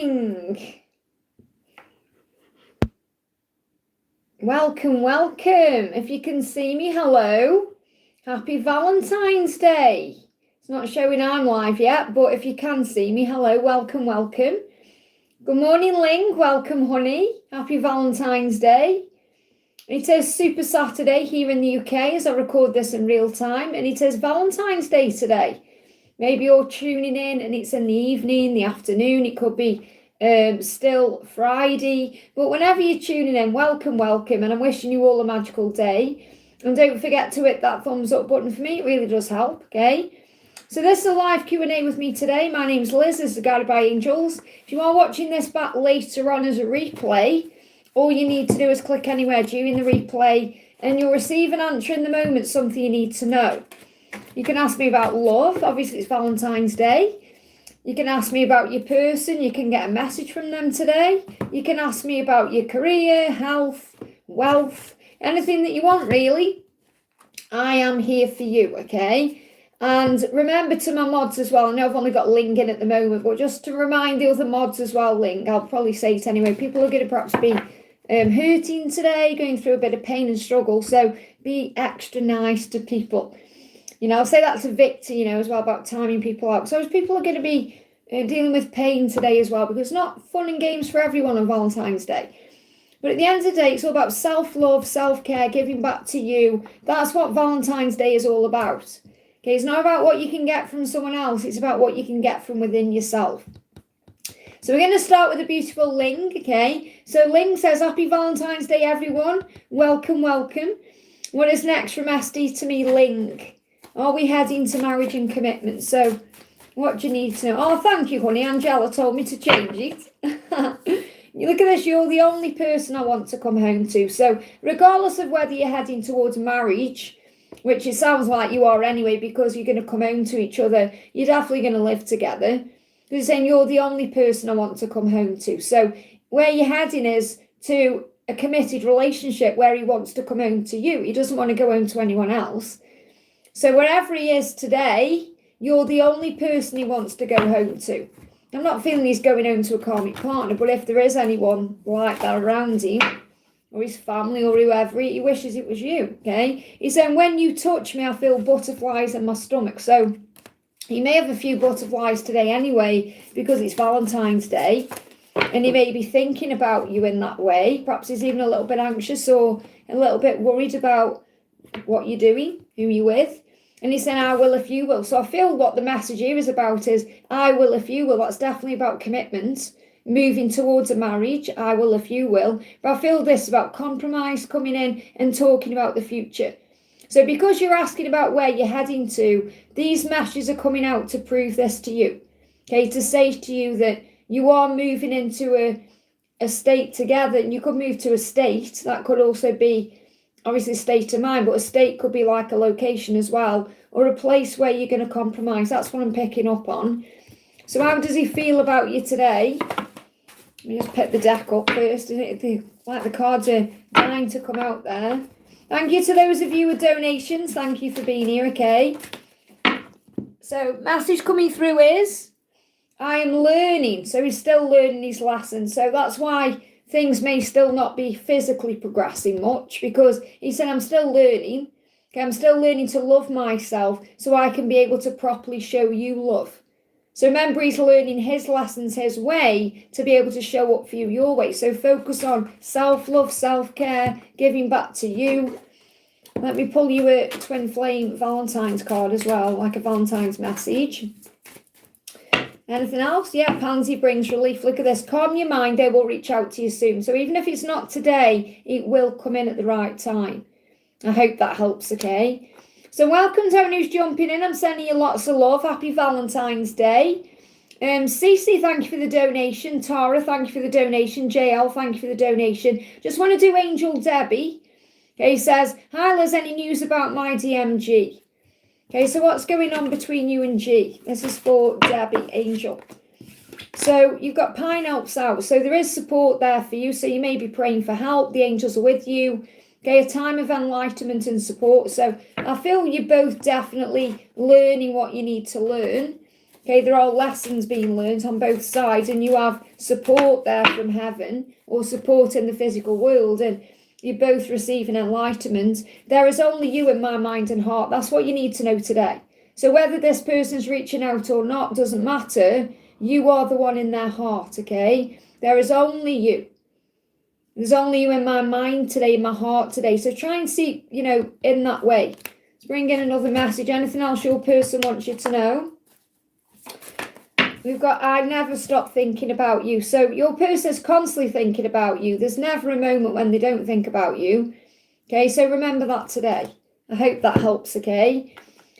Ling. Welcome, welcome. If you can see me, hello. Happy Valentine's Day. It's not showing I'm live yet, but if you can see me, hello, welcome, welcome. Good morning, Ling. Welcome, honey. Happy Valentine's Day. It is Super Saturday here in the UK as I record this in real time, and it is Valentine's Day today. Maybe you're tuning in and it's in the evening, the afternoon. It could be still Friday, but whenever you're tuning in, welcome, welcome, and I'm wishing you all a magical day. And don't forget to hit that thumbs up button for me. It really does help. Okay, so this is a live Q&A with me today. My name's Liz. This is Guided by Angels. If you are watching this back later on as a replay, all you need to do is click anywhere during the replay and you'll receive an answer in the moment, something you need to know. You can ask me about love. Obviously it's Valentine's Day. You can ask me about your person. You can get a message from them today. You can ask me about your career, health, wealth, anything that you want, really. I am here for you, okay? And remember to my mods as well. I know I've only got Ling in at the moment, but just to remind the other mods as well, Ling, I'll probably say it anyway. People are going to perhaps be hurting today, going through a bit of pain and struggle. So be extra nice to people. You know, I'll say that to Victor, you know, as well, about timing people out. So people are going to be dealing with pain today as well, because it's not fun and games for everyone on Valentine's Day. But at the end of the day, it's all about self-love, self-care, giving back to you. That's what Valentine's Day is all about. Okay, it's not about what you can get from someone else. It's about what you can get from within yourself. So we're going to start with a beautiful Ling, okay? So Ling says, Happy Valentine's Day, everyone. Welcome, welcome. What is next from SD to me, Ling? Are we heading to marriage and commitment? So what do you need to know? Oh, thank you, honey. Angela told me to change it. Look at this. You're the only person I want to come home to. So regardless of whether you're heading towards marriage, which it sounds like you are anyway, because you're going to come home to each other, you're definitely going to live together. Because saying you're the only person I want to come home to. So where you're heading is to a committed relationship where he wants to come home to you. He doesn't want to go home to anyone else. So wherever he is today, you're the only person he wants to go home to. I'm not feeling he's going home to a karmic partner, but if there is anyone like that around him, or his family, or whoever, he wishes it was you, okay? He's saying, when you touch me, I feel butterflies in my stomach. So he may have a few butterflies today anyway, because it's Valentine's Day, and he may be thinking about you in that way. Perhaps he's even a little bit anxious or a little bit worried about what you're doing, who you're with. And he's saying, I will if you will. So I feel what the message here is about is, I will if you will. That's definitely about commitment, moving towards a marriage. I will if you will. But I feel this about compromise, coming in and talking about the future. So because you're asking about where you're heading to, these messages are coming out to prove this to you. Okay, to say to you that you are moving into a state together, and you could move to a state. That could also be obviously a state of mind, but a state could be like a location as well, or a place where you're going to compromise. That's what I'm picking up on. So how does he feel about you today? Let me just pick the deck up first. Isn't it? Like the cards are dying to come out there. Thank you to those of you with donations. Thank you for being here, okay? So message coming through is, I am learning. So he's still learning his lessons. So that's why things may still not be physically progressing much, because he said, I'm still learning. Okay, I'm still learning to love myself so I can be able to properly show you love. So remember, he's learning his lessons his way to be able to show up for you your way. So focus on self-love, self-care, giving back to you. Let me pull you a twin flame Valentine's card as well, like a Valentine's message. Anything else? Yeah, Pansy brings relief. Look at this. Calm your mind. They will reach out to you soon. So even if it's not today, it will come in at the right time. I hope that helps, okay? So welcome to everyone who's jumping in. I'm sending you lots of love. Happy Valentine's Day. CeCe, thank you for the donation. Tara, thank you for the donation. JL, thank you for the donation. Just want to do Angel Debbie. Okay, he says, hi Liz, any news about my DMG? Okay, so what's going on between you and G? This is for Debbie, Angel. So you've got Pine helps out. So there is support there for you. So you may be praying for help. The angels are with you. Okay, a time of enlightenment and support. So I feel you're both definitely learning what you need to learn. Okay, there are lessons being learned on both sides, and you have support there from heaven, or support in the physical world, and you're both receiving enlightenment. There is only you in my mind and heart. That's what you need to know today. So whether this person's reaching out or not doesn't matter. You are the one in their heart, okay? There is only you. There's only you in my mind today, in my heart today. So try and see, in that way. Let's bring in another message. Anything else your person wants you to know? We've got, I never stop thinking about you. So your person's constantly thinking about you. There's never a moment when they don't think about you. Okay, so remember that today. I hope that helps, okay?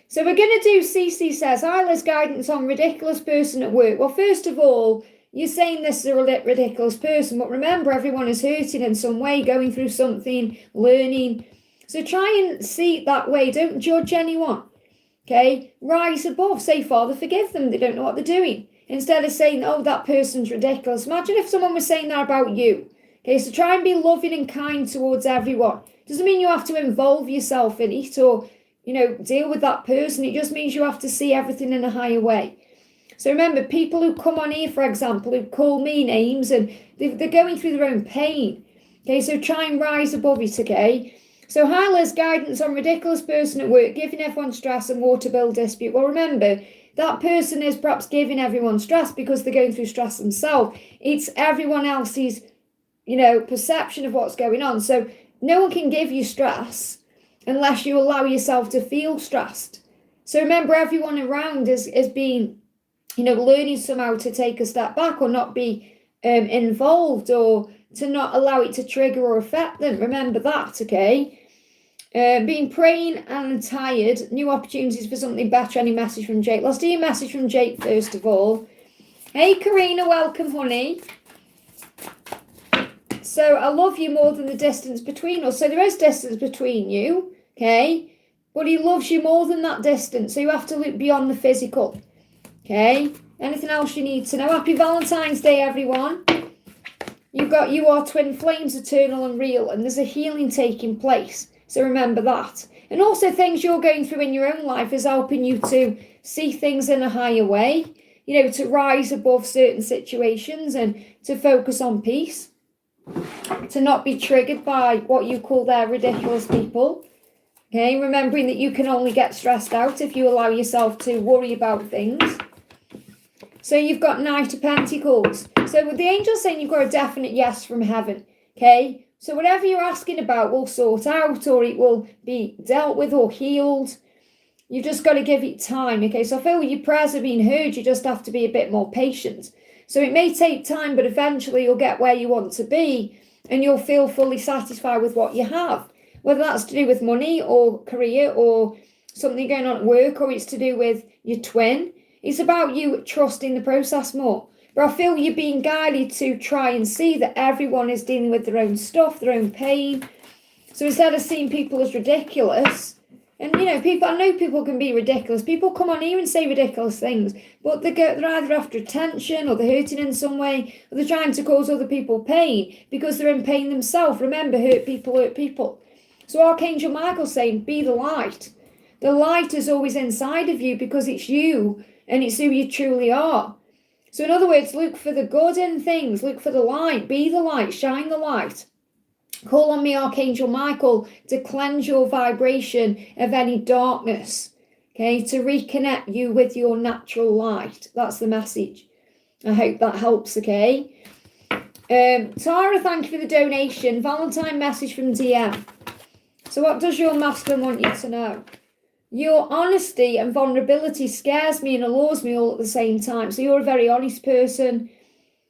So we're going to do, CeCe says, hi, Liz, guidance on ridiculous person at work. Well, first of all, you're saying this is a ridiculous person, but remember, everyone is hurting in some way, going through something, learning. So try and see it that way. Don't judge anyone, okay? Rise above. Say, Father, forgive them. They don't know what they're doing. Instead of saying, oh, that person's ridiculous. Imagine if someone was saying that about you. Okay, so try and be loving and kind towards everyone. Doesn't mean you have to involve yourself in it or, deal with that person. It just means you have to see everything in a higher way. So remember, people who come on here, for example, who call me names and they're going through their own pain. Okay, so try and rise above it, okay? So hi, Liz, guidance on ridiculous person at work, giving everyone stress and water bill dispute. Well, remember, that person is perhaps giving everyone stress because they're going through stress themselves. It's everyone else's, perception of what's going on. So no one can give you stress unless you allow yourself to feel stressed. So remember, everyone around is being, learning somehow to take a step back or not be involved or to not allow it to trigger or affect them. Remember that, okay? Being praying and tired, new opportunities for something better. Any message from Jake? Let's do your message from Jake first of all. Hey, Karina, welcome, honey. So I love you more than the distance between us. So there is distance between you, okay? But he loves you more than that distance. So you have to look beyond the physical, okay? Anything else you need to know? Happy Valentine's Day, everyone. You are twin flames, eternal and real, and there's a healing taking place. So remember that. And also things you're going through in your own life is helping you to see things in a higher way, to rise above certain situations and to focus on peace, to not be triggered by what you call their ridiculous people. Okay, remembering that you can only get stressed out if you allow yourself to worry about things. So you've got Knight of Pentacles. So with the angels saying you've got a definite yes from heaven. Okay, so whatever you're asking about will sort out, or it will be dealt with or healed. You've just got to give it time. Okay, so I feel your prayers are being heard. You just have to be a bit more patient. So it may take time, but eventually you'll get where you want to be and you'll feel fully satisfied with what you have. Whether that's to do with money or career or something going on at work, or it's to do with your twin. It's about you trusting the process more. But I feel you're being guided to try and see that everyone is dealing with their own stuff, their own pain. So instead of seeing people as ridiculous, and I know people can be ridiculous. People come on here and say ridiculous things, but they're either after attention or they're hurting in some way, or they're trying to cause other people pain because they're in pain themselves. Remember, hurt people hurt people. So Archangel Michael's saying, be the light. The light is always inside of you because it's you and it's who you truly are. So in other words, look for the good in things. Look for the light. Be the light. Shine the light. Call on me, Archangel Michael, to cleanse your vibration of any darkness. Okay, to reconnect you with your natural light. That's the message. I hope that helps, okay? Tara, thank you for the donation. Valentine message from DM. So what does your masculine want you to know? Your honesty and vulnerability scares me and allures me all at the same time. So you're a very honest person.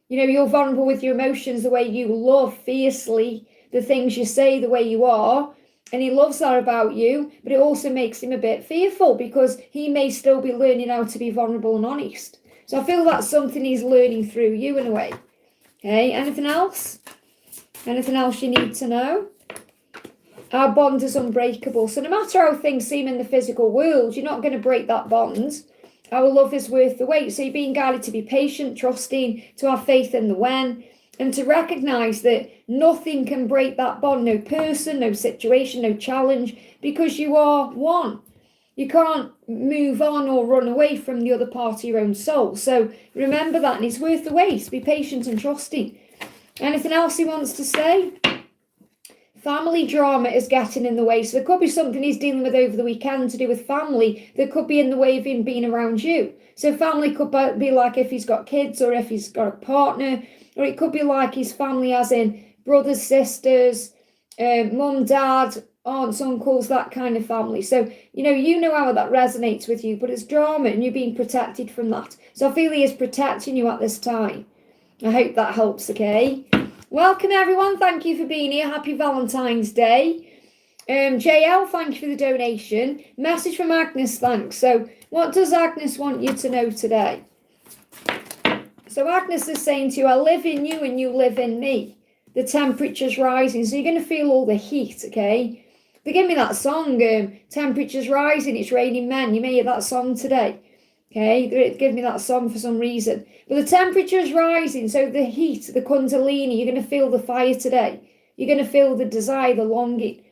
You're vulnerable with your emotions, the way you love fiercely, the things you say, the way you are. And he loves that about you, but it also makes him a bit fearful because he may still be learning how to be vulnerable and honest. So I feel that's something he's learning through you in a way. Okay, anything else? Anything else you need to know? Our bond is unbreakable. So no matter how things seem in the physical world, you're not going to break that bond. Our love is worth the wait. So you're being guided to be patient, trusting, to have faith in the when, and to recognize that nothing can break that bond. No person, no situation, no challenge, because you are one. You can't move on or run away from the other part of your own soul. So remember that, and it's worth the wait. Be patient and trusting. Anything else he wants to say? Family drama is getting in the way. So there could be something he's dealing with over the weekend to do with family that could be in the way of him being around you. So family could be like if he's got kids or if he's got a partner, or it could be like his family as in brothers, sisters, mum, dad, aunts, uncles, that kind of family. So, you know how that resonates with you, but it's drama and you're being protected from that. So I feel he is protecting you at this time. I hope that helps, okay? Welcome, everyone. Thank you for being here. Happy Valentine's Day. JL, thank you for the donation. Message from Agnes, thanks. So what does Agnes want you to know today? So Agnes is saying to you, I live in you and you live in me. The temperature's rising, so you're going to feel all the heat, okay? They give me that song, Temperature's Rising, It's Raining Men. You may hear that song today, okay? They give me that song for some reason. But the temperature's rising, so the heat, the kundalini, you're going to feel the fire today. You're going to feel the desire, the longing.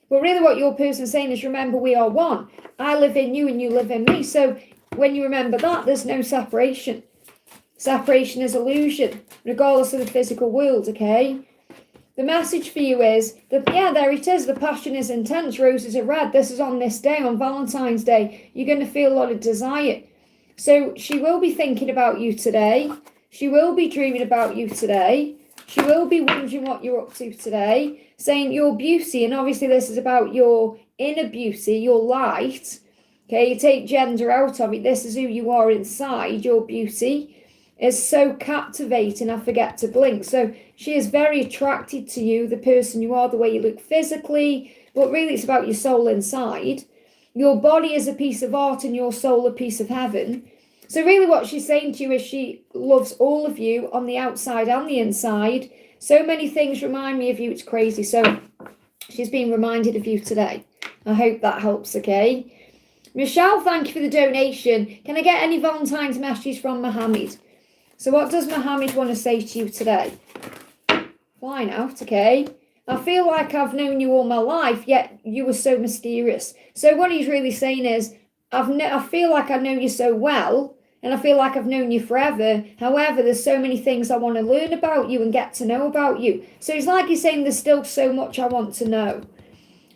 But really what your person's saying is, remember, we are one. I live in you and you live in me. So when you remember that, there's no separation. Separation is illusion, regardless of the physical world, okay? The message for you is that, there it is. The passion is intense. Roses are red. This is on this day, on Valentine's Day. You're going to feel a lot of desire. So she will be thinking about you today. She will be dreaming about you today. She will be wondering what you're up to today, saying your beauty, and obviously this is about your inner beauty, your light. Okay, you take gender out of it. This is who you are inside. Your beauty is so captivating, I forget to blink. So she is very attracted to you, the person you are, the way you look physically, but really it's about your soul inside. Your body is a piece of art and your soul a piece of heaven. So really what she's saying to you is she loves all of you on the outside and the inside. So many things remind me of you, it's crazy. So she's being reminded of you today. I hope that helps, okay? Michelle, thank you for the donation. Can I get any Valentine's messages from Mohammed? So what does Mohammed want to say to you today? Flying out, okay? I feel like I've known you all my life, yet you were so mysterious. So what he's really saying is, I feel like I know you so well, and I feel like I've known you forever. However, there's so many things I want to learn about you and get to know about you. So it's like he's saying there's still so much I want to know.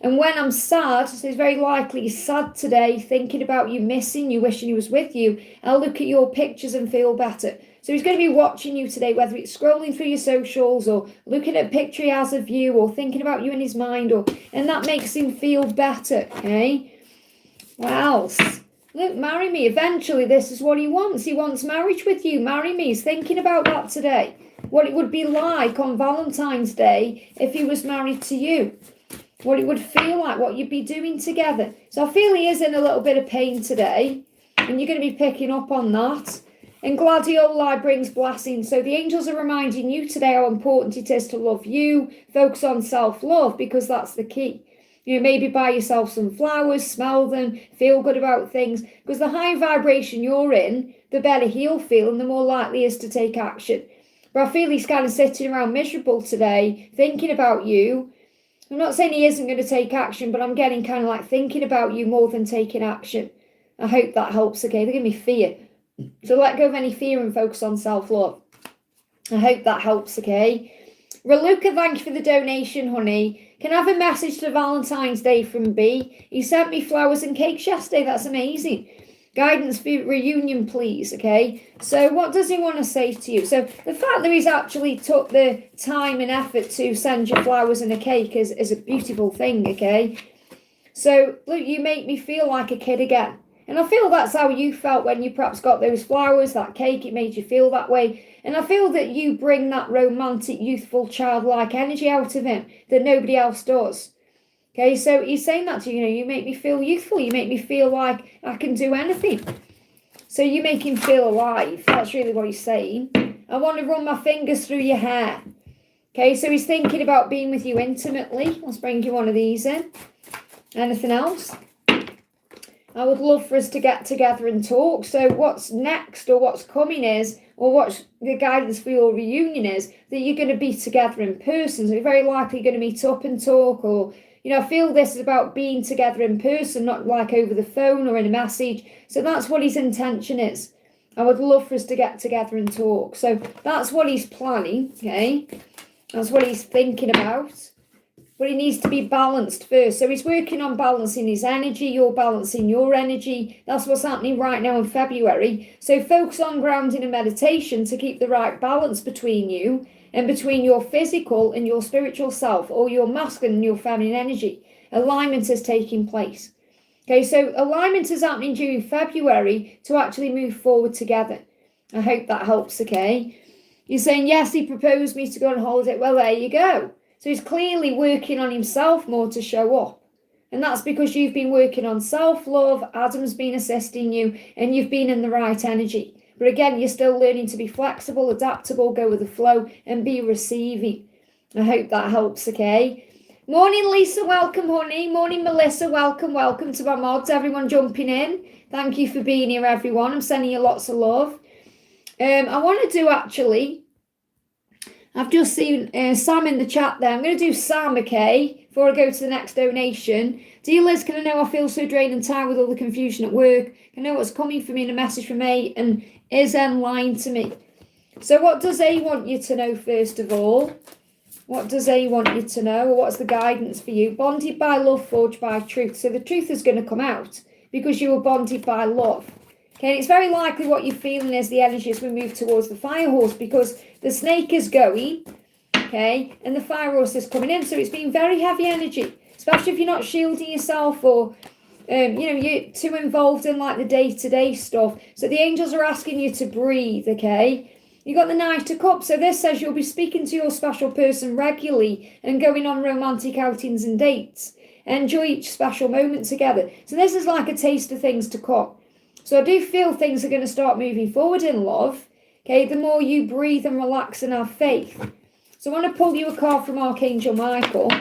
And when I'm sad, so it's very likely he's sad today, thinking about you, missing you, wishing he was with you. I'll look at your pictures and feel better. So he's going to be watching you today, whether it's scrolling through your socials or looking at a picture he has of you or thinking about you in his mind, and that makes him feel better, okay? What else? Look, marry me. Eventually, this is what he wants. He wants marriage with you. Marry me. He's thinking about that today. What it would be like on Valentine's Day if he was married to you. What it would feel like, what you'd be doing together. So I feel he is in a little bit of pain today, and you're going to be picking up on that. And gladioli brings blessings. So the angels are reminding you today how important it is to love you, focus on self-love, because that's the key. Maybe buy yourself some flowers, smell them, feel good about things, because the higher vibration you're in, the better he'll feel and the more likely he is to take action. But I feel he's kind of sitting around miserable today, thinking about you. I'm not saying he isn't going to take action, but I'm getting kind of like thinking about you more than taking action. I hope that helps, okay? They give me fear. So let go of any fear and focus on self-love. I hope that helps, okay? Ruka, thank you for the donation, honey. Can I have a message to Valentine's Day from B? He sent me flowers and cakes yesterday. That's amazing. Guidance for reunion, please, okay? So what does he want to say to you? So the fact that he's actually took the time and effort to send you flowers and a cake is a beautiful thing, okay? So, look, you make me feel like a kid again. And I feel that's how you felt when you perhaps got those flowers, that cake, it made you feel that way. And I feel that you bring that romantic, youthful, childlike energy out of him that nobody else does. Okay, so he's saying that to you, you make me feel youthful, you make me feel like I can do anything. So you make him feel alive. That's really what he's saying. I want to run my fingers through your hair. Okay, so he's thinking about being with you intimately. Let's bring you one of these in. Anything else? I would love for us to get together and talk. So what's next or what's coming is, or what's the guidance for your reunion is, that you're going to be together in person. So you're very likely going to meet up and talk, or, You know, I feel this is about being together in person, not like over the phone or in a message. So that's what his intention is. I would love for us to get together and talk. So that's what he's planning, okay? That's what he's thinking about. But he needs to be balanced first. So he's working on balancing his energy. You're balancing your energy. That's what's happening right now in February. So focus on grounding and meditation to keep the right balance between you and between your physical and your spiritual self, or your masculine and your feminine energy. Alignment is taking place. Okay, so alignment is happening during February to actually move forward together. I hope that helps, okay? You're saying, yes, he proposed me to go on holiday. Well, there you go. So he's clearly working on himself more to show up. And that's because you've been working on self-love, Adam's been assisting you, and you've been in the right energy. But again, you're still learning to be flexible, adaptable, go with the flow, and be receiving. I hope that helps, okay? Morning, Lisa, welcome, honey. Morning, Melissa, welcome to my mods. Everyone jumping in. Thank you for being here, everyone. I'm sending you lots of love. I want to do, actually, I've just seen Sam in the chat there. I'm going to do Sam, okay, before I go to the next donation. Dear Liz, can I know I feel so drained and tired with all the confusion at work? I know what's coming for me in a message from A, and is N lying to me? So what does A want you to know, first of all? What does A want you to know? Or what's the guidance for you? Bonded by love, forged by truth. So the truth is going to come out because you were bonded by love. Okay, and it's very likely what you're feeling is the energy as we move towards the fire horse, because the snake is going, okay, and the fire horse is coming in. So it's been very heavy energy, especially if you're not shielding yourself, or, you know, you're too involved in like the day-to-day stuff. So the angels are asking you to breathe, okay? You got the Knight of Cups. So this says you'll be speaking to your special person regularly and going on romantic outings and dates. Enjoy each special moment together. So this is like a taste of things to come. So I do feel things are going to start moving forward in love, okay, the more you breathe and relax and have faith. So I want to pull you a card from Archangel Michael,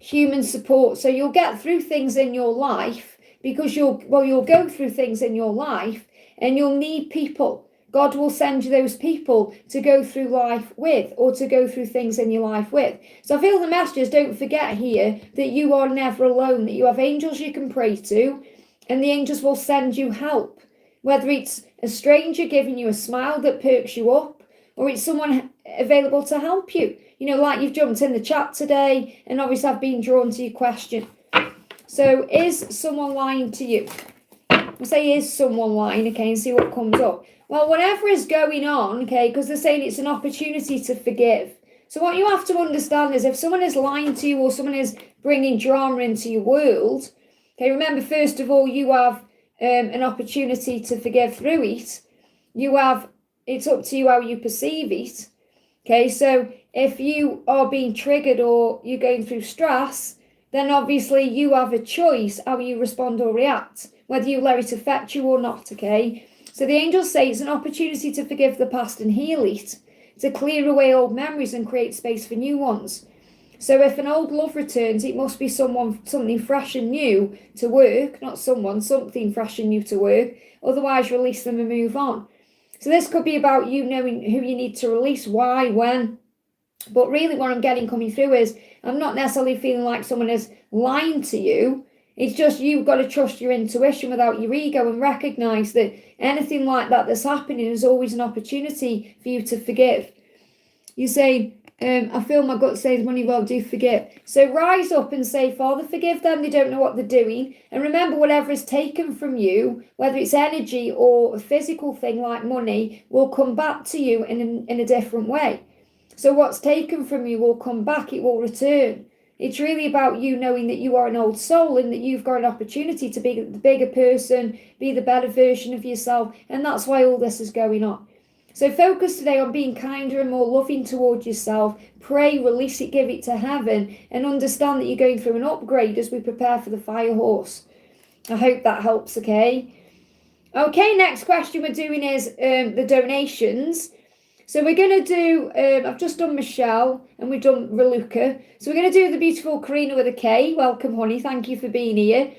human support. So you'll get through things in your life because you'll go through things in your life and you'll need people. God will send you those people to go through life with, or to go through things in your life with. So I feel the messages, don't forget here that you are never alone, that you have angels you can pray to, and the angels will send you help, whether it's a stranger giving you a smile that perks you up, or it's someone available to help you. You know, like you've jumped in the chat today, and obviously I've been drawn to your question. So is someone lying to you? We'll say, is someone lying, okay, and see what comes up. Well, whatever is going on, okay, because they're saying it's an opportunity to forgive. So what you have to understand is if someone is lying to you or someone is bringing drama into your world, okay, remember, first of all, you have an opportunity to forgive through it. It's up to you how you perceive it. Okay, so if you are being triggered or you're going through stress, then obviously you have a choice how you respond or react, whether you let it affect you or not, okay? So the angels say it's an opportunity to forgive the past and heal it, to clear away old memories and create space for new ones. So if an old love returns, it must be something fresh and new to work, not something fresh and new to work. Otherwise, release them and move on. So this could be about you knowing who you need to release, why, when. But really what I'm getting coming through is I'm not necessarily feeling like someone is lying to you. It's just you've got to trust your intuition without your ego and recognise that anything like that that's happening is always an opportunity for you to forgive. You say, I feel my gut says money well, do forgive. So rise up and say, Father, forgive them. They don't know what they're doing. And remember, whatever is taken from you, whether it's energy or a physical thing like money, will come back to you in a different way. So what's taken from you will come back. It will return. It's really about you knowing that you are an old soul and that you've got an opportunity to be the bigger person, be the better version of yourself. And that's why all this is going on. So focus today on being kinder and more loving towards yourself. Pray, release it, give it to heaven, and understand that you're going through an upgrade as we prepare for the fire horse. I hope that helps, okay? Okay, next question we're doing is the donations. So we're going to do, I've just done Michelle and we've done Ruka. So we're going to do the beautiful Karina with a K. Welcome, honey. Thank you for being here.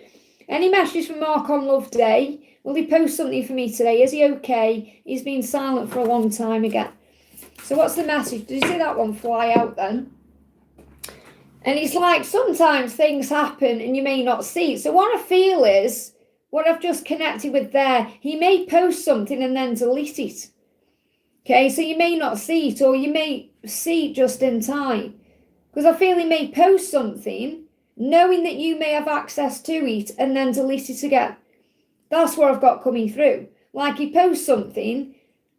Any messages from Mark on Love Day? Will he post something for me today? Is he okay? He's been silent for a long time again. So what's the message? Did you see that one fly out then? And it's like sometimes things happen and you may not see it. So what I feel is, what I've just connected with there, he may post something and then delete it. Okay, so you may not see it, or you may see it just in time. Because I feel he may post something, knowing that you may have access to it, and then delete it again. That's what I've got coming through. Like he posts something,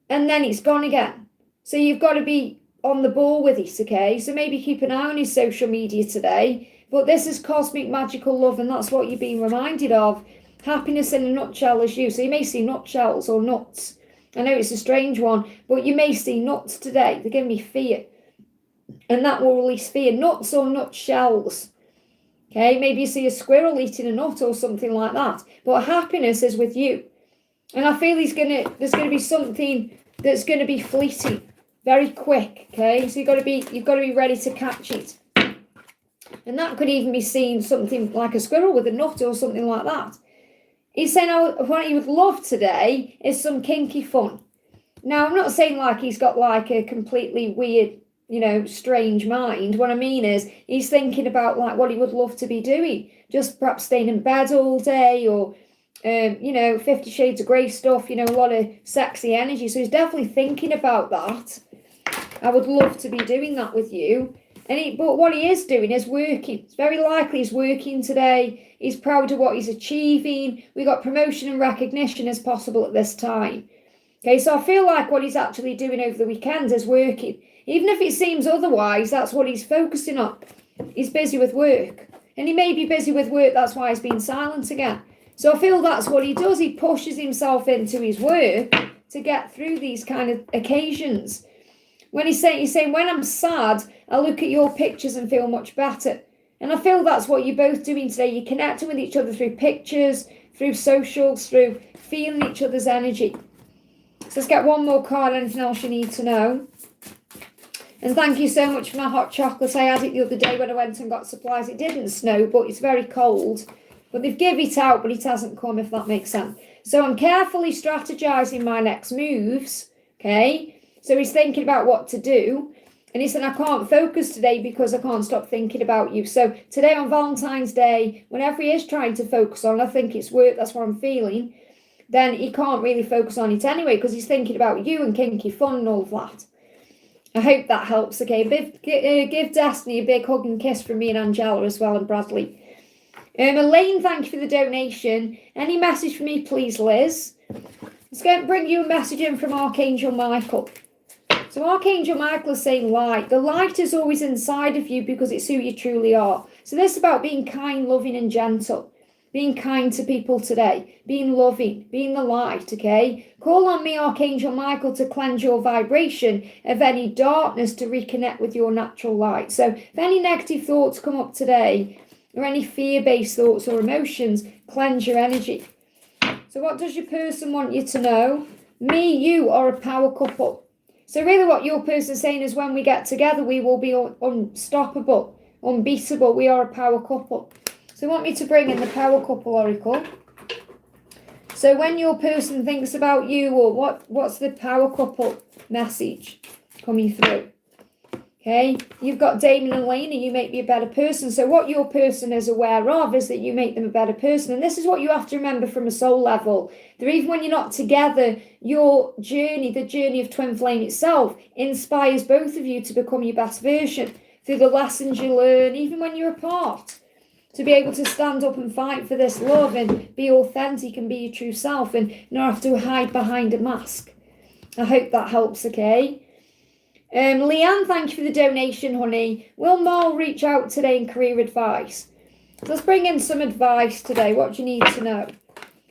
and then it's gone again. So you've got to be on the ball with it, okay? So maybe keep an eye on his social media today. But this is cosmic magical love, and that's what you're being reminded of. Happiness in a nutshell is you. So you may see nutshells or nuts. I know it's a strange one, but you may see nuts today. They're giving me fear. And that will release fear. Nuts or nutshells. Okay, maybe you see a squirrel eating a nut or something like that. But happiness is with you. And I feel there's gonna be something that's gonna be fleeting, very quick. Okay, so you've got to be ready to catch it. And that could even be seen something like a squirrel with a nut or something like that. He's saying, what he would love today is some kinky fun. Now, I'm not saying like he's got like a completely weird, strange mind. What I mean is he's thinking about like what he would love to be doing. Just perhaps staying in bed all day, or, 50 Shades of Grey stuff, a lot of sexy energy. So he's definitely thinking about that. I would love to be doing that with you. But what he is doing is working. It's very likely he's working today. He's proud of what he's achieving. We got promotion and recognition as possible at this time. Okay, so I feel like what he's actually doing over the weekend is working. Even if it seems otherwise, that's what he's focusing on. He's busy with work. And he may be busy with work, that's why he's been silent again. So I feel that's what he does. He pushes himself into his work to get through these kind of occasions. When he's saying, when I'm sad, I look at your pictures and feel much better. And I feel that's what you're both doing today. You're connecting with each other through pictures, through socials, through feeling each other's energy. So let's get one more card. Anything else you need to know? And thank you so much for my hot chocolate. I had it the other day when I went and got supplies. It didn't snow, but it's very cold. But they've given it out, but it hasn't come, if that makes sense. So I'm carefully strategizing my next moves, okay? So he's thinking about what to do. And he said, I can't focus today because I can't stop thinking about you. So today on Valentine's Day, whenever he is trying to focus on, I think it's work, that's what I'm feeling, then he can't really focus on it anyway because he's thinking about you and kinky fun and all of that. I hope that helps, okay? Give Destiny a big hug and kiss from me and Angela as well, and Bradley. Elaine, thank you for the donation. Any message for me, please, Liz? Let's bring you a message in from Archangel Michael. So Archangel Michael is saying light. The light is always inside of you because it's who you truly are. So this is about being kind, loving and gentle. Being kind to people today. Being loving. Being the light, okay? Call on me, Archangel Michael, to cleanse your vibration of any darkness to reconnect with your natural light. So if any negative thoughts come up today, or any fear-based thoughts or emotions, cleanse your energy. So what does your person want you to know? Me, you are a power couple. So really what your person is saying is when we get together, we will be unstoppable, unbeatable. We are a power couple. So want me to bring in the power couple oracle. So when your person thinks about you, or what's the power couple message coming through? Okay, you've got Damon and Elaine, and you make me a better person. So what your person is aware of is that you make them a better person. And this is what you have to remember from a soul level. That even when you're not together, your journey, the journey of twin flame itself, inspires both of you to become your best version through the lessons you learn, even when you're apart. To be able to stand up and fight for this love and be authentic and be your true self and not have to hide behind a mask. I hope that helps, okay? Leanne, thank you for the donation, honey. Will Mal reach out today in career advice? So let's bring in some advice today. What do you need to know?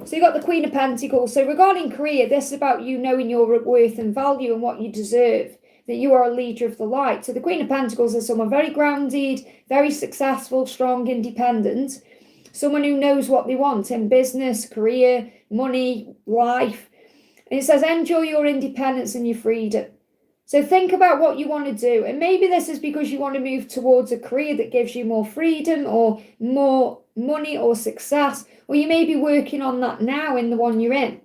So you've got the Queen of Pentacles. So regarding career, this is about you knowing your worth and value and what you deserve. That you are a leader of the light. So the Queen of Pentacles is someone very grounded, very successful, strong, independent. Someone who knows what they want in business, career, money, life. And it says, enjoy your independence and your freedom. So think about what you want to do. And maybe this is because you want to move towards a career that gives you more freedom or more money or success. Or you may be working on that now in the one you're in.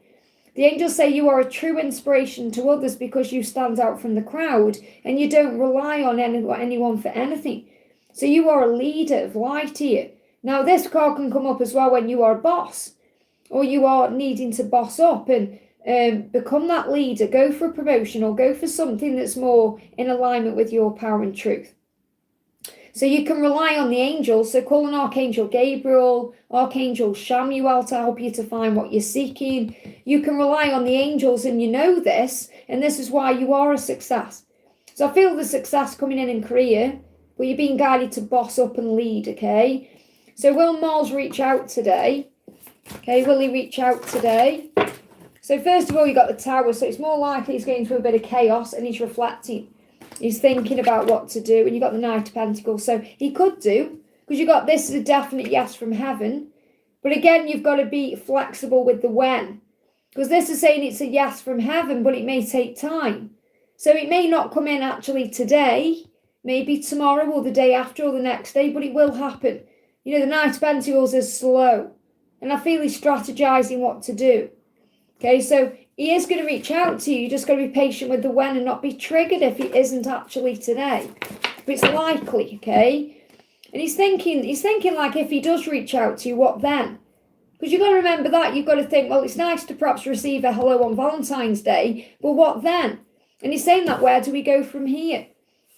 The angels say you are a true inspiration to others because you stand out from the crowd and you don't rely on anyone for anything. So you are a leader of light here. Now, this card can come up as well when you are a boss, or you are needing to boss up and become that leader, go for a promotion or go for something that's more in alignment with your power and truth. So you can rely on the angels. So call on Archangel Gabriel, Archangel Samuel to help you to find what you're seeking. You can rely on the angels, and you know this, and this is why you are a success. So I feel the success coming in career, but you're being guided to boss up and lead, okay? So will Mars reach out today? Okay, will he reach out today? So first of all, you got the Tower. So it's more likely he's going through a bit of chaos and he's reflecting. He's thinking about what to do. And you got the Knight of Pentacles. So he could do, because you got this as a definite yes from heaven. But again, you've got to be flexible with the when. Because this is saying it's a yes from heaven, but it may take time. So it may not come in actually today, maybe tomorrow or the day after or the next day, but it will happen. You know, the Knight of Pentacles is slow. And I feel he's strategizing what to do. Okay, so he is going to reach out to you. You just got to be patient with the when and not be triggered if it isn't actually today. But it's likely, okay? And he's thinking like, if he does reach out to you, what then? Because you've got to remember that. You've got to think, well, it's nice to perhaps receive a hello on Valentine's Day, but what then? And he's saying that, where do we go from here?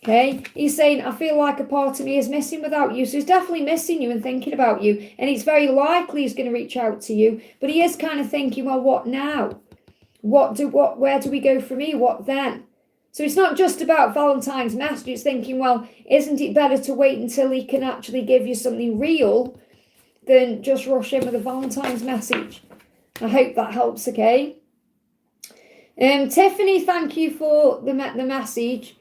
Okay, he's saying, I feel like a part of me is missing without you. So he's definitely missing you and thinking about you. And it's very likely he's going to reach out to you. But he is kind of thinking, well, what now? Where do we go from here? What then? So it's not just about Valentine's message. It's thinking, well, isn't it better to wait until he can actually give you something real than just rush in with a Valentine's message? I hope that helps, okay? Tiffany, thank you for the message.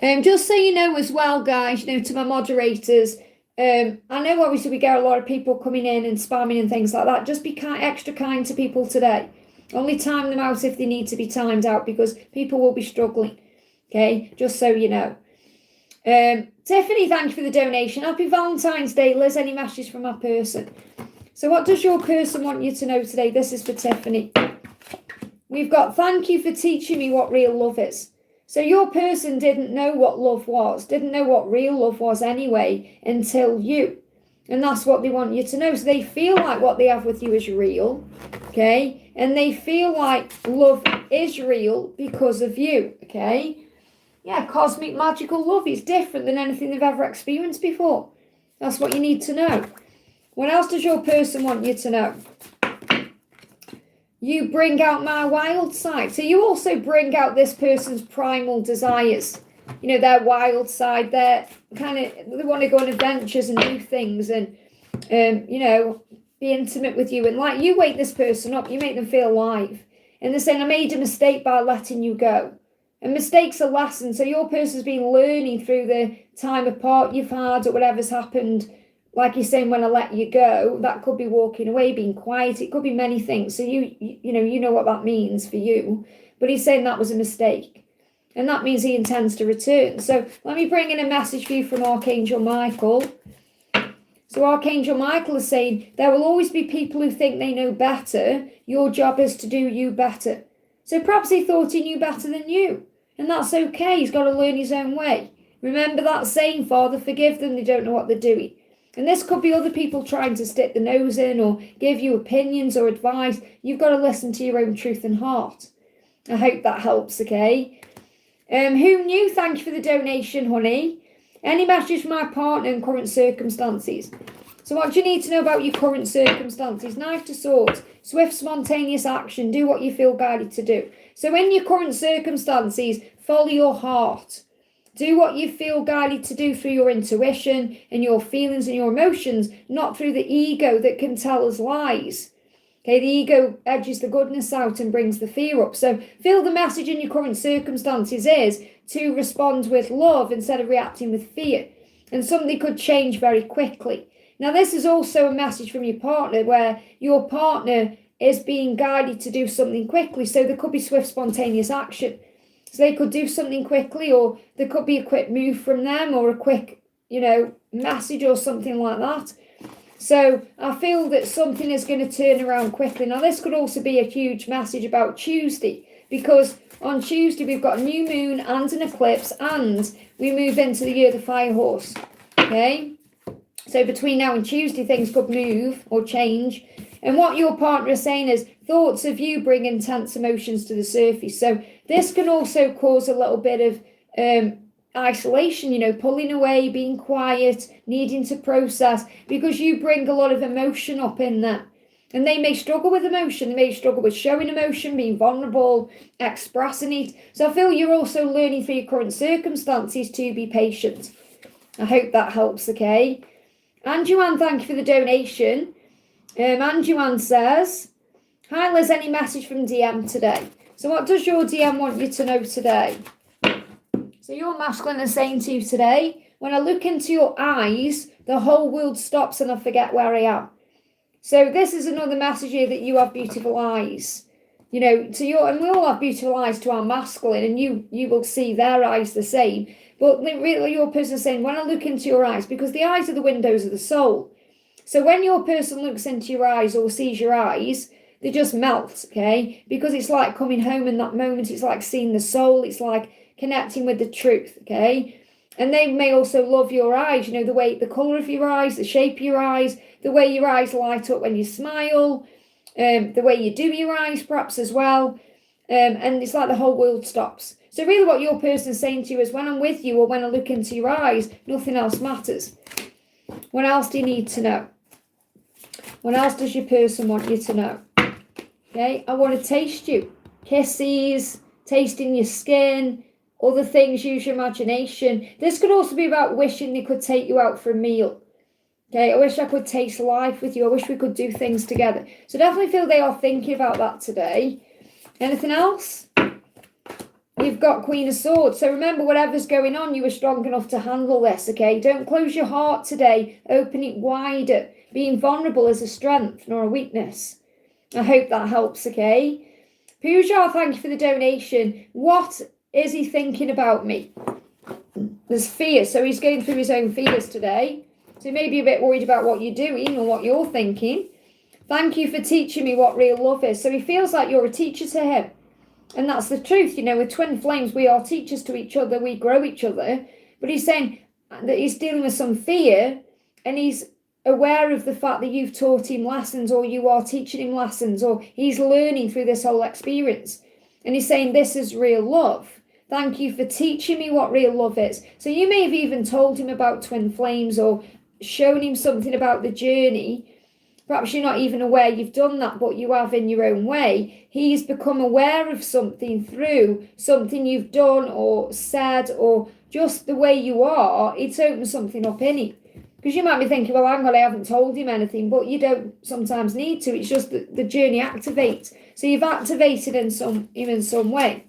Just so you know as well, guys, you know, to my moderators, I know obviously we get a lot of people coming in and spamming and things like that. Just be extra kind to people today. Only time them out if they need to be timed out, because people will be struggling. Okay, just so you know. Tiffany, thank you for the donation. Happy Valentine's Day. Liz, any messages from my person? So what does your person want you to know today? This is for Tiffany. We've got, thank you for teaching me what real love is. So your person didn't know what love was, didn't know what real love was anyway until you. And that's what they want you to know. So they feel like what they have with you is real, okay? And they feel like love is real because of you, okay? Yeah, cosmic magical love is different than anything they've ever experienced before. That's what you need to know. What else does your person want you to know? You bring out my wild side. So you also bring out this person's primal desires. You know, their wild side. They're they want to go on adventures and do things and, you know, be intimate with you. And like you wake this person up, you make them feel alive. And they're saying, I made a mistake by letting you go. And mistakes are lessons. So your person's been learning through the time apart you've had or whatever's happened. Like you're saying, when I let you go, that could be walking away, being quiet. It could be many things. So you know what that means for you. But he's saying that was a mistake. And that means he intends to return. So let me bring in a message for you from Archangel Michael. So Archangel Michael is saying, there will always be people who think they know better. Your job is to do you better. So perhaps he thought he knew better than you. And that's okay. He's got to learn his own way. Remember that saying, Father, forgive them. They don't know what they're doing. And this could be other people trying to stick the nose in or give you opinions or advice. You've got to listen to your own truth and heart. I hope that helps, okay? Who knew? Thank you for the donation, honey. Any message from my partner in current circumstances? So what do you need to know about your current circumstances? Knife to Swords. Swift, spontaneous action. Do what you feel guided to do. So in your current circumstances, follow your heart. Do what you feel guided to do through your intuition and your feelings and your emotions, not through the ego that can tell us lies. Okay, the ego edges the goodness out and brings the fear up. So feel the message in your current circumstances is to respond with love instead of reacting with fear. And something could change very quickly. Now, this is also a message from your partner where your partner is being guided to do something quickly. So there could be swift, spontaneous action. So they could do something quickly, or there could be a quick move from them or a quick, you know, message or something like that. So I feel that something is going to turn around quickly. Now, this could also be a huge message about Tuesday, because on Tuesday we've got a new moon and an eclipse, and we move into the year of the fire horse. Okay? So between now and Tuesday, things could move or change. And what your partner is saying is thoughts of you bring intense emotions to the surface. So this can also cause a little bit of isolation, you know, pulling away, being quiet, needing to process, because you bring a lot of emotion up in there. And they may struggle with emotion. They may struggle with showing emotion, being vulnerable, expressing it. So I feel you're also learning for your current circumstances to be patient. I hope that helps, okay? Anuan, thank you for the donation. Anuan says, hi Liz, any message from DM today? So what does your DM want you to know today? So your masculine is saying to you today, when I look into your eyes, the whole world stops and I forget where I am. So this is another message here that you have beautiful eyes. You know, and we all have beautiful eyes to our masculine, and you will see their eyes the same. But really your person is saying, when I look into your eyes, because the eyes are the windows of the soul. So when your person looks into your eyes or sees your eyes, they just melt, okay? Because it's like coming home in that moment. It's like seeing the soul. It's like connecting with the truth, okay? And they may also love your eyes, you know, the colour of your eyes, the shape of your eyes, the way your eyes light up when you smile, the way you do your eyes perhaps as well. And it's like the whole world stops. So really what your person is saying to you is, when I'm with you or when I look into your eyes, nothing else matters. What else do you need to know? What else does your person want you to know? Okay, I want to taste you. Kisses, tasting your skin, other things, use your imagination. This could also be about wishing they could take you out for a meal. Okay, I wish I could taste life with you. I wish we could do things together. So definitely feel they are thinking about that today. Anything else? You've got Queen of Swords. So remember, whatever's going on, you are strong enough to handle this, okay? Don't close your heart today. Open it wider. Being vulnerable is a strength, nor a weakness. I hope that helps, okay? Puja, thank you for the donation. What is he thinking about me? There's fear. So he's going through his own fears today. So he may be a bit worried about what you're doing or what you're thinking. Thank you for teaching me what real love is. So he feels like you're a teacher to him. And that's the truth. You know, with twin flames, we are teachers to each other. We grow each other. But he's saying that he's dealing with some fear, and he's aware of the fact that you've taught him lessons, or you are teaching him lessons, or he's learning through this whole experience. And he's saying, this is real love. Thank you for teaching me what real love is. So you may have even told him about twin flames or shown him something about the journey. Perhaps you're not even aware you've done that, but you have in your own way. He's become aware of something through something you've done or said, or just the way you are. It's opened something up in him. Because you might be thinking, well, hang on, I haven't told him anything, but you don't sometimes need to. It's just that the journey activates. So you've activated him in some way.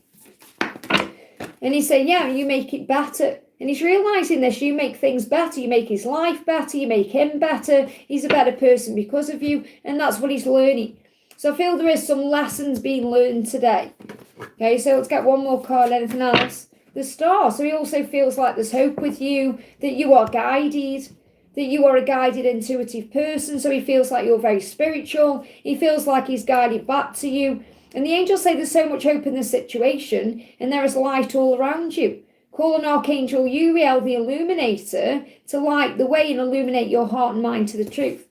And he's saying, yeah, you make it better. And he's realising this, you make things better, you make his life better, you make him better, he's a better person because of you, and that's what he's learning. So I feel there is some lessons being learned today. Okay, so let's get one more card, anything else? The Star. So he also feels like there's hope with you, that you are guided, that you are a guided, intuitive person, so he feels like you're very spiritual, he feels like he's guided back to you, and the angels say there's so much hope in this situation, and there is light all around you. Call on Archangel Uriel, the Illuminator, to light the way and illuminate your heart and mind to the truth.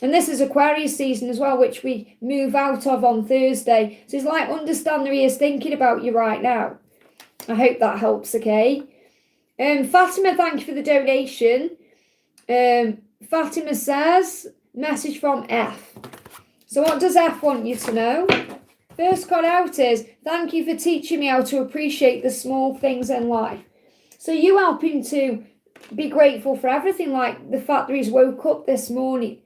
And this is Aquarius season as well, which we move out of on Thursday. So it's like, understand that he is thinking about you right now. I hope that helps, okay? Fatima, thank you for the donation. Fatima says, message from F. So what does F want you to know? First card out is, thank you for teaching me how to appreciate the small things in life. So you help him to be grateful for everything, like the fact that he's woke up this morning,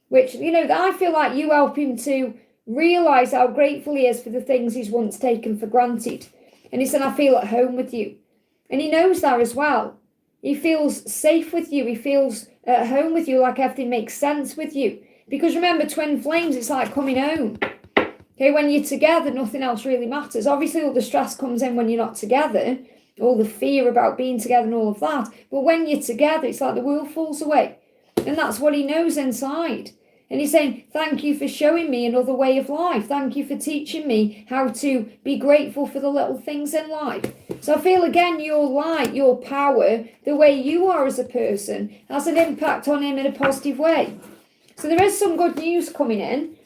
which, you know, I feel like you help him to realise how grateful he is for the things he's once taken for granted. And he said, I feel at home with you. And he knows that as well. He feels safe with you. He feels at home with you, like everything makes sense with you. Because remember, twin flames, it's like coming home. Okay, when you're together, nothing else really matters. Obviously, all the stress comes in when you're not together, all the fear about being together and all of that. But when you're together, it's like the world falls away. And that's what he knows inside. And he's saying, thank you for showing me another way of life. Thank you for teaching me how to be grateful for the little things in life. So I feel, again, your light, your power, the way you are as a person has an impact on him in a positive way. So there is some good news coming in.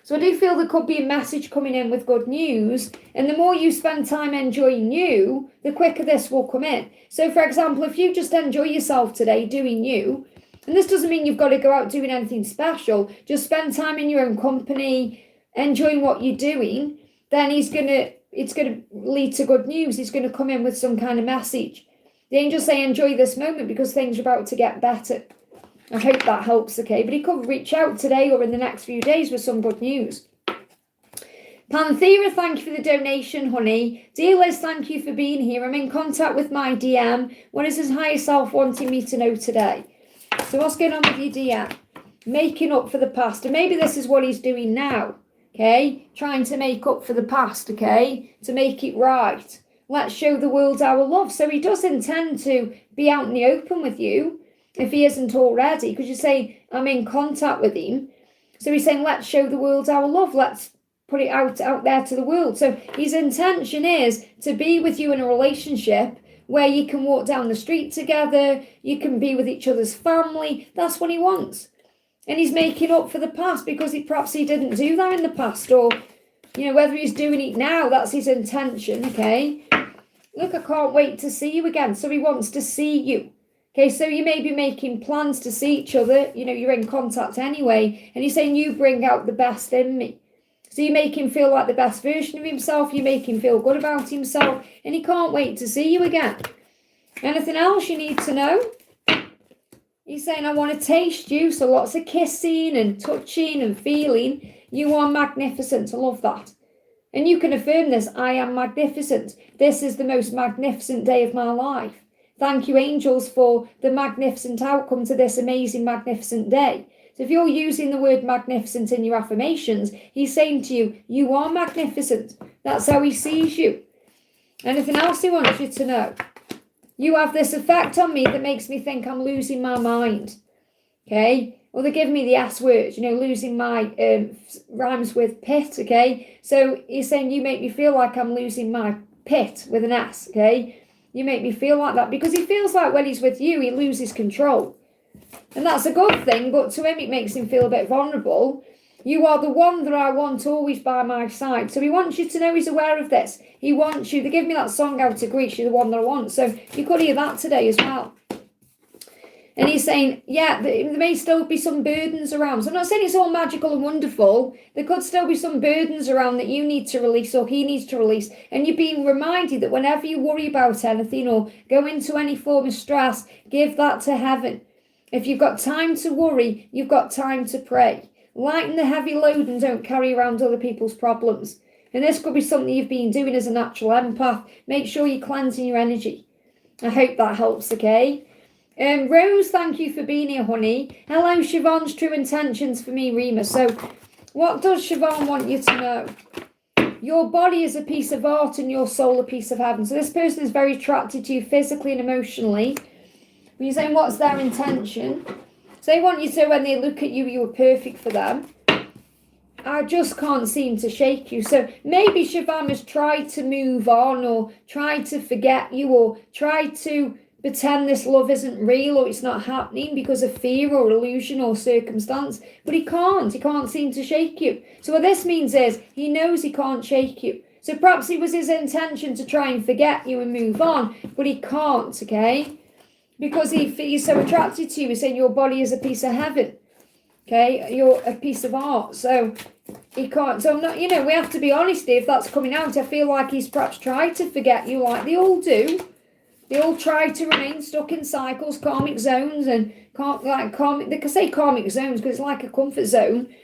So I do feel there could be a message coming in with good news. And the more you spend time enjoying you, the quicker this will come in. So, for example, if you just enjoy yourself today doing you, and this doesn't mean you've got to go out doing anything special, just spend time in your own company, enjoying what you're doing, then it's going to lead to good news. He's going to come in with some kind of message. The angels say enjoy this moment because things are about to get better. I hope that helps, okay? But he could reach out today or in the next few days with some good news. Panther, thank you for the donation, honey. Dear Liz, thank you for being here. I'm in contact with my DM. What is his higher self wanting me to know today? So what's going on with your DM? Making up for the past. And maybe this is what he's doing now, okay? Trying to make up for the past, okay? To make it right. Let's show the world our love. So he does intend to be out in the open with you, if he isn't already, because you say, I'm in contact with him. So he's saying, let's show the world our love. Let's put it out there to the world. So his intention is to be with you in a relationship where you can walk down the street together, you can be with each other's family. That's what he wants. And he's making up for the past because perhaps he didn't do that in the past, or, whether he's doing it now, that's his intention, okay? Look, I can't wait to see you again. So he wants to see you. Okay, so you may be making plans to see each other. You're in contact anyway. And he's saying, you bring out the best in me. So you make him feel like the best version of himself. You make him feel good about himself. And he can't wait to see you again. Anything else you need to know? He's saying, I want to taste you. So lots of kissing and touching and feeling. You are magnificent. I love that. And you can affirm this. I am magnificent. This is the most magnificent day of my life. Thank you, angels, for the magnificent outcome to this amazing, magnificent day. So if you're using the word magnificent in your affirmations, he's saying to you, you are magnificent. That's how he sees you. Anything else he wants you to know? You have this effect on me that makes me think I'm losing my mind. Okay? Or they give me the S word, losing my rhymes with pit, okay? So he's saying you make me feel like I'm losing my pit with an S, okay? You make me feel like that because he feels like when he's with you, he loses control. And that's a good thing, but to him, it makes him feel a bit vulnerable. You are the one that I want always by my side. So he wants you to know he's aware of this. He wants you to give me that song out to greet you, the one that I want. So you could hear that today as well. And he's saying, yeah, there may still be some burdens around. So I'm not saying it's all magical and wonderful. There could still be some burdens around that you need to release or he needs to release. And you're being reminded that whenever you worry about anything or go into any form of stress, give that to heaven. If you've got time to worry, you've got time to pray. Lighten the heavy load and don't carry around other people's problems. And this could be something you've been doing as a natural empath. Make sure you're cleansing your energy. I hope that helps, okay? Rose, thank you for being here, honey. Hello, Siobhan's true intentions for me, Rima. So what does Siobhan want you to know? Your body is a piece of art and your soul a piece of heaven. So this person is very attracted to you physically and emotionally. When you're saying what's their intention, so they want you to, when they look at you, you are perfect for them. I just can't seem to shake you. So maybe Siobhan has tried to move on or tried to forget you or tried to pretend this love isn't real or it's not happening because of fear or illusion or circumstance. But he can't seem to shake you. So what this means is he knows he can't shake you. So perhaps it was his intention to try and forget you and move on, but he can't, okay? Because he's so attracted to you. He's saying your body is a piece of heaven. Okay, you're a piece of art. So he can't. So I'm not, we have to be honest if that's coming out. I feel like he's perhaps tried to forget you like they all do. They all try to remain stuck in cycles, karmic zones, and they can say karmic zones because it's like a comfort zone,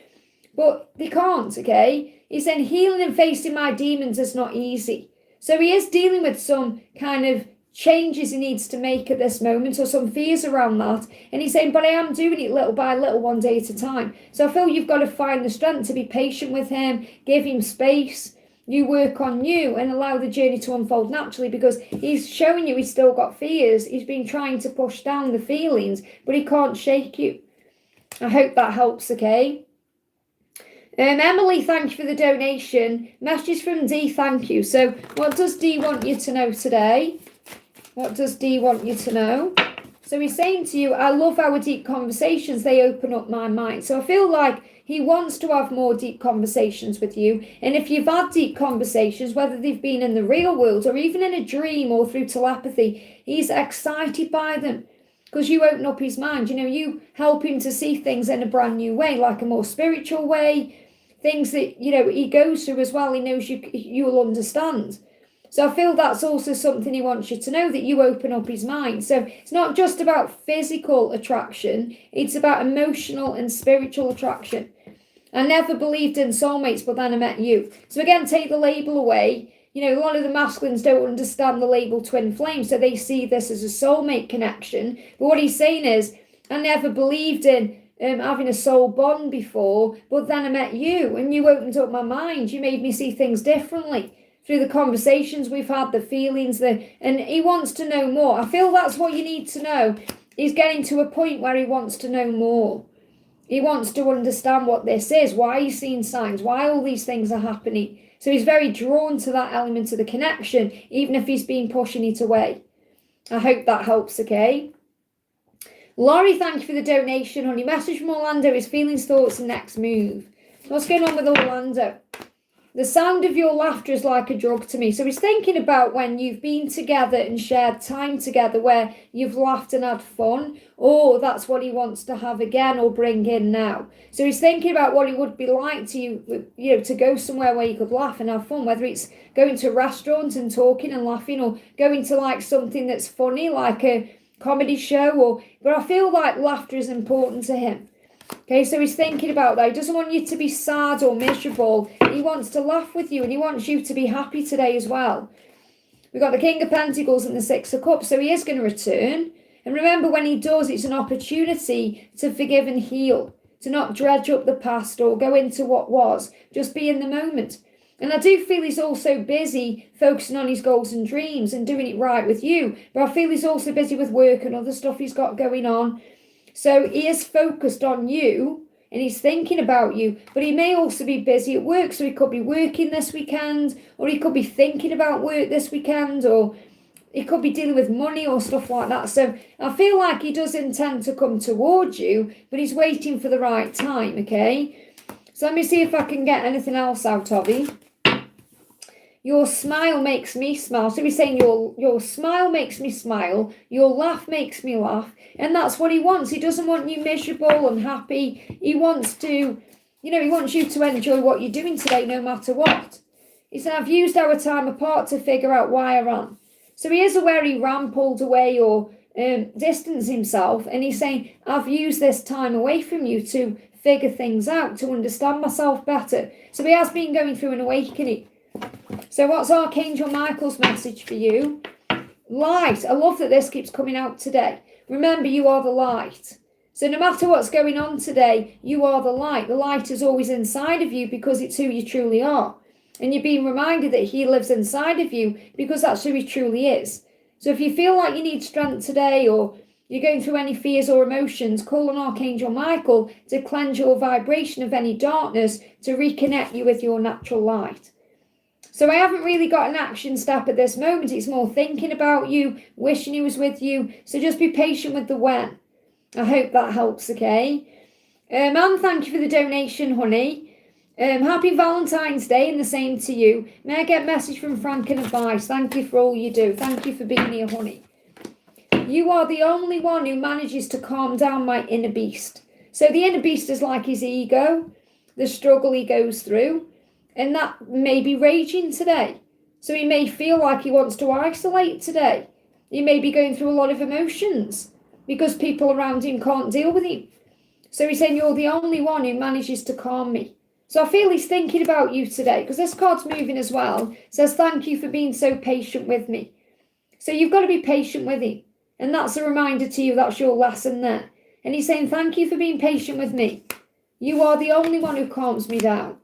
but they can't, okay? He's saying healing and facing my demons is not easy. So he is dealing with some kind of changes he needs to make at this moment or some fears around that. And he's saying, but I am doing it little by little, one day at a time. So I feel you've got to find the strength to be patient with him, give him space. You work on you and allow the journey to unfold naturally because he's showing you he's still got fears. He's been trying to push down the feelings, but he can't shake you. I hope that helps, okay? Emily, thank you for the donation. Messages from D, thank you. So what does D want you to know today? What does D want you to know? So he's saying to you, I love our deep conversations. They open up my mind. So I feel like he wants to have more deep conversations with you. And if you've had deep conversations, whether they've been in the real world or even in a dream or through telepathy, he's excited by them. Because you open up his mind. You know, you help him to see things in a brand new way, like a more spiritual way. Things that, you know, he goes through as well. He knows you'll understand. So I feel that's also something he wants you to know, that you open up his mind. So it's not just about physical attraction. It's about emotional and spiritual attraction. I never believed in soulmates, but then I met you. So again, take the label away. You know, a lot of the masculines don't understand the label twin flame, so they see this as a soulmate connection. But what he's saying is, I never believed in having a soul bond before, but then I met you and you opened up my mind. You made me see things differently through the conversations we've had, the feelings, and he wants to know more. I feel that's what you need to know. He's getting to a point where he wants to know more. He wants to understand what this is, why he's seeing signs, why all these things are happening. So he's very drawn to that element of the connection, even if he's been pushing it away. I hope that helps, okay? Laurie, thank you for the donation, honey. Message from Orlando is feelings, thoughts, and next move. What's going on with Orlando? The sound of your laughter is like a drug to me. So he's thinking about when you've been together and shared time together where you've laughed and had fun, or that's what he wants to have again or bring in now. So he's thinking about what it would be like to you know, to go somewhere where you could laugh and have fun, whether it's going to a restaurant and talking and laughing, or going to like something that's funny, like a comedy show, but I feel like laughter is important to him. Okay, so he's thinking about that. He doesn't want you to be sad or miserable. He wants to laugh with you, and he wants you to be happy today as well. We've got the King of Pentacles and the Six of Cups, so he is going to return. And remember, when he does, it's an opportunity to forgive and heal, to not dredge up the past or go into what was. Just be in the moment. And I do feel he's also busy focusing on his goals and dreams and doing it right with you. But I feel he's also busy with work and other stuff he's got going on. So he is focused on you and he's thinking about you. But he may also be busy at work. So he could be working this weekend, or he could be thinking about work this weekend, or he could be dealing with money or stuff like that. So I feel like he does intend to come towards you, but he's waiting for the right time, okay? So let me see if I can get anything else out of him. Your smile makes me smile. So he's saying your smile makes me smile. Your laugh makes me laugh. And that's what he wants. He doesn't want you miserable and happy. He wants to, you know, he wants you to enjoy what you're doing today no matter what. He said, I've used our time apart to figure out why I ran. So he is aware he ran, pulled away, or distanced himself. And he's saying, I've used this time away from you to figure things out, to understand myself better. So he has been going through an awakening. So what's Archangel Michael's message for you? Light. I love that this keeps coming out today. Remember, you are the light. So no matter what's going on today, you are the light. The light is always inside of you because it's who you truly are. And you're being reminded that he lives inside of you because that's who he truly is. So if you feel like you need strength today, or you're going through any fears or emotions, call on Archangel Michael to cleanse your vibration of any darkness, to reconnect you with your natural light. So I haven't really got an action step at this moment. It's more thinking about you, wishing he was with you. So just be patient with the when. I hope that helps, okay? And thank you for the donation, honey. Happy Valentine's Day, and the same to you. May I get a message from Frank and advice? Thank you for all you do. Thank you for being here, honey. You are the only one who manages to calm down my inner beast. So the inner beast is like his ego, the struggle he goes through. And that may be raging today. So he may feel like he wants to isolate today. He may be going through a lot of emotions because people around him can't deal with him. So he's saying, you're the only one who manages to calm me. So I feel he's thinking about you today, because this card's moving as well. It says, thank you for being so patient with me. So you've got to be patient with him. And that's a reminder to you, that's your lesson there. And he's saying, thank you for being patient with me. You are the only one who calms me down.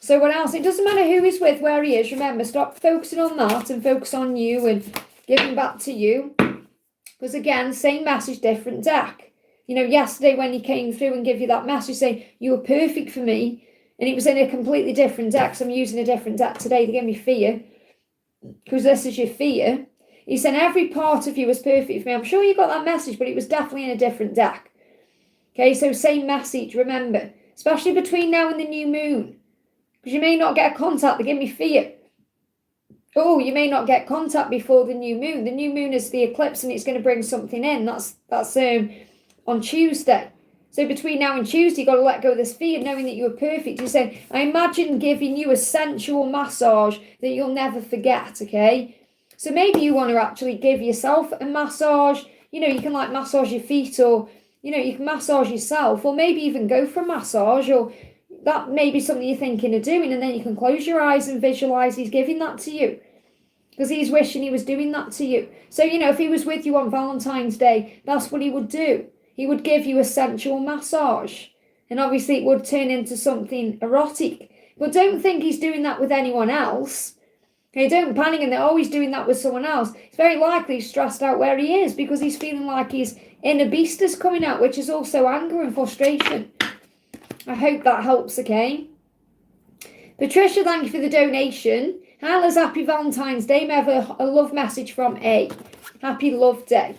So what else? It doesn't matter who he's with, where he is. Remember, stop focusing on that and focus on you and giving back to you. Because again, same message, different deck. You know, yesterday when he came through and gave you that message saying, you were perfect for me. And it was in a completely different deck. So I'm using a different deck today to give me fear. Because this is your fear. He said every part of you was perfect for me. I'm sure you got that message, but it was definitely in a different deck. Okay, so same message, remember. Especially between now and the new moon. Because you may not get a contact to give me fear. Oh, you may not get contact before the new moon. The new moon is the eclipse and it's going to bring something in. That's on Tuesday. So between now and Tuesday, you've got to let go of this fear, knowing that you were perfect. You're saying, I imagine giving you a sensual massage that you'll never forget, okay? So maybe you want to actually give yourself a massage. You know, you can like massage your feet, or, you know, you can massage yourself, or maybe even go for a massage, or that may be something you're thinking of doing, and then you can close your eyes and visualize he's giving that to you. Because he's wishing he was doing that to you. So, you know, if he was with you on Valentine's Day, that's what he would do. He would give you a sensual massage. And obviously it would turn into something erotic. But don't think he's doing that with anyone else. Okay, don't panic and they're always doing that with someone else. It's very likely he's stressed out where he is because he's feeling like his inner beast is coming out, which is also anger and frustration. I hope that helps, okay? Patricia, thank you for the donation. Hi, Liz, happy Valentine's Day. May I have a love message from A. Happy Love Day.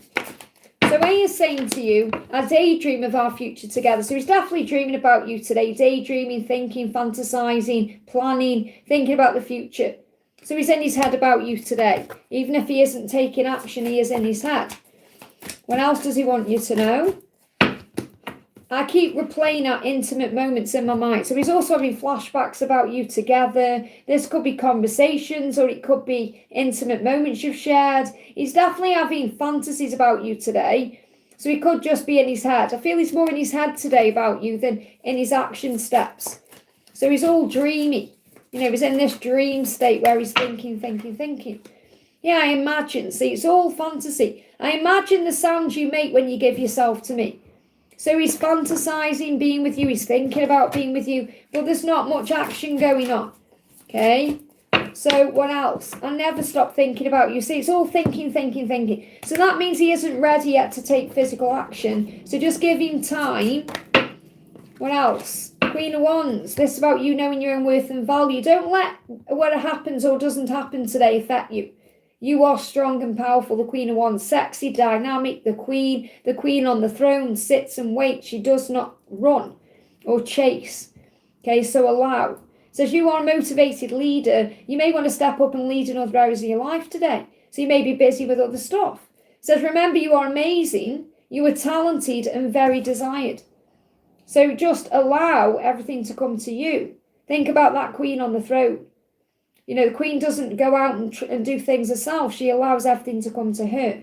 So A is saying to you, I daydream of our future together. So he's definitely dreaming about you today. Daydreaming, thinking, fantasizing, planning, thinking about the future. So he's in his head about you today. Even if he isn't taking action, he is in his head. What else does he want you to know? I keep replaying our intimate moments in my mind. So he's also having flashbacks about you together. This could be conversations, or it could be intimate moments you've shared. He's definitely having fantasies about you today. So he could just be in his head. I feel he's more in his head today about you than in his action steps. So he's all dreamy. You know, he's in this dream state where he's thinking. Yeah, I imagine. See, it's all fantasy. I imagine the sounds you make when you give yourself to me. So he's fantasizing being with you, he's thinking about being with you, but there's not much action going on, okay? So what else? I never stop thinking about you. See, it's all thinking. So that means he isn't ready yet to take physical action. So just give him time. What else? Queen of Wands. This is about you knowing your own worth and value. Don't let what happens or doesn't happen today affect you. You are strong and powerful, the Queen of Wands, sexy, dynamic, the queen on the throne, sits and waits. She does not run or chase. Okay, so allow. Says you are a motivated leader. You may want to step up and lead in other areas of your life today. So you may be busy with other stuff. Says remember you are amazing, you are talented and very desired. So just allow everything to come to you. Think about that queen on the throne. You know, the queen doesn't go out and do things herself. She allows everything to come to her.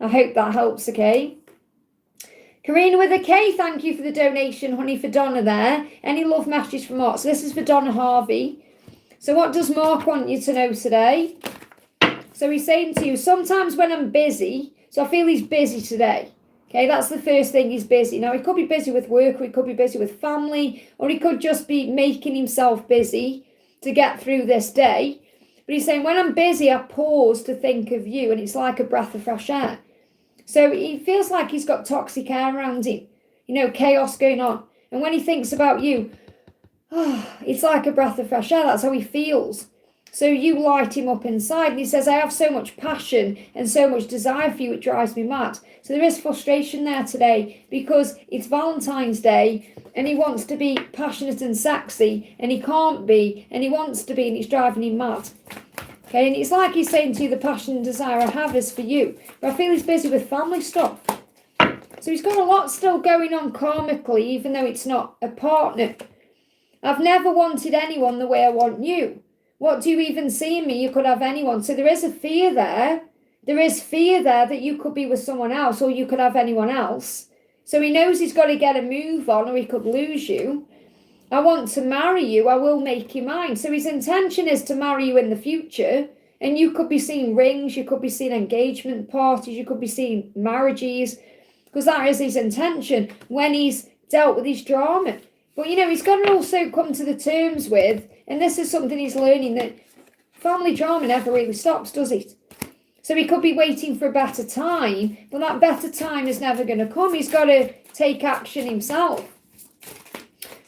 I hope that helps, okay? Karina with a K, thank you for the donation, honey, for Donna there. Any love messages from Mark? So this is for Donna Harvey. So what does Mark want you to know today? So he's saying to you, sometimes when I'm busy, so I feel he's busy today. Okay, that's the first thing, he's busy. Now, he could be busy with work, or he could be busy with family, or he could just be making himself busy to get through this day. But he's saying, when I'm busy, I pause to think of you, and it's like a breath of fresh air. So he feels like he's got toxic air around him, you know, chaos going on. And when he thinks about you, it's like a breath of fresh air. That's how he feels. So you light him up inside, and he says, I have so much passion and so much desire for you, it drives me mad. So there is frustration there today because it's Valentine's Day and he wants to be passionate and sexy and he can't be, and he wants to be, and it's driving him mad. Okay, and it's like he's saying to you, the passion and desire I have is for you. But I feel he's busy with family stuff. So he's got a lot still going on karmically, even though it's not a partner. I've never wanted anyone the way I want you. What do you even see in me? You could have anyone. So there is a fear there. There is fear there that you could be with someone else, or you could have anyone else. So he knows he's got to get a move on, or he could lose you. I want to marry you. I will make you mine. So his intention is to marry you in the future. And you could be seeing rings. You could be seeing engagement parties. You could be seeing marriages. Because that is his intention when he's dealt with his drama. But, you know, he's got to also come to the terms with, and this is something he's learning, that family drama never really stops, does it? So he could be waiting for a better time, but that better time is never going to come. He's got to take action himself.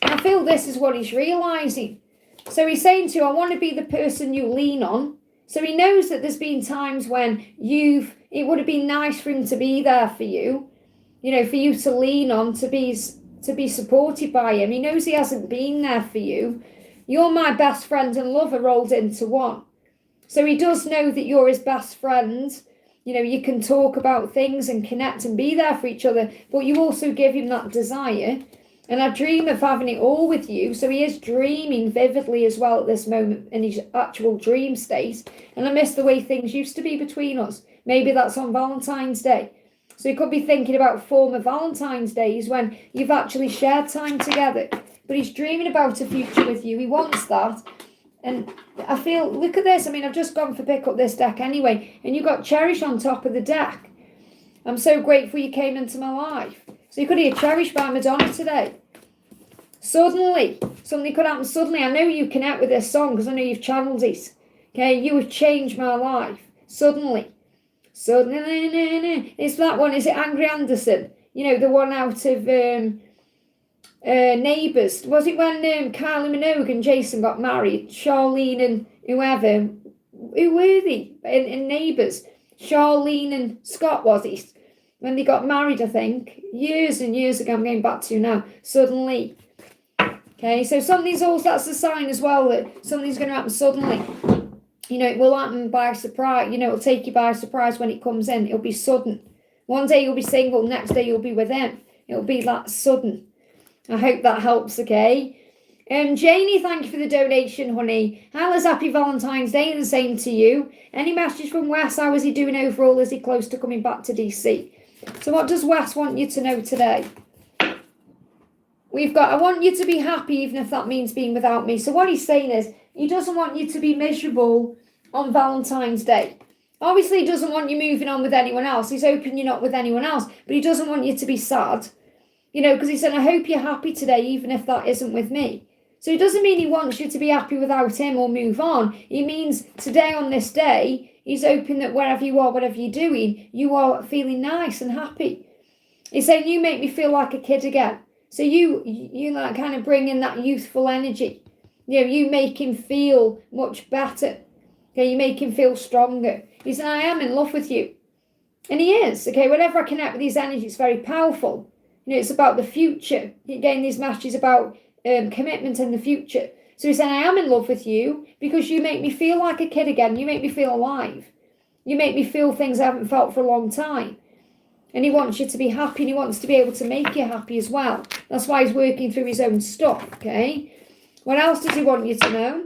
And I feel this is what he's realising. So he's saying to you, I want to be the person you lean on. So he knows that there's been times when it would have been nice for him to be there for you, for you to lean on, to be supported by him. He knows he hasn't been there for you. You're my best friend and lover rolled into one. So he does know that you're his best friend. You can talk about things and connect and be there for each other, but you also give him that desire. And I dream of having it all with you. So he is dreaming vividly as well at this moment in his actual dream state. And I miss the way things used to be between us. Maybe that's on Valentine's Day. So he could be thinking about former Valentine's days when you've actually shared time together. But he's dreaming about a future with you. He wants that. And I feel, look at this. I mean, I've just gone for pick up this deck anyway. And you got Cherish on top of the deck. I'm so grateful you came into my life. So you could hear Cherish by Madonna today. Suddenly, something could happen suddenly. I know you connect with this song because I know you've channeled it. Okay, you have changed my life. Suddenly. It's that one. Is it Angry Anderson? The one out of Neighbours. Was it when Kylie Minogue and Jason got married? Charlene and whoever. Who were they in Neighbours? Charlene and Scott, was it? When they got married, I think. Years and years ago. I'm going back to now. Suddenly. Okay, so that's a sign as well that something's going to happen suddenly. It will happen by surprise. It'll take you by surprise when it comes in. It'll be sudden. One day you'll be single, next day you'll be with him. It'll be that sudden. I hope that helps, okay? Janie, thank you for the donation, honey. Hannah's happy Valentine's Day, and the same to you. Any message from Wes? How is he doing overall? Is he close to coming back to DC? So what does Wes want you to know today? I want you to be happy, even if that means being without me. So what he's saying is, he doesn't want you to be miserable on Valentine's Day. Obviously, he doesn't want you moving on with anyone else. He's hoping you're not with anyone else. But he doesn't want you to be sad. Because he said, I hope you're happy today, even if that isn't with me. So it doesn't mean he wants you to be happy without him or move on. He means today on this day, he's hoping that wherever you are, whatever you're doing, you are feeling nice and happy. He's saying, you make me feel like a kid again. So you like kind of bring in that youthful energy. You make him feel much better. Okay, you make him feel stronger. He said, I am in love with you. And he is. Okay, whenever I connect with his energy, it's very powerful. It's about the future. Again, these matches about commitment in the future. So he said, I am in love with you because you make me feel like a kid again. You make me feel alive. You make me feel things I haven't felt for a long time. And he wants you to be happy, and he wants to be able to make you happy as well. That's why he's working through his own stuff, okay? What else does he want you to know?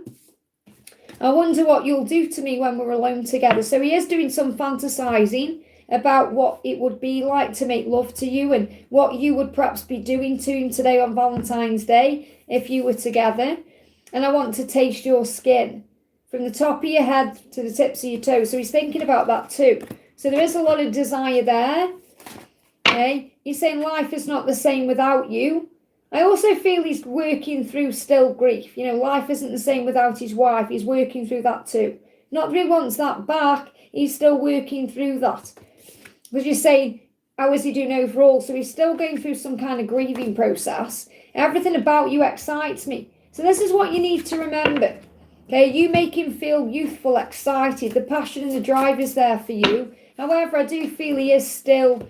I wonder what you'll do to me when we're alone together. So he is doing some fantasizing about what it would be like to make love to you and what you would perhaps be doing to him today on Valentine's Day if you were together. And I want to taste your skin from the top of your head to the tips of your toes. So he's thinking about that too. So there is a lot of desire there. Okay, he's saying life is not the same without you. I also feel he's working through still grief. Life isn't the same without his wife. He's working through that too. Not that he wants that back. He's still working through that. Because you're saying, how is he doing overall? So he's still going through some kind of grieving process. Everything about you excites me. So this is what you need to remember. Okay, you make him feel youthful, excited. The passion and the drive is there for you. However, I do feel he is still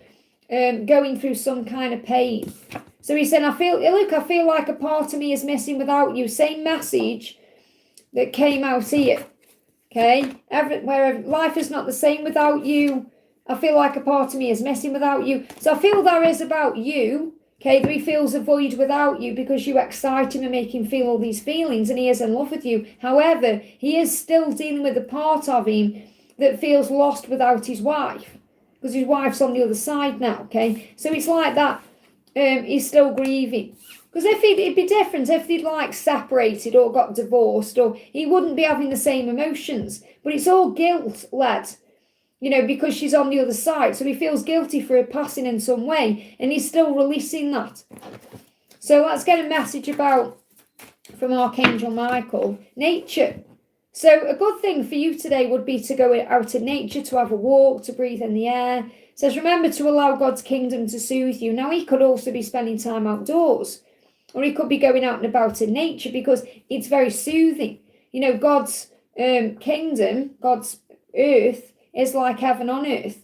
going through some kind of pain. So he said, I feel like a part of me is missing without you. Same message that came out here. Okay, where life is not the same without you. I feel like a part of me is missing without you. So I feel there is about you. Okay, that he feels a void without you because you excite him and make him feel all these feelings, and he is in love with you. However, he is still dealing with a part of him that feels lost without his wife. Because his wife's on the other side now, okay? So it's like that, he's still grieving. Because it'd be different if they'd like separated or got divorced, or he wouldn't be having the same emotions. But it's all guilt-led, because she's on the other side. So he feels guilty for her passing in some way, and he's still releasing that. So let's get a message from Archangel Michael. Nature. So a good thing for you today would be to go out in nature, to have a walk, to breathe in the air. It says, remember to allow God's kingdom to soothe you. Now, he could also be spending time outdoors. Or he could be going out and about in nature because it's very soothing. You know, God's kingdom, God's earth is like heaven on earth.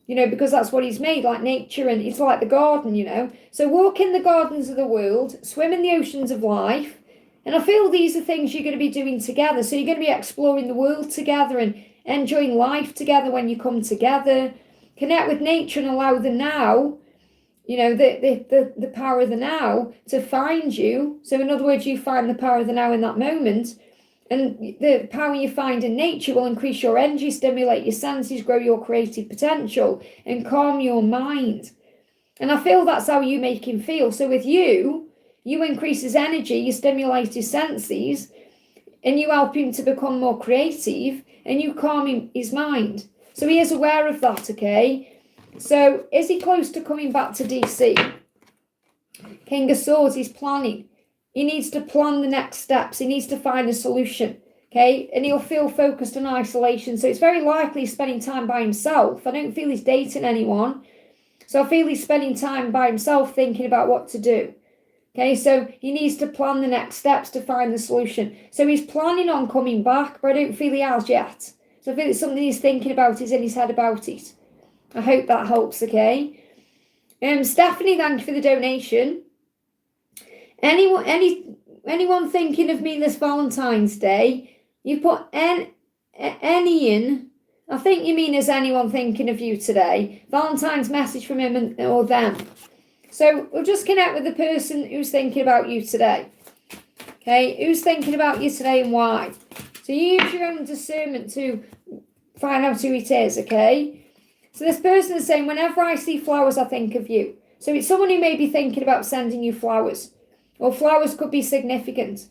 You know, because that's what he's made, like nature, and it's like the garden, you know. So walk in the gardens of the world, swim in the oceans of life. And I feel these are things you're going to be doing together. So you're going to be exploring the world together and enjoying life together when you come together. Connect with nature and allow the now, you know, the power of the now to find you. So in other words, you find the power of the now in that moment. And the power you find in nature will increase your energy, stimulate your senses, grow your creative potential, and calm your mind. And I feel that's how you make him feel. So with you increase his energy, you stimulate his senses, and you help him to become more creative, and you calm his mind. So he is aware of that, okay? So is he close to coming back to DC? King of Swords, he's planning. He needs to plan the next steps. He needs to find a solution, okay? And he'll feel focused on isolation. So it's very likely he's spending time by himself. I don't feel he's dating anyone. So I feel he's spending time by himself thinking about what to do. Okay, so he needs to plan the next steps to find the solution. So he's planning on coming back, but I don't feel he has yet. So I feel it's something he's thinking about, he's in his head about it. I hope that helps, okay? Stephanie, thank you for the donation. Anyone thinking of me this Valentine's Day? You put Enian. I think you mean is anyone thinking of you today? Valentine's message from him or them. So we'll just connect with the person who's thinking about you today. Okay, who's thinking about you today and why? So you use your own discernment to find out who it is, okay? So this person is saying, whenever I see flowers, I think of you. So it's someone who may be thinking about sending you flowers. Or flowers could be significant.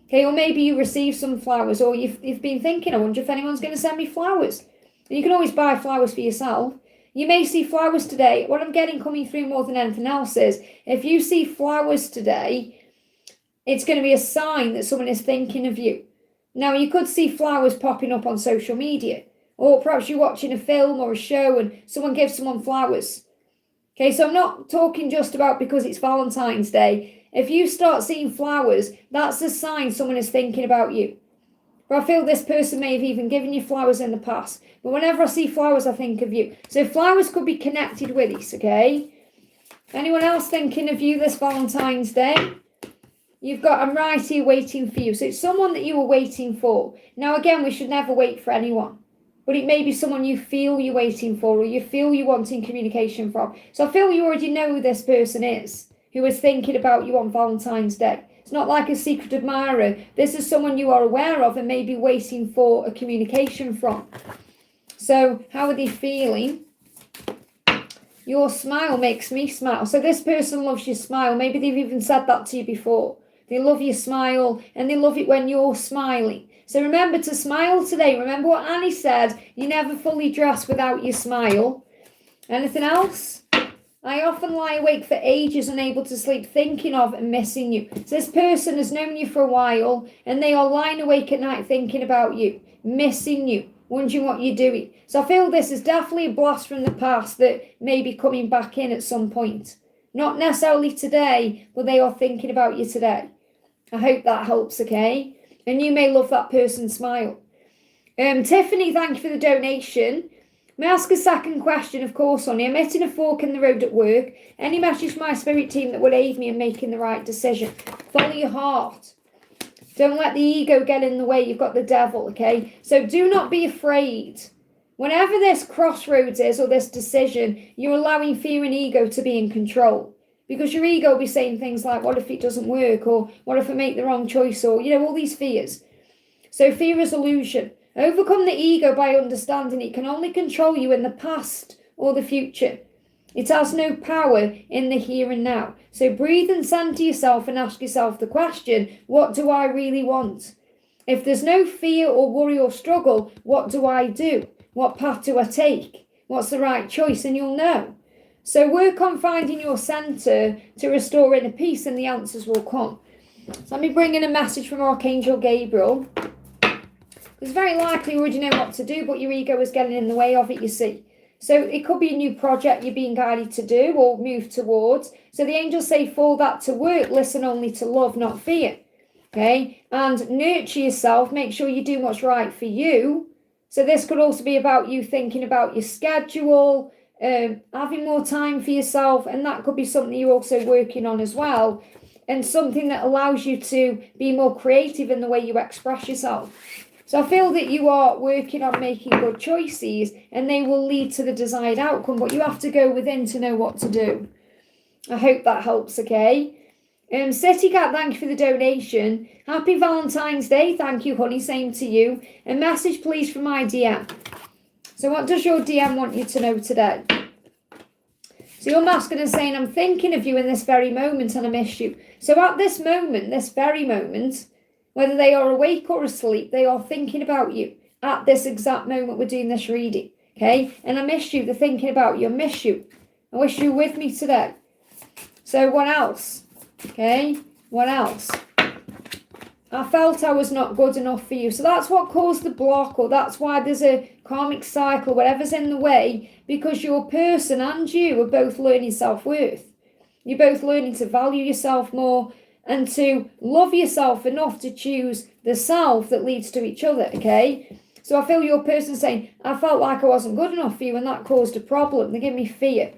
Okay, or maybe you receive some flowers, or you've been thinking, I wonder if anyone's going to send me flowers. And you can always buy flowers for yourself. You may see flowers today. What I'm getting coming through more than anything else is, if you see flowers today, it's going to be a sign that someone is thinking of you. Now, you could see flowers popping up on social media, or perhaps you're watching a film or a show and someone gives someone flowers. Okay, so I'm not talking just about because it's Valentine's Day. If you start seeing flowers, that's a sign someone is thinking about you. But I feel this person may have even given you flowers in the past. But whenever I see flowers, I think of you. So flowers could be connected with this, okay? Anyone else thinking of you this Valentine's Day? You've got, I'm right here waiting for you. So it's someone that you were waiting for. Now, again, we should never wait for anyone. But it may be someone you feel you're waiting for, or you feel you're wanting communication from. So I feel you already know who this person is, who is thinking about you on Valentine's Day. It's not like a secret admirer. This is someone you are aware of and maybe waiting for a communication from. So how are they feeling? Your smile makes me smile. So this person loves your smile. Maybe they've even said that to you before. They love your smile and they love it when you're smiling. So remember to smile today. Remember what Annie said. You never fully dress without your smile. Anything else? I often lie awake for ages, unable to sleep, thinking of and missing you. So this person has known you for a while, and they are lying awake at night thinking about you, missing you, wondering what you're doing. So I feel this is definitely a blast from the past that may be coming back in at some point. Not necessarily today, but they are thinking about you today. I hope that helps, okay? And you may love that person's smile. Tiffany, thank you for the donation. May I ask a second question, of course, honey? I'm hitting a fork in the road at work. Any message from my spirit team that would aid me in making the right decision? Follow your heart. Don't let the ego get in the way. You've got the devil, okay? So do not be afraid. Whenever this crossroads is or this decision, you're allowing fear and ego to be in control. Because your ego will be saying things like, what if it doesn't work? Or what if I make the wrong choice? Or, you know, all these fears. So fear is illusion. Overcome the ego by understanding it can only control you in the past or the future. It has no power in the here and now. So breathe and center yourself and ask yourself the question, what do I really want? If there's no fear or worry or struggle, what do I do? What path do I take? What's the right choice? And you'll know. So work on finding your center to restore inner peace and the answers will come. So let me bring in a message from Archangel Gabriel. It's very likely you already know what to do, but your ego is getting in the way of it, you see. So it could be a new project you're being guided to do or move towards. So the angels say for that to work, listen only to love, not fear. Okay, and nurture yourself, make sure you're doing what's right for you. So this could also be about you thinking about your schedule, having more time for yourself, and that could be something you're also working on as well, and something that allows you to be more creative in the way you express yourself. So I feel that you are working on making good choices, and they will lead to the desired outcome, but you have to go within to know what to do. I hope that helps, okay? CeCe, thank you for the donation. Happy Valentine's Day. Thank you, honey. Same to you. A message, please, from my DM. So what does your DM want you to know today? So your masculine is saying, I'm thinking of you in this very moment and I miss you. So at this moment, this very moment, whether they are awake or asleep, they are thinking about you at this exact moment we're doing this reading. Okay? And I miss you. They're thinking about you. I miss you. I wish you were with me today. So what else? Okay, what else? I felt I was not good enough for you. So that's what caused the block, or that's why there's a karmic cycle, whatever's in the way, because your person and you are both learning self-worth. You're both learning to value yourself more and to love yourself enough to choose the self that leads to each other, okay? So I feel your person saying, I felt like I wasn't good enough for you and that caused a problem. They give me fear.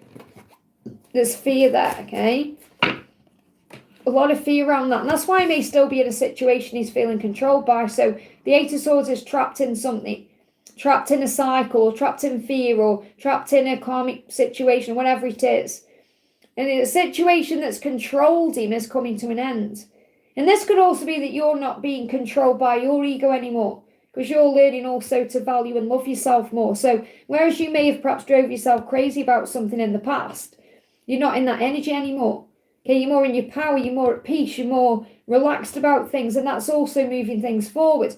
There's fear there, okay? A lot of fear around that, and that's why he may still be in a situation he's feeling controlled by. So the Eight of Swords is trapped in something, trapped in a cycle, or trapped in fear, or trapped in a karmic situation, whatever it is. And a situation that's controlled him is coming to an end. And this could also be that you're not being controlled by your ego anymore, because you're learning also to value and love yourself more. So whereas you may have perhaps drove yourself crazy about something in the past, you're not in that energy anymore. Okay, you're more in your power, you're more at peace, you're more relaxed about things, and that's also moving things forward.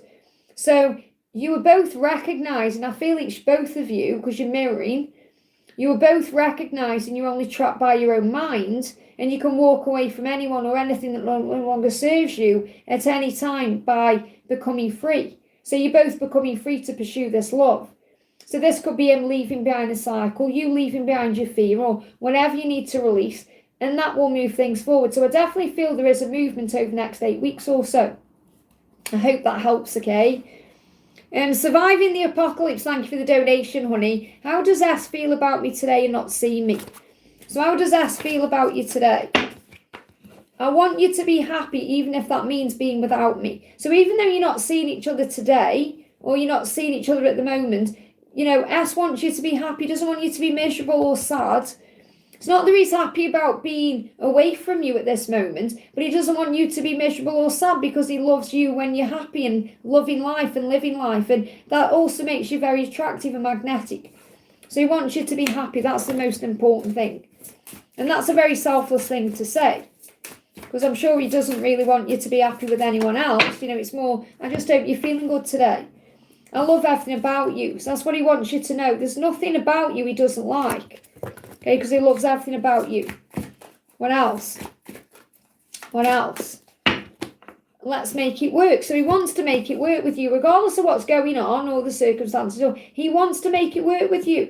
So you were both recognising, I feel it's both of you, because you're mirroring, you were both recognising you're only trapped by your own mind, and you can walk away from anyone or anything that no longer serves you at any time by becoming free. So you're both becoming free to pursue this love. So this could be him leaving behind a cycle, you leaving behind your fear, or whatever you need to release. And that will move things forward. So I definitely feel there is a movement over the next 8 weeks or so. I hope that helps, okay? Surviving the apocalypse, thank you for the donation, honey. How does S feel about me today and not seeing me? So how does S feel about you today? I want you to be happy, even if that means being without me. So even though you're not seeing each other today, or you're not seeing each other at the moment, you know, S wants you to be happy, doesn't want you to be miserable or sad. It's not that he's happy about being away from you at this moment, but he doesn't want you to be miserable or sad because he loves you when you're happy and loving life and living life. And that also makes you very attractive and magnetic. So he wants you to be happy. That's the most important thing. And that's a very selfless thing to say, because I'm sure he doesn't really want you to be happy with anyone else. You know, it's more, I just hope you're feeling good today. I love everything about you. So that's what he wants you to know. There's nothing about you he doesn't like. Okay, because he loves everything about you. What else? What else? Let's make it work. So he wants to make it work with you, regardless of what's going on or the circumstances. He wants to make it work with you.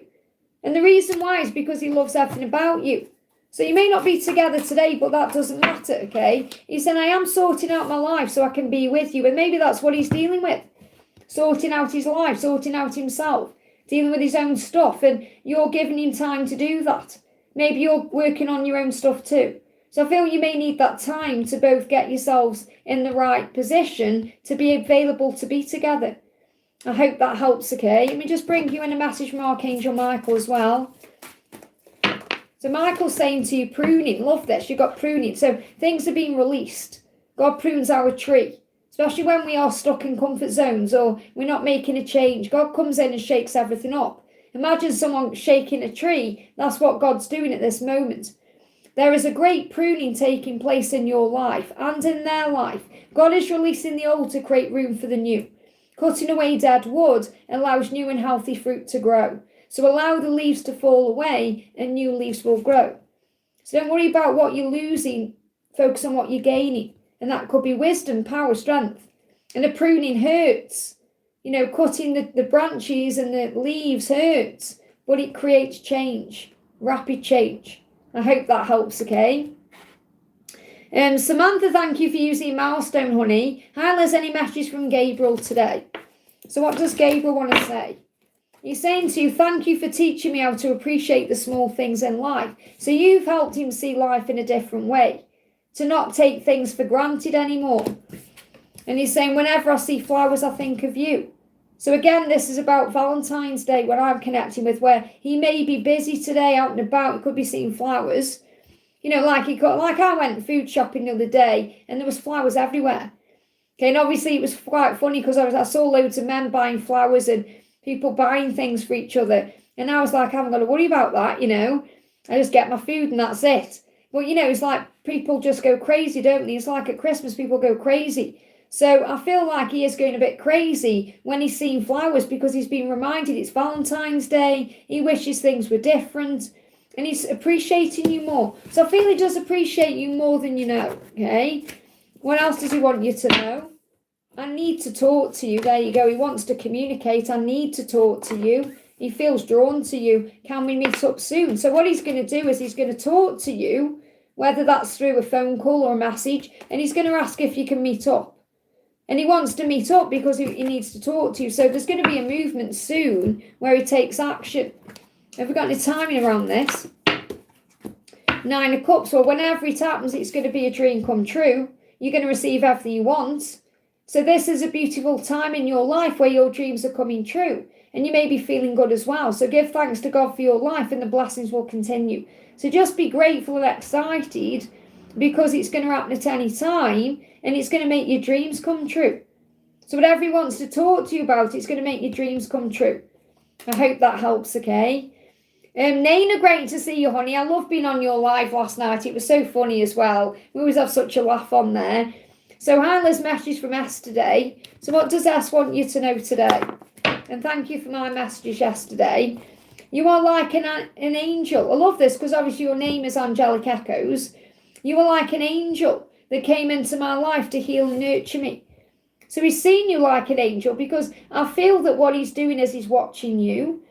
And the reason why is because he loves everything about you. So you may not be together today, but that doesn't matter, okay? He said, I am sorting out my life so I can be with you. And maybe that's what he's dealing with. Sorting out his life, sorting out himself. Dealing with his own stuff, and you're giving him time to do that. Maybe you're working on your own stuff too. So I feel you may need that time to both get yourselves in the right position to be available to be together. I hope that helps, okay? Let me just bring you in a message from Archangel Michael as well. So Michael's saying to you, pruning, love this, you've got pruning. So things are being released. God prunes our tree. Especially when we are stuck in comfort zones or we're not making a change. God comes in and shakes everything up. Imagine someone shaking a tree. That's what God's doing at this moment. There is a great pruning taking place in your life and in their life. God is releasing the old to create room for the new. Cutting away dead wood allows new and healthy fruit to grow. So allow the leaves to fall away and new leaves will grow. So don't worry about what you're losing. Focus on what you're gaining. And that could be wisdom, power, strength. And the pruning hurts. You know, cutting the branches and the leaves hurts. but it creates change, rapid change. I hope that helps, okay? Samantha, thank you for using milestone, honey. Hi, Liz, any messages from Gabriel today? So what does Gabriel want to say? He's saying to you, thank you for teaching me how to appreciate the small things in life. So you've helped him see life in a different way, to not take things for granted anymore. And he's saying, whenever I see flowers, I think of you. So again, this is about Valentine's Day, when I'm connecting with, where he may be busy today, out and about, he could be seeing flowers. You know, like I went food shopping the other day, and there was flowers everywhere. Okay, and obviously it was quite funny because I saw loads of men buying flowers and people buying things for each other. And I was like, I haven't got to worry about that, you know. I just get my food and that's it. But, you know, it's like people just go crazy, don't they? It's like at Christmas, people go crazy. So I feel like he is going a bit crazy when he's seeing flowers because he's been reminded it's Valentine's Day. He wishes things were different and he's appreciating you more. So I feel he does appreciate you more than you know, okay? What else does he want you to know? I need to talk to you. There you go. He wants to communicate. I need to talk to you. He feels drawn to you. Can we meet up soon? So what he's going to do is he's going to talk to you, whether that's through a phone call or a message, and he's going to ask if you can meet up. And he wants to meet up because he needs to talk to you. So there's going to be a movement soon where he takes action. Have we got any timing around this? 9 of Cups. Well, whenever it happens, it's going to be a dream come true. You're going to receive everything you want. So this is a beautiful time in your life where your dreams are coming true. And you may be feeling good as well. So give thanks to God for your life and the blessings will continue. So just be grateful and excited because it's going to happen at any time and it's going to make your dreams come true. So whatever he wants to talk to you about, it's going to make your dreams come true. I hope that helps, okay? Natn, great to see you, honey. I love being on your live last night. It was so funny as well. We always have such a laugh on there. So hi, Liz, message from S today. So what does S want you to know today? And thank you for my messages yesterday. You are like an angel. I love this because obviously your name is Angelic Echoes. You are like an angel that came into my life to heal and nurture me. So he's seen you like an angel because I feel that what he's doing is he's watching you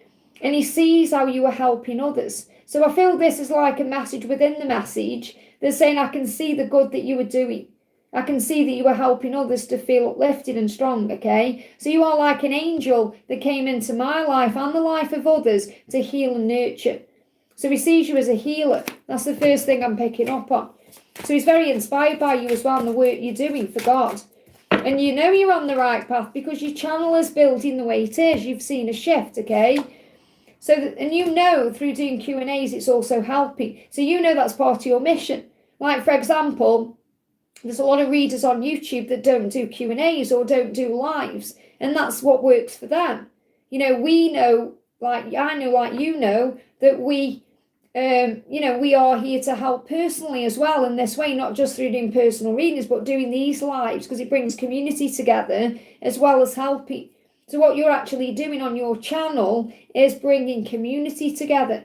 and he sees how you are helping others. So I feel this is like a message within the message that's saying I can see the good that you are doing. I can see that you are helping others to feel uplifted and strong, okay? So you are like an angel that came into my life and the life of others to heal and nurture. So he sees you as a healer. That's the first thing I'm picking up on. So he's very inspired by you as well and the work you're doing for God. And you know you're on the right path because your channel is building the way it is. You've seen a shift, okay? So, and you know through doing Q&As, it's also helping. So you know that's part of your mission. Like, for example, there's a lot of readers on YouTube that don't do Q&As or don't do lives. And that's what works for them. You know, we know, like I know, like you know, that we, we are here to help personally as well in this way, not just through doing personal readings, but doing these lives because it brings community together as well as helping. So what you're actually doing on your channel is bringing community together.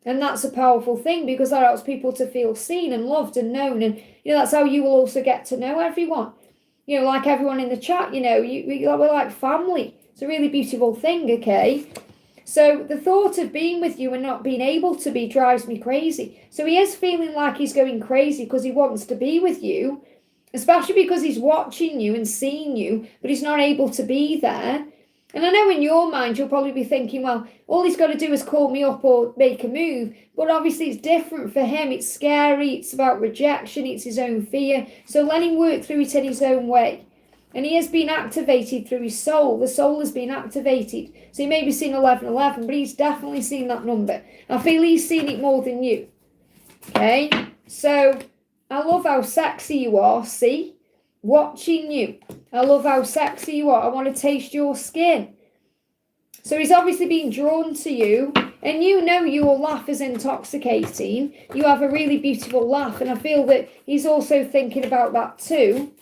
And that's a powerful thing because that helps people to feel seen and loved and known. And, you know, that's how you will also get to know everyone. You know, like everyone in the chat, you know, we're like family. It's a really beautiful thing, okay? So the thought of being with you and not being able to be drives me crazy. So he is feeling like he's going crazy because he wants to be with you, especially because he's watching you and seeing you, but he's not able to be there. And I know in your mind, you'll probably be thinking, well, all he's got to do is call me up or make a move. But obviously it's different for him. It's scary. It's about rejection. It's his own fear. So let him work through it in his own way. And he has been activated through his soul. The soul has been activated. So he may be seeing 1111, but he's definitely seen that number. I feel he's seen it more than you. Okay? So I love how sexy you are, see? Watching you. I love how sexy you are. I want to taste your skin. So he's obviously been drawn to you. And you know your laugh is intoxicating. You have a really beautiful laugh. And I feel that he's also thinking about that too.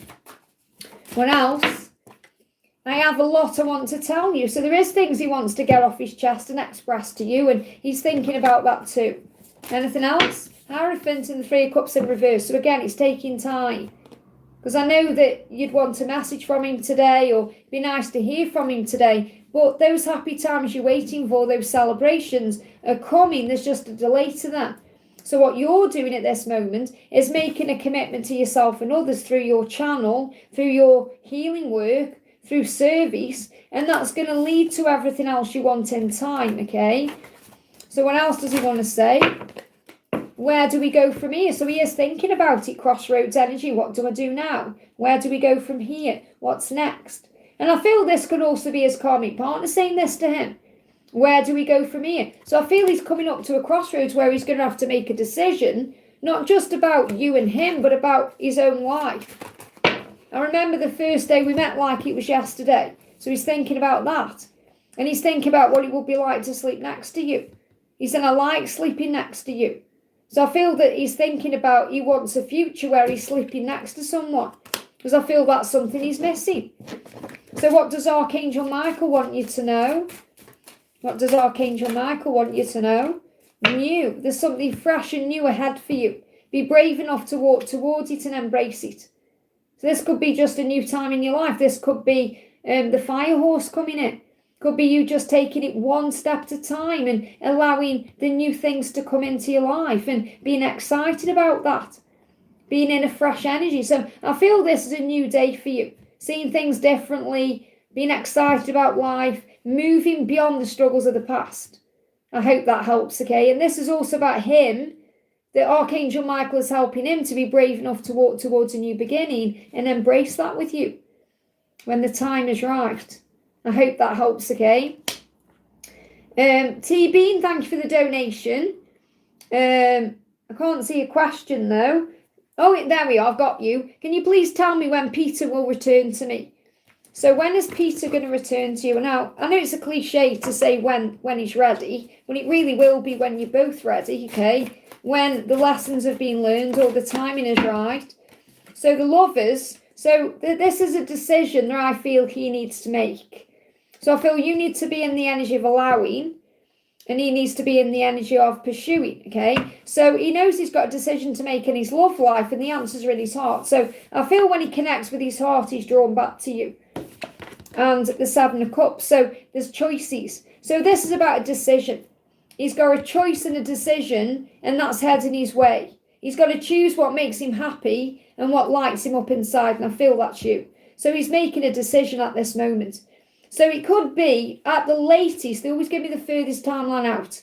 What else? I have a lot I want to tell you. So there is things he wants to get off his chest and express to you. And he's thinking about that too. Anything else? Hierophant and the 3 of Cups in reverse. So again, it's taking time. Because I know that you'd want a message from him today or it'd be nice to hear from him today. But those happy times you're waiting for, those celebrations are coming. There's just a delay to them. So what you're doing at this moment is making a commitment to yourself and others through your channel, through your healing work, through service, and that's going to lead to everything else you want in time, okay? So what else does he want to say? Where do we go from here? So he is thinking about it, crossroads energy. What do I do now? Where do we go from here? What's next? And I feel this could also be his karmic partner saying this to him. Where do we go from here? So I feel he's coming up to a crossroads where he's going to have to make a decision, not just about you and him, but about his own life. I remember the first day we met like it was yesterday. So he's thinking about that. And he's thinking about what it would be like to sleep next to you. He said, I like sleeping next to you. So I feel that he's thinking about, he wants a future where he's sleeping next to someone. Because I feel that's something he's missing. So what does Archangel Michael want you to know? What does Archangel Michael want you to know? New. There's something fresh and new ahead for you. Be brave enough to walk towards it and embrace it. So this could be just a new time in your life. This could be the fire horse coming in. Could be you just taking it one step at a time and allowing the new things to come into your life and being excited about that. Being in a fresh energy. So I feel this is a new day for you. Seeing things differently, being excited about life, moving beyond the struggles of the past. I hope that helps, okay? And this is also about him, that Archangel Michael is helping him to be brave enough to walk towards a new beginning and embrace that with you when the time is right. I hope that helps, okay? T-Bean, thank you for the donation. I can't see a question, though. Oh, there we are, I've got you. Can you please tell me when Peter will return to me? So when is Peter going to return to you? Now, I know it's a cliche to say when he's ready, but it really will be when you're both ready, okay? When the lessons have been learned or the timing is right. So the lovers, this is a decision that I feel he needs to make. So I feel you need to be in the energy of allowing, and he needs to be in the energy of pursuing, okay? So he knows he's got a decision to make in his love life, and the answers are in his heart. So I feel when he connects with his heart, he's drawn back to you. And the Seven of Cups. So there's choices. So this is about a decision. He's got a choice and a decision, and that's heading his way. He's got to choose what makes him happy and what lights him up inside, and I feel that's you. So he's making a decision at this moment. So it could be at the latest, they always give me the furthest timeline out,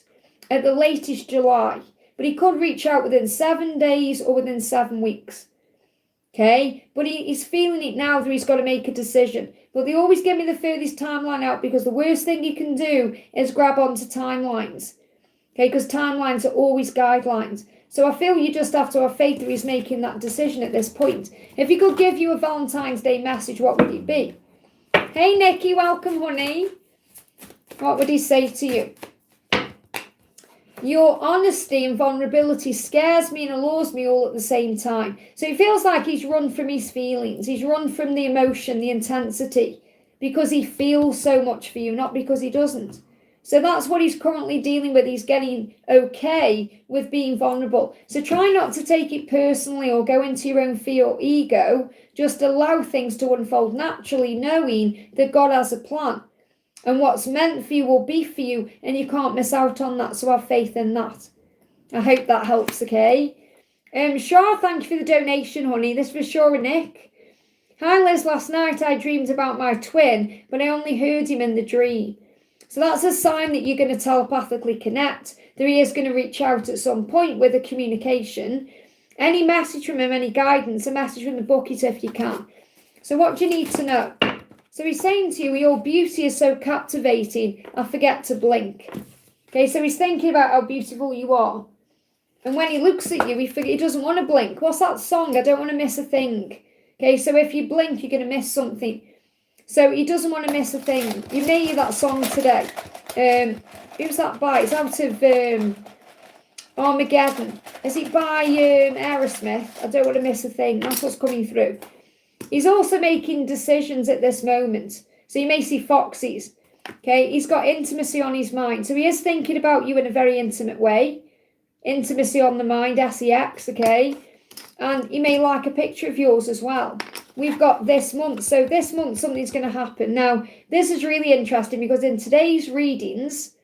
at the latest July. But he could reach out within 7 days or within 7 weeks. Okay? But he's feeling it now that he's got to make a decision. But they always give me the furthest timeline out because the worst thing you can do is grab onto timelines. Okay? Because timelines are always guidelines. So I feel you just have to have faith that he's making that decision at this point. If he could give you a Valentine's Day message, what would it be? Hey, Nikki, welcome, honey. What would he say to you? Your honesty and vulnerability scares me and allures me all at the same time. So it feels like he's run from his feelings. He's run from the emotion, the intensity, because he feels so much for you, not because he doesn't. So that's what he's currently dealing with. He's getting okay with being vulnerable. So try not to take it personally or go into your own fear or ego. Just allow things to unfold naturally, knowing that God has a plan. And what's meant for you will be for you, and you can't miss out on that. So have faith in that. I hope that helps, okay? Shah, thank you for the donation, honey. This was Shah and Nick. Hi, Liz. Last night I dreamed about my twin, but I only heard him in the dream. So that's a sign that you're going to telepathically connect. That he is going to reach out at some point with a communication. Any message from him, any guidance, a message from the bucket if you can. So what do you need to know? So he's saying to you, your beauty is so captivating, I forget to blink. Okay, so he's thinking about how beautiful you are. And when he looks at you, he doesn't want to blink. What's that song? I don't want to miss a thing. Okay, so if you blink, you're going to miss something. So he doesn't want to miss a thing. You may hear that song today. Who's that by? It's out of Armageddon. Is it by Aerosmith? I don't want to miss a thing. That's what's coming through. He's also making decisions at this moment. So you may see foxes. Okay, he's got intimacy on his mind. So he is thinking about you in a very intimate way. Intimacy on the mind, SEX, okay? And he may like a picture of yours as well. we've got this month. So this month, something's going to happen. Now, this is really interesting because in today's readings,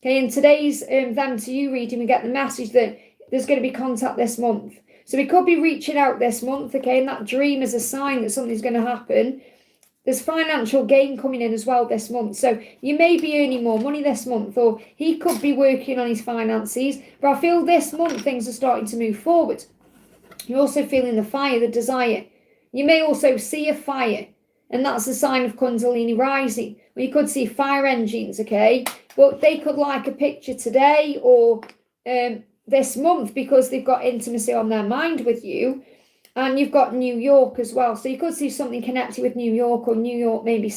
okay, in today's Them to You reading, we get the message that there's going to be contact this month. So we could be reaching out this month, okay, and that dream is a sign that something's going to happen. There's financial gain coming in as well this month. So you may be earning more money this month, or he could be working on his finances. But I feel this month things are starting to move forward. You're also feeling the fire, the desire. You may also see a fire, and that's a sign of Kundalini rising. Or you could see fire engines, okay? But they could like a picture today or this month because they've got intimacy on their mind with you. And you've got New York as well. So you could see something connected with New York, or New York maybe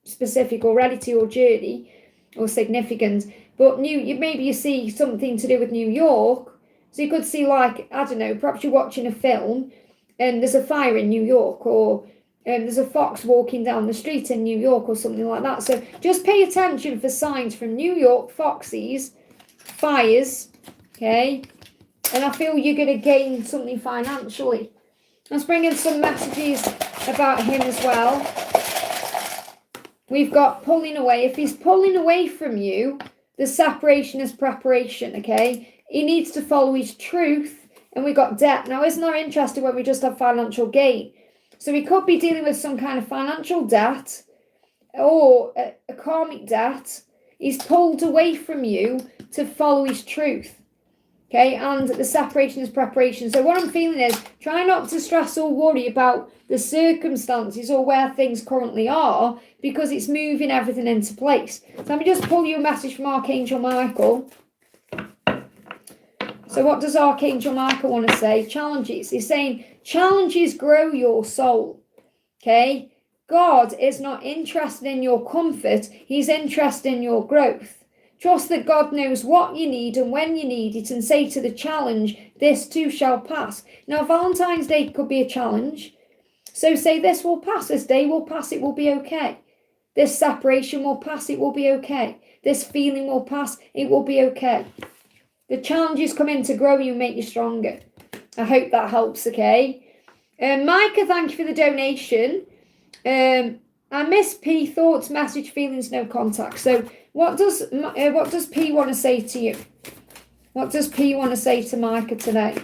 specific already to your journey or significant. But maybe you see something to do with New York. So you could see, like, I don't know, perhaps you're watching a film and there's a fire in New York, or there's a fox walking down the street in New York or something like that. So just pay attention for signs from New York, foxes, fires, okay? And I feel you're going to gain something financially. Let's bring in some messages about him as well. We've got pulling away. If he's pulling away from you, the separation is preparation, okay? He needs to follow his truth. And we got debt. Now, isn't that interesting when we just have financial gain? So we could be dealing with some kind of financial debt or a karmic debt. He's pulled away from you to follow his truth. Okay, and the separation is preparation. So what I'm feeling is try not to stress or worry about the circumstances or where things currently are, because it's moving everything into place. So let me just pull you a message from Archangel Michael. So what does Archangel Michael want to say? Challenges. He's saying challenges grow your soul. Okay, God is not interested in your comfort. He's interested in your growth. Trust that God knows what you need and when you need it, and say to the challenge, this too shall pass. Now, Valentine's Day could be a challenge. So say this will pass, this day will pass, it will be okay. This separation will pass, it will be okay. This feeling will pass, it will be okay. The challenges come in to grow you and make you stronger. I hope that helps, okay? Micah, thank you for the donation. I miss P, thoughts, message, feelings, no contact. So what does P want to say to you? What does P want to say to Micah today?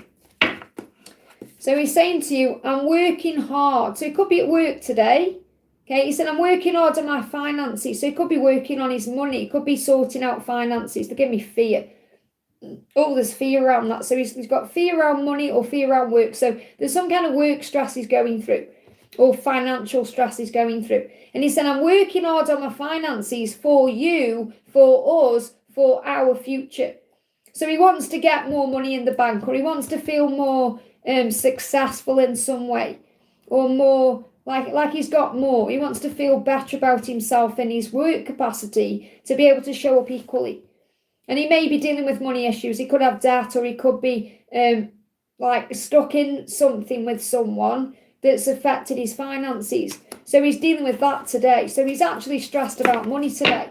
So he's saying to you, I'm working hard. So it could be at work today. Okay, he said, I'm working hard on my finances. So he could be working on his money. He could be sorting out finances. They give me fear. Oh, there's fear around that. So he's got fear around money or fear around work. So there's some kind of work stress he's going through, or financial stress he's going through. And he said, I'm working hard on my finances for you, for us, for our future. So he wants to get more money in the bank, or he wants to feel more successful in some way, or more like he's got more. He wants to feel better about himself and his work capacity to be able to show up equally. And he may be dealing with money issues. He could have debt, or he could be like stuck in something with someone that's affected his finances. So he's dealing with that today. So he's actually stressed about money today.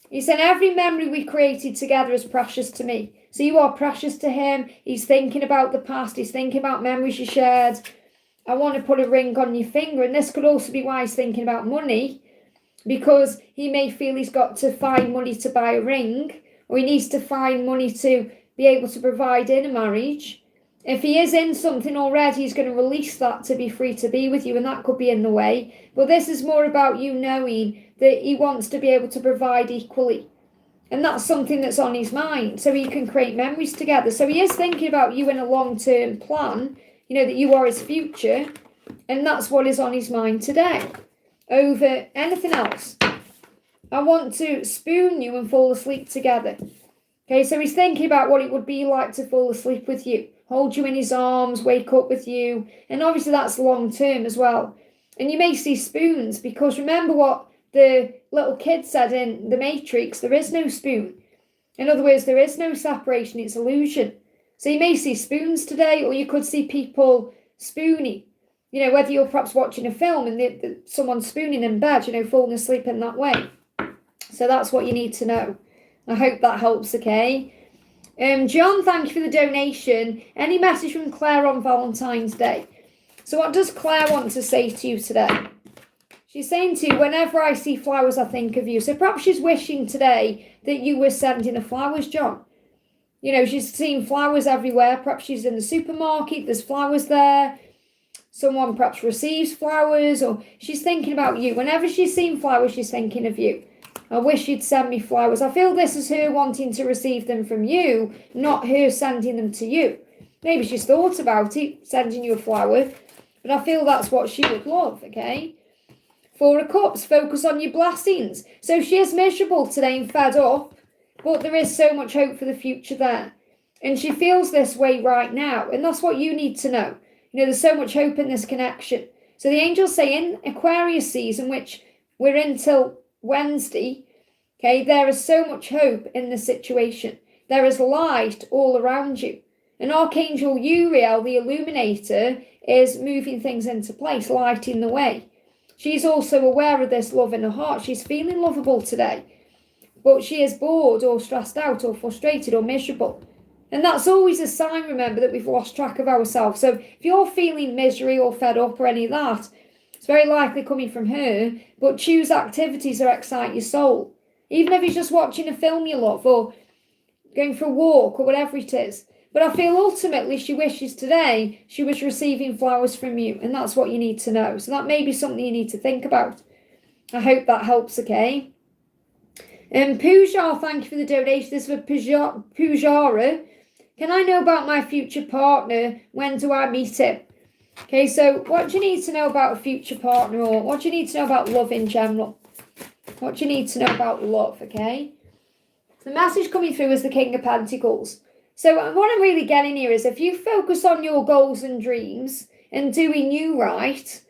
He said, every memory we created together is precious to me. So you are precious to him. He's thinking about the past. He's thinking about memories you shared. I want to put a ring on your finger. And this could also be why he's thinking about money, because he may feel he's got to find money to buy a ring, or he needs to find money to be able to provide in a marriage. If he is in something already, he's going to release that to be free to be with you, and that could be in the way. But this is more about you knowing that he wants to be able to provide equally. And that's something that's on his mind, so he can create memories together. So he is thinking about you in a long-term plan, you know, that you are his future, and that's what is on his mind today, over anything else. I want to spoon you and fall asleep together. Okay, so he's thinking about what it would be like to fall asleep with you, hold you in his arms, wake up with you. And obviously that's long term as well. And you may see spoons, because remember what the little kid said in The Matrix, there is no spoon. In other words, there is no separation, it's illusion. So you may see spoons today, or you could see people spooning. You know, whether you're perhaps watching a film and someone's spooning in bed, you know, falling asleep in that way. So that's what you need to know. I hope that helps, okay? John, thank you for the donation. Any message from Claire on Valentine's Day? So what does Claire want to say to you today? She's saying to you, whenever I see flowers, I think of you. So perhaps she's wishing today that you were sending her flowers, John. You know, she's seeing flowers everywhere. Perhaps she's in the supermarket. There's flowers there. Someone perhaps receives flowers, or she's thinking about you. Whenever she's seeing flowers, she's thinking of you. I wish you'd send me flowers. I feel this is her wanting to receive them from you, not her sending them to you. Maybe she's thought about it, sending you a flower, but I feel that's what she would love, okay? Four of Cups, focus on your blessings. So she is miserable today and fed up, but there is so much hope for the future there. And she feels this way right now, and that's what you need to know. You know, there's so much hope in this connection. So the angels say in Aquarius season, which we're in till Wednesday, okay, there is so much hope in the situation. There is light all around you. And Archangel Uriel, the illuminator, is moving things into place, lighting the way. She's also aware of this love in her heart. She's feeling lovable today. But she is bored or stressed out or frustrated or miserable. And that's always a sign, remember, that we've lost track of ourselves. So if you're feeling misery or fed up or any of that, it's very likely coming from her. But choose activities that excite your soul. Even if it's just watching a film you love or going for a walk or whatever it is. But I feel ultimately she wishes today she was receiving flowers from you. And that's what you need to know. So that may be something you need to think about. I hope that helps, okay? And Puja, thank you for the donation. This is for Pujara. Can I know about my future partner? When do I meet him? Okay, so what do you need to know about a future partner, or what do you need to know about love in general? What do you need to know about love, okay? The message coming through is the King of Pentacles. So what I'm really getting here is if you focus on your goals and dreams and doing you right,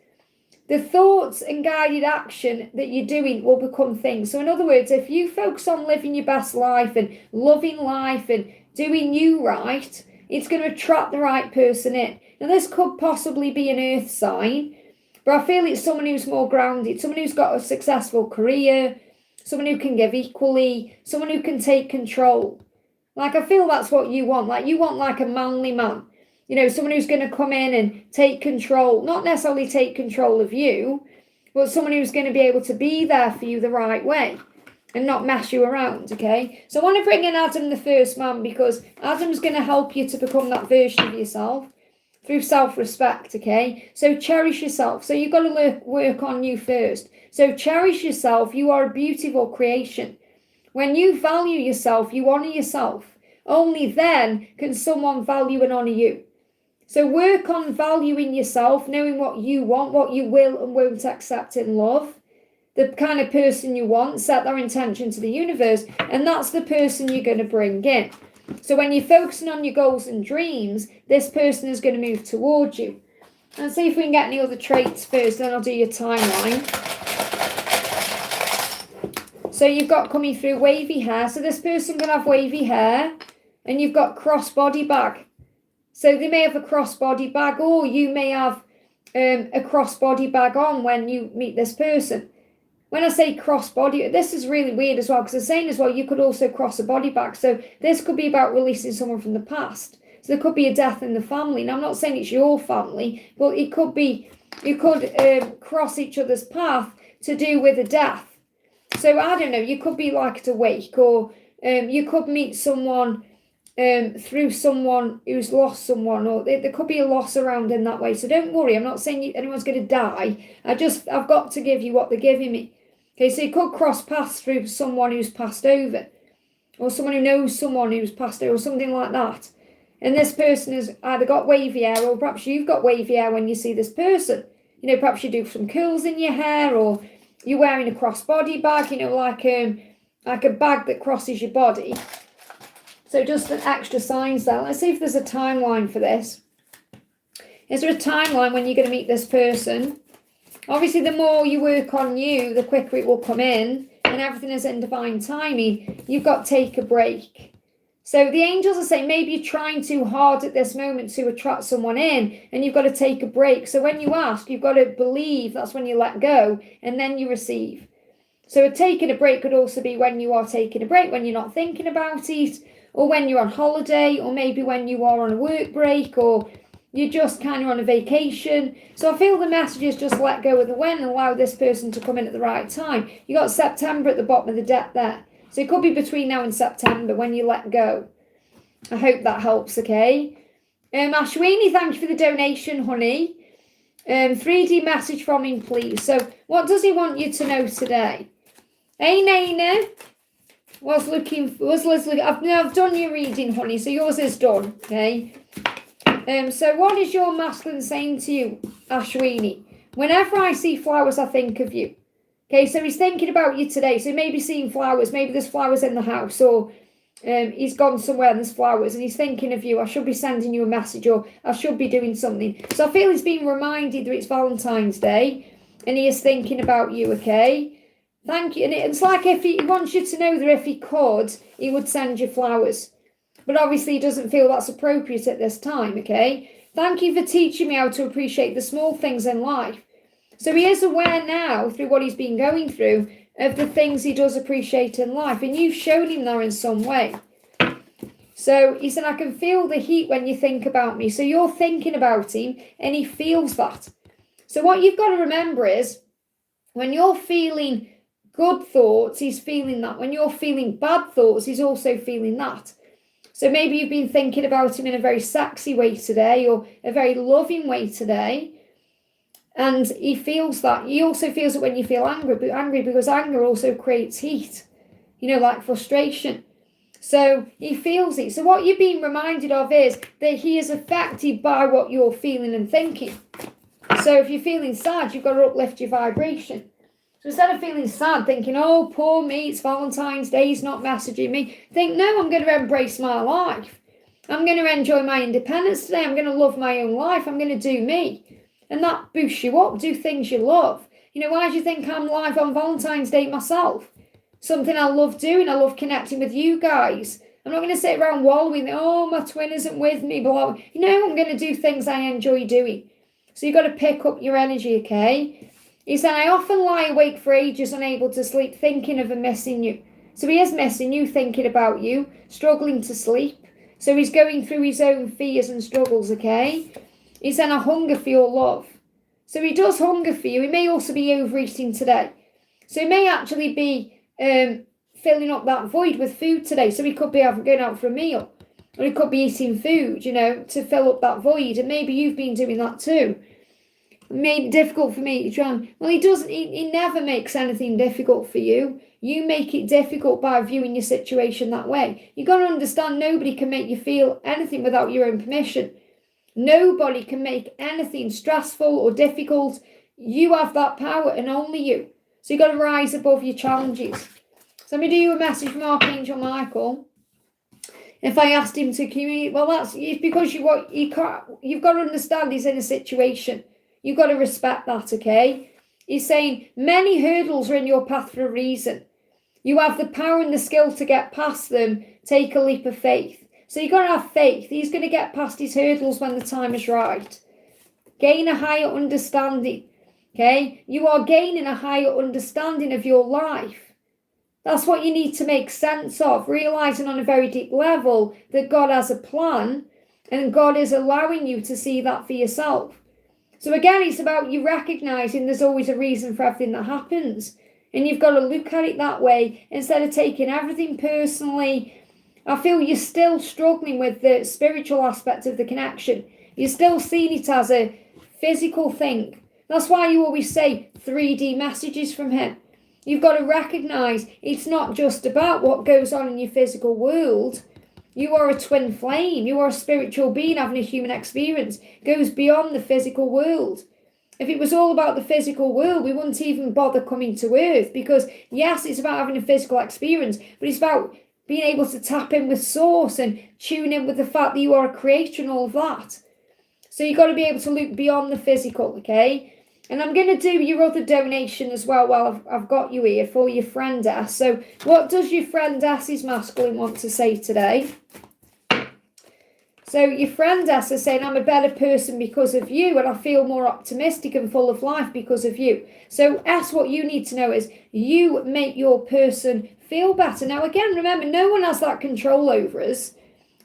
the thoughts and guided action that you're doing will become things. So in other words, if you focus on living your best life and loving life and doing you right, it's going to attract the right person in. Now, this could possibly be an earth sign, but I feel it's someone who's more grounded, someone who's got a successful career, someone who can give equally, someone who can take control. Like, I feel that's what you want. Like, you want like a manly man. You know, someone who's going to come in and take control, not necessarily take control of you, but someone who's going to be able to be there for you the right way and not mess you around, okay? So I want to bring in Adam, the first man, because Adam's going to help you to become that version of yourself through self-respect, okay? So cherish yourself. So you've got to work on you first. So cherish yourself. You are a beautiful creation. When you value yourself, you honour yourself. Only then can someone value and honour you. So work on valuing yourself, knowing what you want, what you will and won't accept in love. The kind of person you want, set that intention to the universe, and that's the person you're going to bring in. So when you're focusing on your goals and dreams, this person is going to move towards you. Let's see if we can get any other traits first, then I'll do your timeline. So you've got coming through wavy hair. So this person can have wavy hair, and you've got crossbody bag. So they may have a crossbody bag, or you may have a crossbody bag on when you meet this person. When I say crossbody, this is really weird as well, because they're saying as well, you could also cross a body bag. So this could be about releasing someone from the past. So there could be a death in the family. Now, I'm not saying it's your family, but it could be, you could cross each other's path to do with a death. So I don't know, you could be like at a wake, or you could meet someone through someone who's lost someone, or there could be a loss around in that way. So don't worry, I'm not saying anyone's going to die. I've got to give you what they're giving me. Okay, so you could cross paths through someone who's passed over, or someone who knows someone who's passed over, or something like that. And this person has either got wavy hair, or perhaps you've got wavy hair when you see this person. You know, perhaps you do some curls in your hair, or you're wearing a crossbody bag, you know, like a bag that crosses your body. So just an extra signs there. Let's see if there's a timeline for this. Is there a timeline when you're going to meet this person? Obviously, the more you work on you, the quicker it will come in, and everything is in divine timing. You've got to take a break. So the angels are saying maybe you're trying too hard at this moment to attract someone in, and you've got to take a break. So when you ask, you've got to believe, that's when you let go, and then you receive. So taking a break could also be when you are taking a break, when you're not thinking about it, or when you're on holiday, or maybe when you are on a work break, or you're just kind of on a vacation. So I feel the message is just let go of the when and allow this person to come in at the right time. You got September at the bottom of the deck there. So it could be between now and September when you let go. I hope that helps, okay? Ashweeni, thank you for the donation, honey. 3D message from him, please. So what does he want you to know today? Hey, Nana. I've done your reading, honey, so yours is done, okay? So what is your masculine saying to you, Ashweeni? Whenever I see flowers, I think of you. Okay, so he's thinking about you today. So maybe seeing flowers, maybe there's flowers in the house, or he's gone somewhere and there's flowers and he's thinking of you. I should be sending you a message, or I should be doing something. So I feel he's being reminded that it's Valentine's Day and he is thinking about you, okay? Thank you. And it's like if he wants you to know that if he could, he would send you flowers. But obviously he doesn't feel that's appropriate at this time, okay? Thank you for teaching me how to appreciate the small things in life. So he is aware now, through what he's been going through, of the things he does appreciate in life. And you've shown him that in some way. So he said, I can feel the heat when you think about me. So you're thinking about him and he feels that. So what you've got to remember is, when you're feeling good thoughts, he's feeling that. When you're feeling bad thoughts, he's also feeling that. So maybe you've been thinking about him in a very sexy way today, or a very loving way today. And he feels that. He also feels it when you feel angry, because anger also creates heat, like frustration. So he feels it. So what you're being reminded of is that he is affected by what you're feeling and thinking. So if you're feeling sad, you've got to uplift your vibration. So instead of feeling sad, thinking, oh, poor me, it's Valentine's Day, he's not messaging me, think, no, I'm going to embrace my life. I'm going to enjoy my independence today. I'm going to love my own life. I'm going to do me. And that boosts you up. Do things you love. Why do you think I'm live on Valentine's Day myself? Something I love doing. I love connecting with you guys. I'm not going to sit around wallowing, oh, my twin isn't with me, blah. I'm going to do things I enjoy doing. So you've got to pick up your energy, okay? He said, I often lie awake for ages, unable to sleep, thinking of and missing you. So he is missing you, thinking about you, struggling to sleep. So he's going through his own fears and struggles, okay? He said, I hunger for your love. So he does hunger for you. He may also be overeating today. So he may actually be filling up that void with food today. So he could be going out for a meal. Or he could be eating food, to fill up that void. And maybe you've been doing that too. Made it difficult for me to try. Well, he never makes anything difficult for you. You make it difficult by viewing your situation that way. You've got to understand, nobody can make you feel anything without your own permission. Nobody can make anything stressful or difficult. You have that power, and only you. So you've got to rise above your challenges. So let me do you a message from Archangel Michael. If I asked him to communicate, well, it's because you've got to understand he's in a situation. You've got to respect that, okay? He's saying many hurdles are in your path for a reason. You have the power and the skill to get past them. Take a leap of faith. So you've got to have faith. He's going to get past his hurdles when the time is right. Gain a higher understanding. Okay? You are gaining a higher understanding of your life. That's what you need to make sense of. Realizing on a very deep level that God has a plan and God is allowing you to see that for yourself. So again, it's about you recognizing there's always a reason for everything that happens. And you've got to look at it that way instead of taking everything personally. I feel you're still struggling with the spiritual aspect of the connection. You're still seeing it as a physical thing. That's why you always say 3D messages from him. You've got to recognize it's not just about what goes on in your physical world. You are a twin flame. You are a spiritual being having a human experience. It goes beyond the physical world. If it was all about the physical world, we wouldn't even bother coming to Earth, because yes, it's about having a physical experience, but it's about being able to tap in with source and tune in with the fact that you are a creator and all of that. So you've got to be able to look beyond the physical, okay? And I'm going to do your other donation as well while I've got you here for your friend S. So what does your friend S's masculine want to say today? So your friend S is saying, I'm a better person because of you, and I feel more optimistic and full of life because of you. So S, what you need to know is you make your person feel better. Now, again, remember, no one has that control over us.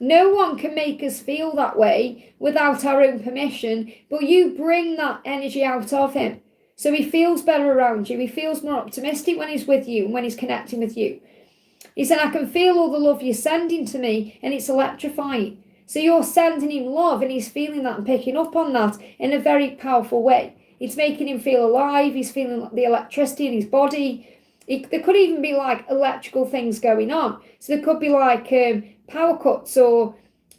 No one can make us feel that way without our own permission, but you bring that energy out of him. So he feels better around you. He feels more optimistic when he's with you and when he's connecting with you. He said, I can feel all the love you're sending to me, and it's electrifying. So you're sending him love, and he's feeling that and picking up on that in a very powerful way. It's making him feel alive. He's feeling the electricity in his body. There could even be like electrical things going on. So there could be like power cuts or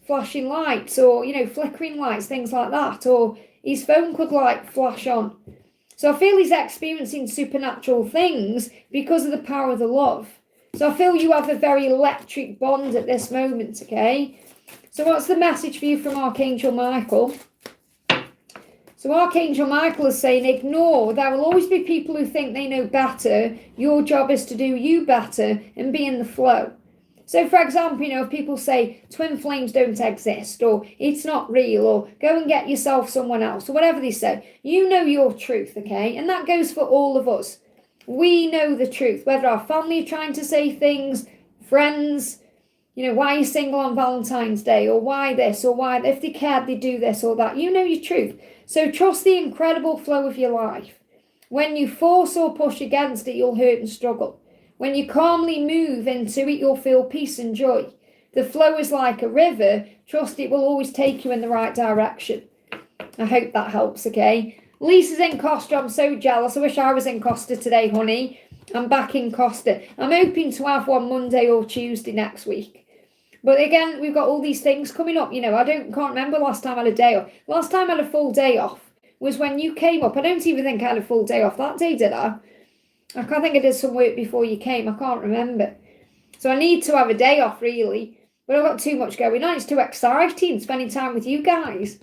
flashing lights or, flickering lights, things like that. Or his phone could like flash on. So I feel he's experiencing supernatural things because of the power of the love. So I feel you have a very electric bond at this moment, okay? So what's the message for you from Archangel Michael? So Archangel Michael is saying, ignore. There will always be people who think they know better. Your job is to do you better and be in the flow. So, for example, if people say twin flames don't exist, or it's not real, or go and get yourself someone else, or whatever they say, you know your truth, okay? And that goes for all of us. We know the truth, whether our family are trying to say things, friends, why are you single on Valentine's Day, or why this, or why, if they cared, they do this or that. You know your truth. So trust the incredible flow of your life. When you force or push against it, you'll hurt and struggle. When you calmly move into it, you'll feel peace and joy. The flow is like a river. Trust it will always take you in the right direction. I hope that helps, okay? Lisa's in Costa. I'm so jealous. I wish I was in Costa today, honey. I'm back in Costa. I'm hoping to have one Monday or Tuesday next week. But again, we've got all these things coming up. I can't remember last time I had a day off. Last time I had a full day off was when you came up. I don't even think I had a full day off that day, did I? I can't think I did some work before you came. I can't remember. So I need to have a day off, really. But I've got too much going on. It's too exciting spending time with you guys.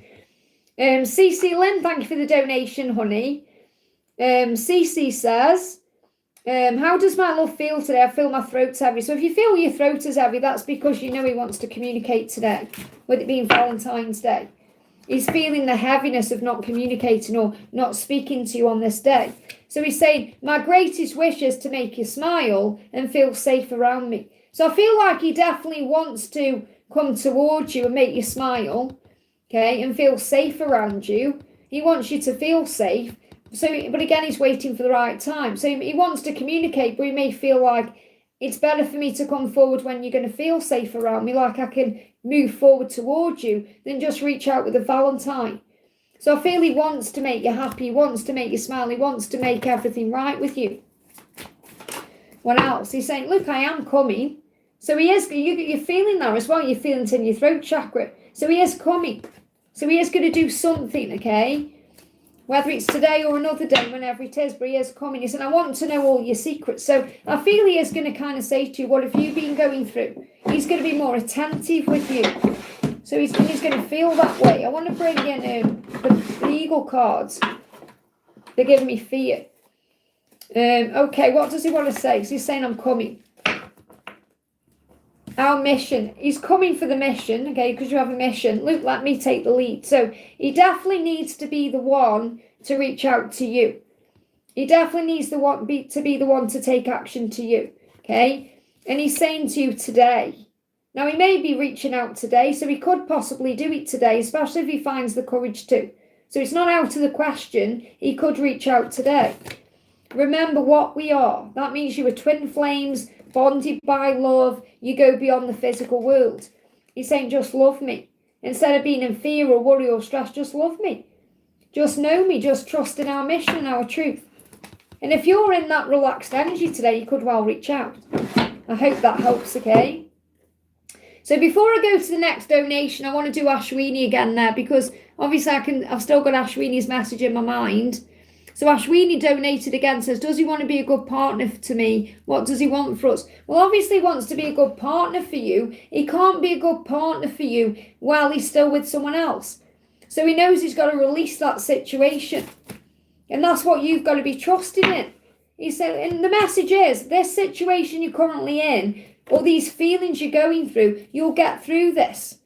CeCe Lynn, thank you for the donation, honey. CeCe says, how does my love feel today? I feel my throat's heavy. So if you feel your throat is heavy, that's because you know he wants to communicate today, with it being Valentine's Day. He's feeling the heaviness of not communicating or not speaking to you on this day. So he's saying, my greatest wish is to make you smile and feel safe around me. So I feel like he definitely wants to come towards you and make you smile, okay, and feel safe around you. He wants you to feel safe. So, but again, he's waiting for the right time. So he wants to communicate, but he may feel like it's better for me to come forward when you're going to feel safe around me, like I can move forward towards you, than just reach out with a Valentine. So I feel he wants to make you happy, he wants to make you smile, he wants to make everything right with you. What else? He's saying, look, I am coming. So he is, you're feeling that as well, you're feeling it in your throat chakra. So he is coming. So he is going to do something, okay? Whether it's today or another day, whenever it is, but he is coming. He said, I want to know all your secrets. So I feel he is going to kind of say to you, what have you been going through? He's going to be more attentive with you. So he's going to feel that way. I want to bring in the eagle cards. They're giving me fear. Okay, what does he want to say? So he's saying, I'm coming. Our mission. He's coming for the mission, okay, because you have a mission. Look, let me take the lead. So he definitely needs to be the one to reach out to you. He definitely needs to be the one to take action to you, okay? And he's saying to you today. Now, he may be reaching out today, so he could possibly do it today, especially if he finds the courage to. So it's not out of the question. He could reach out today. Remember what we are. That means you are twin flames, bonded by love. You go beyond the physical world. He's saying, just love me. Instead of being in fear or worry or stress, just love me. Just know me. Just trust in our mission and our truth. And if you're in that relaxed energy today, you could well reach out. I hope that helps, okay? So before I go to the next donation, I want to do Ashweeni again there, because obviously I've still got Ashweeni's message in my mind. So Ashweeni donated again, says, does he want to be a good partner to me? What does he want for us? Well, obviously he wants to be a good partner for you. He can't be a good partner for you while he's still with someone else. So he knows he's got to release that situation. And that's what you've got to be trusting in. He said, and the message is, this situation you're currently in, or these feelings you're going through, you'll get through this.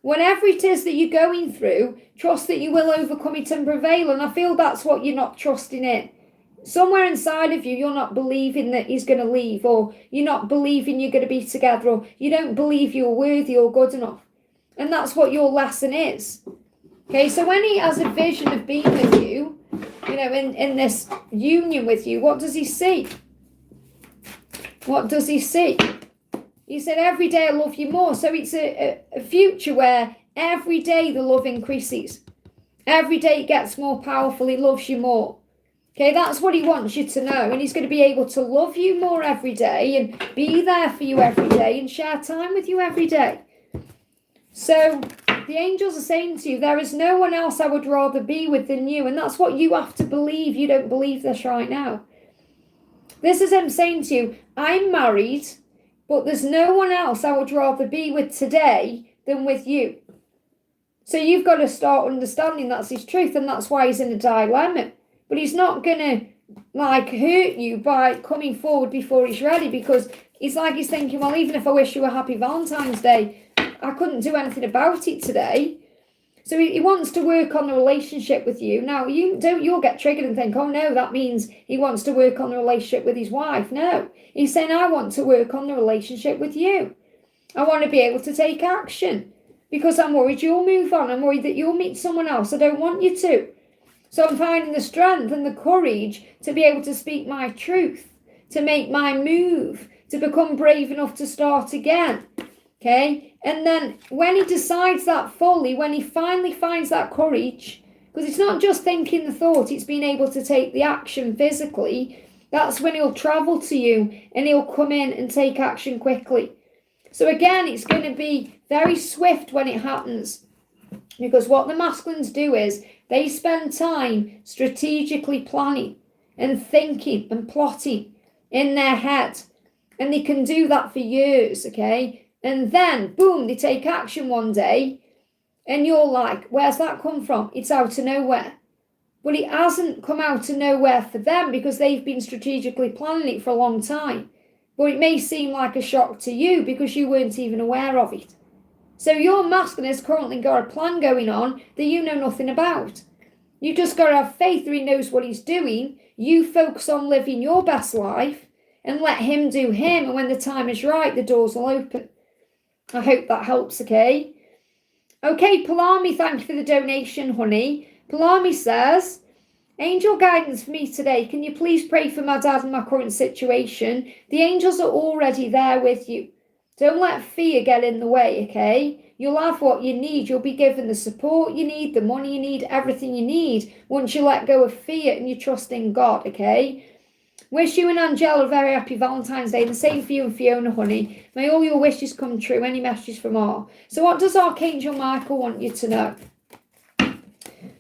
Whatever it is that you're going through, trust that you will overcome it and prevail. And I feel that's what you're not trusting in. Somewhere inside of you, you're not believing that he's going to leave, or you're not believing you're going to be together, or you don't believe you're worthy or good enough. And that's what your lesson is. Okay, so when he has a vision of being with you, you know, in this union with you, what does he see? What does he see? He said, every day I love you more. So it's a future where every day the love increases. Every day it gets more powerful. He loves you more. Okay, that's what he wants you to know. And he's going to be able to love you more every day and be there for you every day and share time with you every day. So the angels are saying to you, there is no one else I would rather be with than you. And that's what you have to believe. You don't believe this right now. This is him saying to you, I'm married, but there's no one else I would rather be with today than with you. So you've got to start understanding that's his truth, and that's why he's in a dilemma. But he's not going to, like, hurt you by coming forward before he's ready, because it's like he's thinking, well, even if I wish you a happy Valentine's Day, I couldn't do anything about it today. So he wants to work on the relationship with you. Now, you'll get triggered and think, oh no, that means he wants to work on the relationship with his wife. No, he's saying, I want to work on the relationship with you. I want to be able to take action because I'm worried you'll move on. I'm worried that you'll meet someone else. I don't want you to. So I'm finding the strength and the courage to be able to speak my truth, to make my move, to become brave enough to start again. Okay, and then when he decides that fully, when he finally finds that courage, because it's not just thinking the thought, it's being able to take the action physically, that's when he'll travel to you and he'll come in and take action quickly. So again, it's going to be very swift when it happens, because what the masculines do is they spend time strategically planning and thinking and plotting in their head, and they can do that for years, okay? And then, boom, they take action one day, and you're like, where's that come from? It's out of nowhere. But it hasn't come out of nowhere for them because they've been strategically planning it for a long time. But it may seem like a shock to you because you weren't even aware of it. So your masculine has currently got a plan going on that you know nothing about. You just got to have faith that he knows what he's doing. You focus on living your best life and let him do him. And when the time is right, the doors will open. I hope that helps, okay? Okay, Palami, thank you for the donation, honey. Palami says, angel guidance for me today. Can you please pray for my dad and my current situation? The angels are already there with you. Don't let fear get in the way, okay? You'll have what you need. You'll be given the support you need, the money you need, everything you need once you let go of fear and you trust in God, okay? Wish you and Angela a very happy Valentine's Day. And the same for you and Fiona, honey. May all your wishes come true. Any messages from R? So what does Archangel Michael want you to know?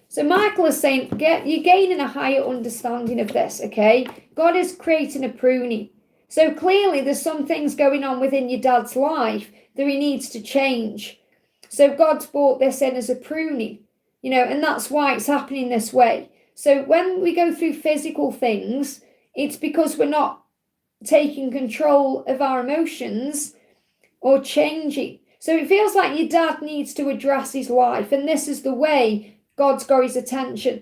So Michael is saying, you're gaining a higher understanding of this, okay? God is creating a pruning. So clearly there's some things going on within your dad's life that he needs to change. So God's brought this in as a pruning, you know, and that's why it's happening this way. So when we go through physical things, it's because we're not taking control of our emotions or changing. So it feels like your dad needs to address his life, and this is the way God's got his attention.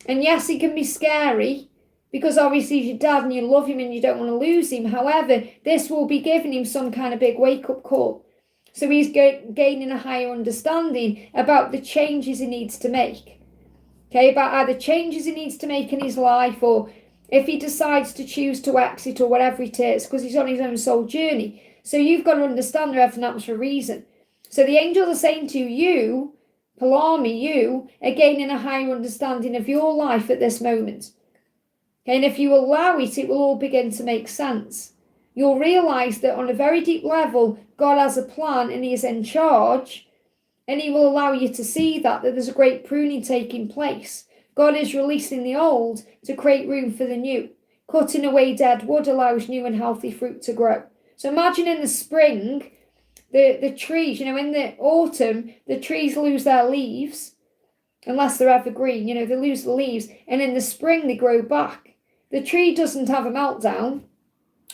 And yes, it can be scary because obviously he's your dad and you love him and you don't want to lose him. However, this will be giving him some kind of big wake-up call. So he's gaining a higher understanding about the changes he needs to make. Okay, about either changes he needs to make in his life, or if he decides to choose to exit or whatever it is, because he's on his own soul journey. So you've got to understand that everything happens for a reason. So the angels are saying to you, Palami, you are gaining a higher understanding of your life at this moment. Okay, and if you allow it, it will all begin to make sense. You'll realise that on a very deep level, God has a plan and he is in charge, and he will allow you to see that there's a great pruning taking place. God is releasing the old to create room for the new. Cutting away dead wood allows new and healthy fruit to grow. So imagine in the spring, the trees, you know, in the autumn, the trees lose their leaves, unless they're evergreen, you know, they lose the leaves. And in the spring, they grow back. The tree doesn't have a meltdown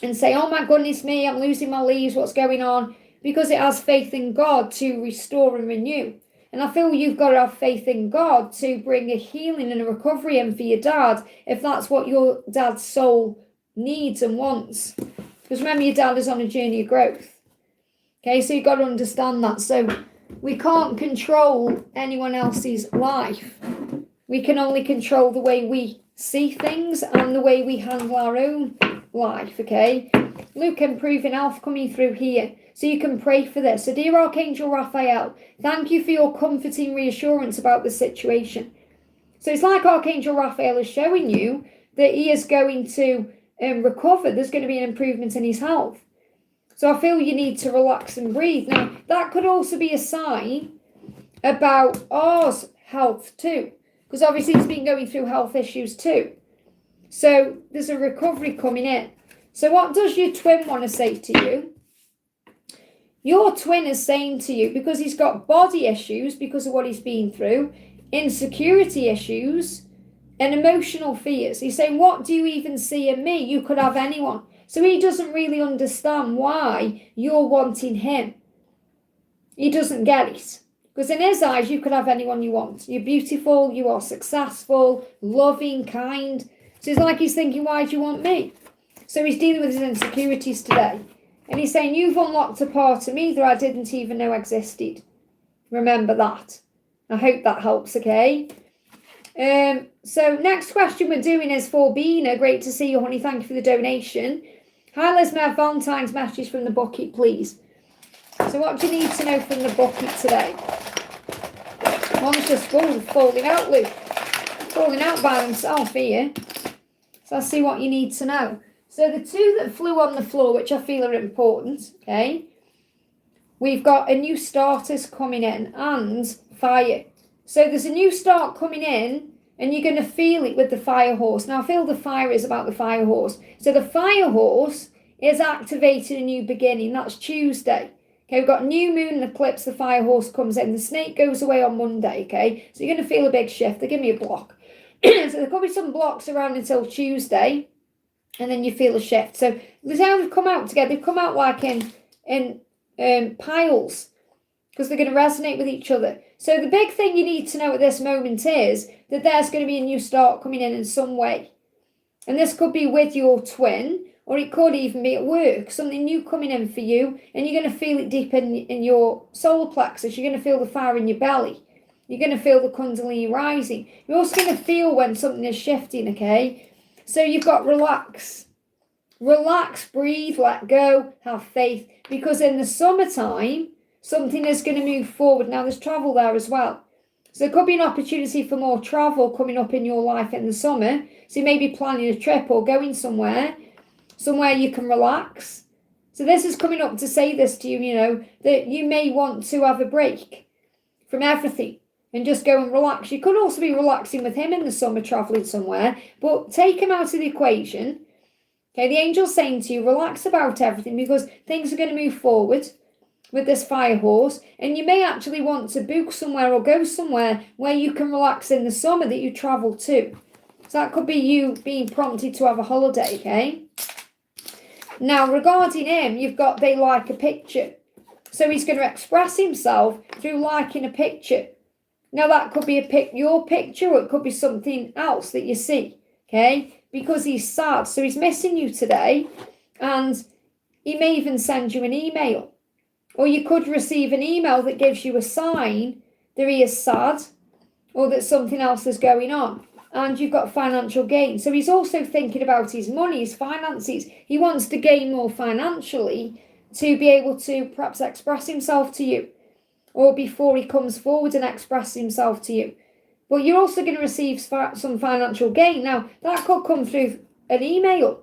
and say, oh my goodness me, I'm losing my leaves, what's going on? Because it has faith in God to restore and renew. And I feel you've got to have faith in God to bring a healing and a recovery in for your dad, if that's what your dad's soul needs and wants. Because remember, your dad is on a journey of growth. Okay, so you've got to understand that. So we can't control anyone else's life. We can only control the way we see things and the way we handle our own life, okay? Luke, improving health coming through here. So you can pray for this. So dear Archangel Raphael, thank you for your comforting reassurance about the situation. So it's like Archangel Raphael is showing you that he is going to recover. There's going to be an improvement in his health. So I feel you need to relax and breathe. Now, that could also be a sign about ours health too. Because obviously he's been going through health issues too. So there's a recovery coming in. So what does your twin want to say to you? Your twin is saying to you, because he's got body issues because of what he's been through, insecurity issues, and emotional fears. He's saying, what do you even see in me? You could have anyone. So he doesn't really understand why you're wanting him. He doesn't get it. Because in his eyes, you could have anyone you want. You're beautiful, you are successful, loving, kind. So it's like he's thinking, why do you want me? So he's dealing with his insecurities today. And he's saying, you've unlocked a part of me that I didn't even know existed. Remember that. I hope that helps, okay? So next question we're doing is for Bina. Great to see you, honey. Thank you for the donation. Hi, Liz, may I have Valentine's message from the bucket, please? So what do you need to know from the bucket today? One's just falling out, Luke. Falling out by themselves here. So I'll see what you need to know. So the two that flew on the floor, which I feel are important, okay? We've got a new starters coming in and fire. So there's a new start coming in and you're going to feel it with the fire horse. Now I feel the fire is about the fire horse. So the fire horse is activating a new beginning. That's Tuesday. Okay, we've got new moon eclipse, the fire horse comes in. The snake goes away on Monday, okay? So you're going to feel a big shift. They give me a block. So there could be some blocks around until Tuesday. And then you feel a shift. So the how they've come out together, they've come out like in piles because they're going to resonate with each other. So the big thing you need to know at this moment is that there's going to be a new start coming in some way. And this could be with your twin, or it could even be at work, something new coming in for you, and you're going to feel it deep in your solar plexus. You're going to feel the fire in your belly. You're going to feel the kundalini rising. You're also going to feel when something is shifting, okay? So you've got relax. Relax, breathe, let go, have faith. Because in the summertime, something is going to move forward. Now, there's travel there as well. So there could be an opportunity for more travel coming up in your life in the summer. So you may be planning a trip or going somewhere you can relax. So this is coming up to say this to you, you know, that you may want to have a break from everything. And just go and relax. You could also be relaxing with him in the summer, travelling somewhere. But take him out of the equation. Okay, the angel's saying to you, relax about everything because things are going to move forward with this fire horse. And you may actually want to book somewhere or go somewhere where you can relax in the summer that you travel to. So that could be you being prompted to have a holiday, okay? Now, regarding him, you've got they like a picture. So he's going to express himself through liking a picture. Now, that could be your picture or it could be something else that you see, okay? Because he's sad. So he's missing you today and he may even send you an email. Or you could receive an email that gives you a sign that he is sad or that something else is going on. And you've got financial gain. So he's also thinking about his money, his finances. He wants to gain more financially to be able to perhaps express himself to you. Or before he comes forward and expresses himself to you. But you're also going to receive some financial gain. Now, that could come through an email.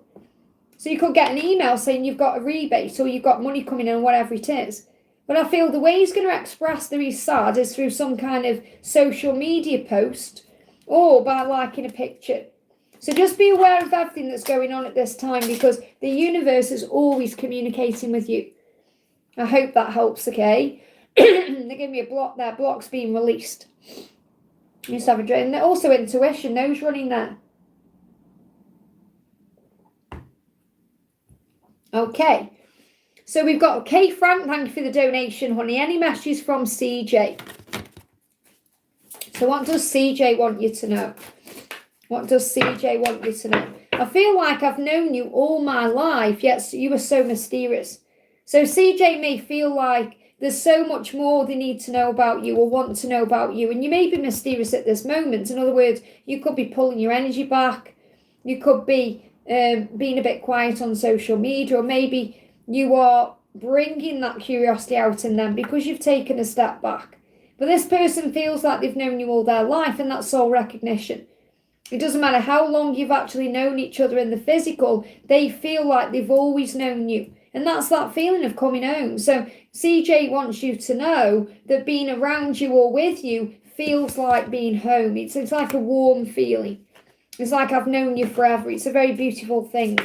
So you could get an email saying you've got a rebate or you've got money coming in or whatever it is. But I feel the way he's going to express that he's sad is through some kind of social media post or by liking a picture. So just be aware of everything that's going on at this time because the universe is always communicating with you. I hope that helps, okay? They give me a block there. Block's being released. Just have a drink. And also intuition. Nose running there. Okay. So we've got K. Frank. Thank you for the donation, honey. Any messages from CJ? So what does CJ want you to know? What does CJ want you to know? I feel like I've known you all my life, yet you are so mysterious. So CJ may feel like there's so much more they need to know about you or want to know about you. And you may be mysterious at this moment. In other words, you could be pulling your energy back. You could be being a bit quiet on social media, or maybe you are bringing that curiosity out in them because you've taken a step back. But this person feels like they've known you all their life, and that's soul recognition. It doesn't matter how long you've actually known each other in the physical, they feel like they've always known you. And that's that feeling of coming home. So CJ wants you to know that being around you or with you feels like being home. It's like a warm feeling. It's like I've known you forever. It's a very beautiful thing.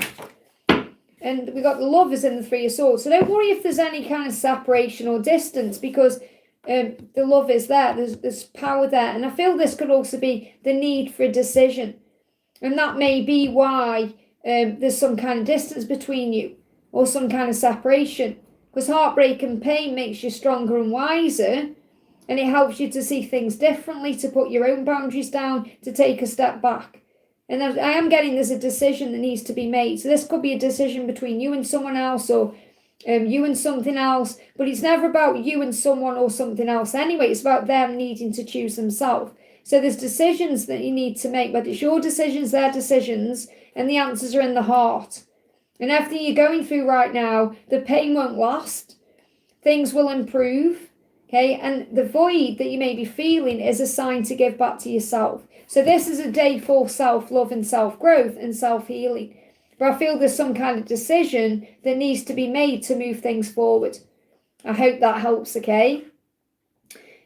And we got the Lovers in the Three of Swords. So don't worry if there's any kind of separation or distance, because the love is there. There's power there. And I feel this could also be the need for a decision. And that may be why there's some kind of distance between you, or some kind of separation. Because heartbreak and pain makes you stronger and wiser. And it helps you to see things differently, to put your own boundaries down, to take a step back. And I am getting there's a decision that needs to be made. So this could be a decision between you and someone else, or you and something else. But it's never about you and someone or something else anyway. It's about them needing to choose themselves. So there's decisions that you need to make, but it's your decisions, their decisions, and the answers are in the heart. And everything you're going through right now, the pain won't last. Things will improve. Okay, and the void that you may be feeling is a sign to give back to yourself. So this is a day for self-love and self-growth and self-healing. But I feel there's some kind of decision that needs to be made to move things forward. I hope that helps, okay?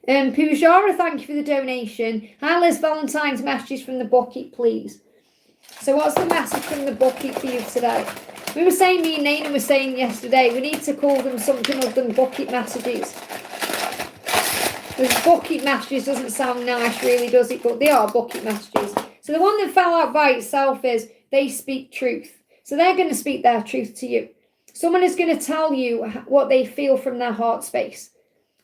Pujara, thank you for the donation. Hi Liz, Valentine's messages from the bucket, please. So what's the message from the bucket for you today? We were saying, me and Natn were saying yesterday, we need to call them something other than bucket messages. Because bucket messages doesn't sound nice, really, does it? But they are bucket messages. So the one that fell out by itself is they speak truth. So they're going to speak their truth to you. Someone is going to tell you what they feel from their heart space.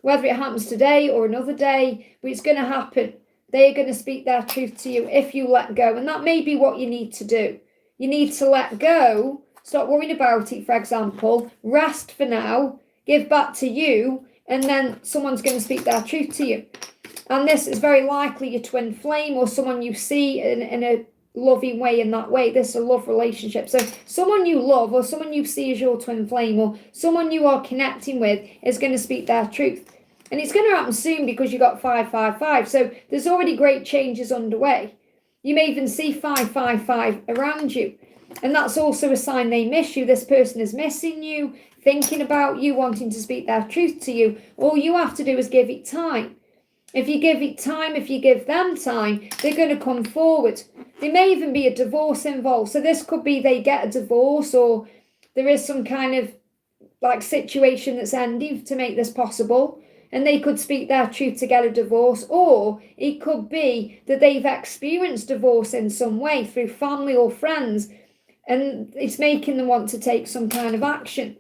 Whether it happens today or another day, but it's going to happen. They are going to speak their truth to you if you let go. And that may be what you need to do. You need to let go. Stop worrying about it, for example. Rest for now. Give back to you. And then someone's going to speak their truth to you. And this is very likely your twin flame, or someone you see in a loving way in that way. This is a love relationship. So someone you love, or someone you see as your twin flame, or someone you are connecting with is going to speak their truth. And it's going to happen soon because you got 555. So there's already great changes underway. You may even see 555 around you. And that's also a sign they miss you. This person is missing you, thinking about you, wanting to speak their truth to you. All you have to do is give it time. If you give it time, if you give them time, they're going to come forward. There may even be a divorce involved. So this could be they get a divorce, or there is some kind of like situation that's ending to make this possible. And they could speak their truth to get a divorce. Or it could be that they've experienced divorce in some way through family or friends, and it's making them want to take some kind of action.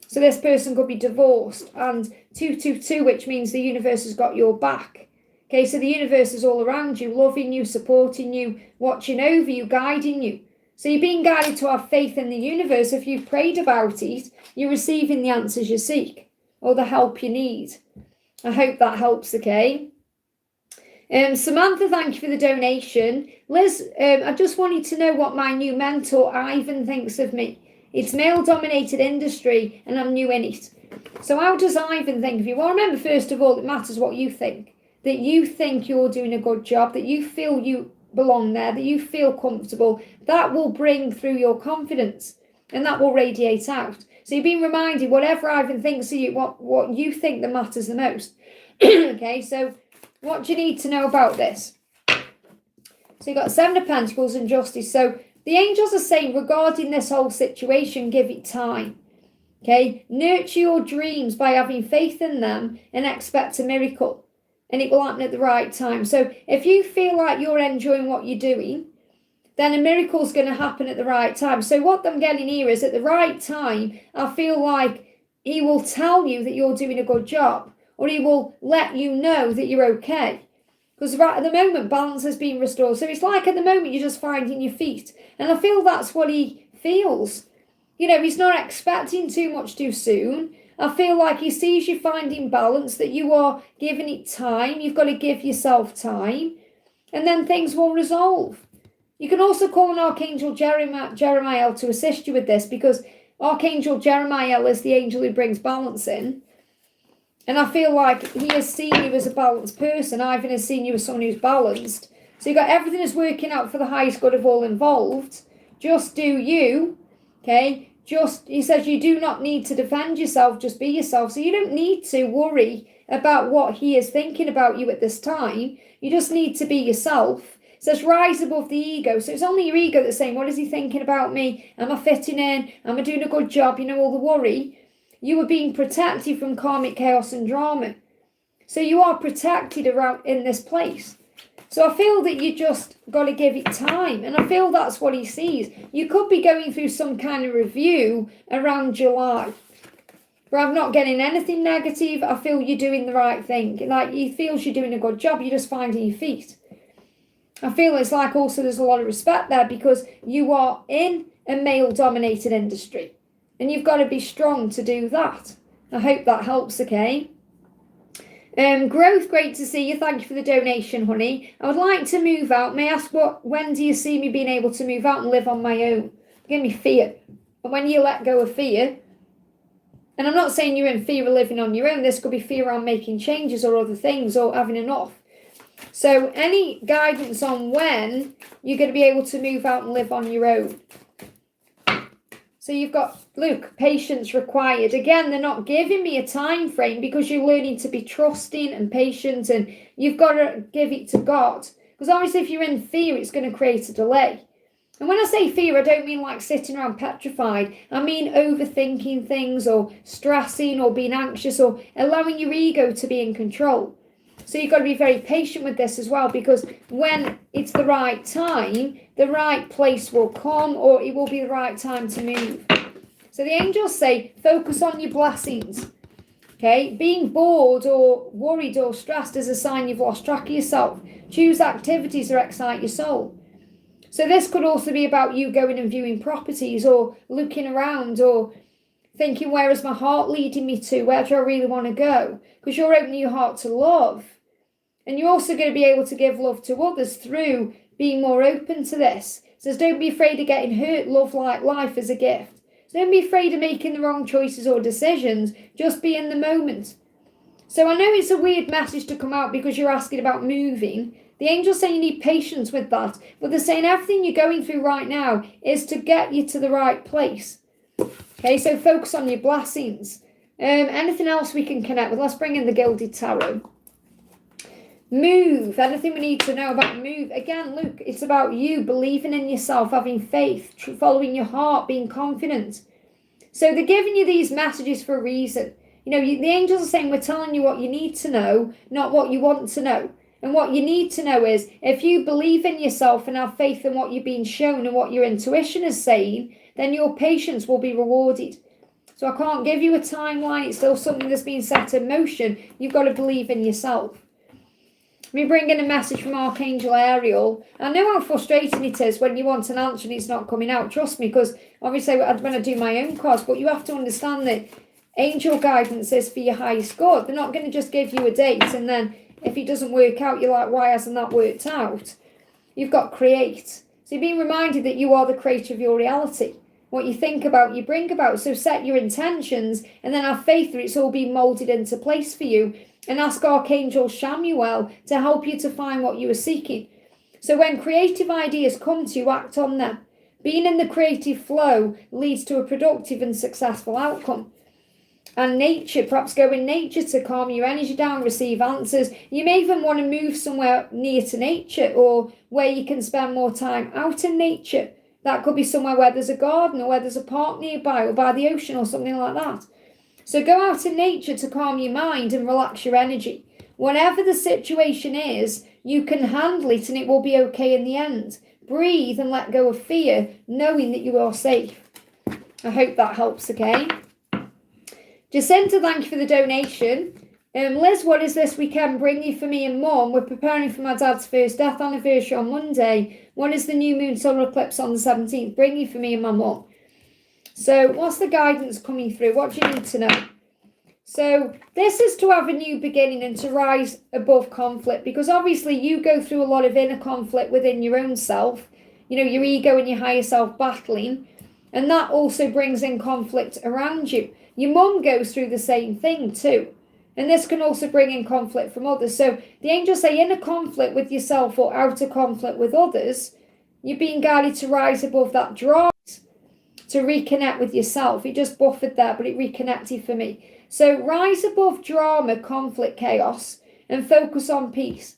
So this person could be divorced. And 222, which means the universe has got your back. Okay, so the universe is all around you, loving you, supporting you, watching over you, guiding you. So you're being guided to have faith in the universe. If you've prayed about it, you're receiving the answers you seek, or the help you need. I hope that helps, okay? Samantha, thank you for the donation. Liz, I just wanted to know what my new mentor, Ivan, thinks of me. It's male-dominated industry, and I'm new in it. So how does Ivan think of you? Well, remember, first of all, it matters what you think. That you think you're doing a good job, that you feel you belong there, that you feel comfortable. That will bring through your confidence, and that will radiate out. So you're being reminded, whatever Ivan thinks of you, what you think that matters the most. Okay, so what do you need to know about this? So you've got Seven of Pentacles and Justice. So the angels are saying, regarding this whole situation, give it time. Okay, nurture your dreams by having faith in them and expect a miracle. And it will happen at the right time. So if you feel like you're enjoying what you're doing, then a miracle's going to happen at the right time. So what I'm getting here is, at the right time, I feel like he will tell you that you're doing a good job, or he will let you know that you're okay. Because right at the moment, balance has been restored. So it's like at the moment, you're just finding your feet. And I feel that's what he feels. You know, he's not expecting too much too soon. I feel like he sees you finding balance, that you are giving it time. You've got to give yourself time, and then things will resolve. You can also call on Archangel Jeremiah to assist you with this, because Archangel Jeremiah is the angel who brings balance in. And I feel like he has seen you as a balanced person. Ivan has seen you as someone who's balanced. So you've got everything is working out for the highest good of all involved. Just do you, okay? He says you do not need to defend yourself, just be yourself. So you don't need to worry about what he is thinking about you at this time. You just need to be yourself. It says rise above the ego. So it's only your ego that's saying, what is he thinking about me? Am I fitting in? Am I doing a good job? You know, all the worry. You are being protected from karmic chaos and drama. So you are protected around in this place. So I feel that you just got to give it time. And I feel that's what he sees. You could be going through some kind of review around July. But I'm not getting anything negative. I feel you're doing the right thing. Like he feels you're doing a good job. You're just finding your feet. I feel it's like also there's a lot of respect there, because you are in a male-dominated industry. And you've got to be strong to do that. I hope that helps, okay? Growth, great to see you. Thank you for the donation, honey. I would like to move out. May I ask when do you see me being able to move out and live on my own? Give me fear. And when you let go of fear, and I'm not saying you're in fear of living on your own. This could be fear around making changes or other things or having enough. So any guidance on when you're going to be able to move out and live on your own? So you've got, look, patience required. Again, they're not giving me a time frame, because you're learning to be trusting and patient, and you've got to give it to God. Because obviously if you're in fear, it's going to create a delay. And when I say fear, I don't mean like sitting around petrified. I mean overthinking things or stressing or being anxious or allowing your ego to be in control. So you've got to be very patient with this as well, because when it's the right time, the right place will come, or it will be the right time to move. So the angels say, focus on your blessings. Okay, being bored or worried or stressed is a sign you've lost track of yourself. Choose activities that excite your soul. So this could also be about you going and viewing properties or looking around or thinking, where is my heart leading me to? Where do I really want to go? Because you're opening your heart to love. And you're also going to be able to give love to others through being more open to this. It says, don't be afraid of getting hurt. Love like life is a gift. So don't be afraid of making the wrong choices or decisions. Just be in the moment. So I know it's a weird message to come out because you're asking about moving. The angels say you need patience with that. But they're saying everything you're going through right now is to get you to the right place. Okay, so focus on your blessings. Anything else we can connect with? Let's bring in the Gilded Tarot. Move. Anything we need to know about move? Again, look, it's about you believing in yourself, having faith, following your heart, being confident. So they're giving you these messages for a reason. You know, the angels are saying we're telling you what you need to know, not what you want to know. And what you need to know is, if you believe in yourself and have faith in what you're being shown and what your intuition is saying, then your patience will be rewarded. So I can't give you a timeline. It's still something that's been set in motion. You've got to believe in yourself. We bring in a message from Archangel Ariel. I know how frustrating it is when you want an answer and it's not coming out. Trust me, because obviously when I do my own cards, but you have to understand that angel guidance is for your highest good. They're not going to just give you a date and then if it doesn't work out, you're like, why hasn't that worked out? You've got create. So you're being reminded that you are the creator of your reality. What you think about, you bring about. So set your intentions and then have faith that it's all being moulded into place for you. And ask Archangel Shamuel to help you to find what you are seeking. So when creative ideas come to you, act on them. Being in the creative flow leads to a productive and successful outcome. And nature, perhaps go in nature to calm your energy down, receive answers. You may even want to move somewhere near to nature or where you can spend more time out in nature. That could be somewhere where there's a garden or where there's a park nearby or by the ocean or something like that. So go out in nature to calm your mind and relax your energy. Whatever the situation is, you can handle it and it will be okay in the end. Breathe and let go of fear, knowing that you are safe. I hope that helps, okay? Jacinta, thank you for the donation. Liz, what is this weekend bringing for me and Mum? We're preparing for my dad's first death anniversary on Monday. What is the new moon solar eclipse on the 17th bringing for me and my mum? So what's the guidance coming through? What do you need to know? So this is to have a new beginning and to rise above conflict, because obviously you go through a lot of inner conflict within your own self, you know, your ego and your higher self battling, and that also brings in conflict around you. Your mum goes through the same thing too, and this can also bring in conflict from others. So the angels say inner conflict with yourself or outer conflict with others, you're being guided to rise above that drama, to reconnect with yourself. It just buffered there, but it reconnected for me. So rise above drama, conflict, chaos, and focus on peace.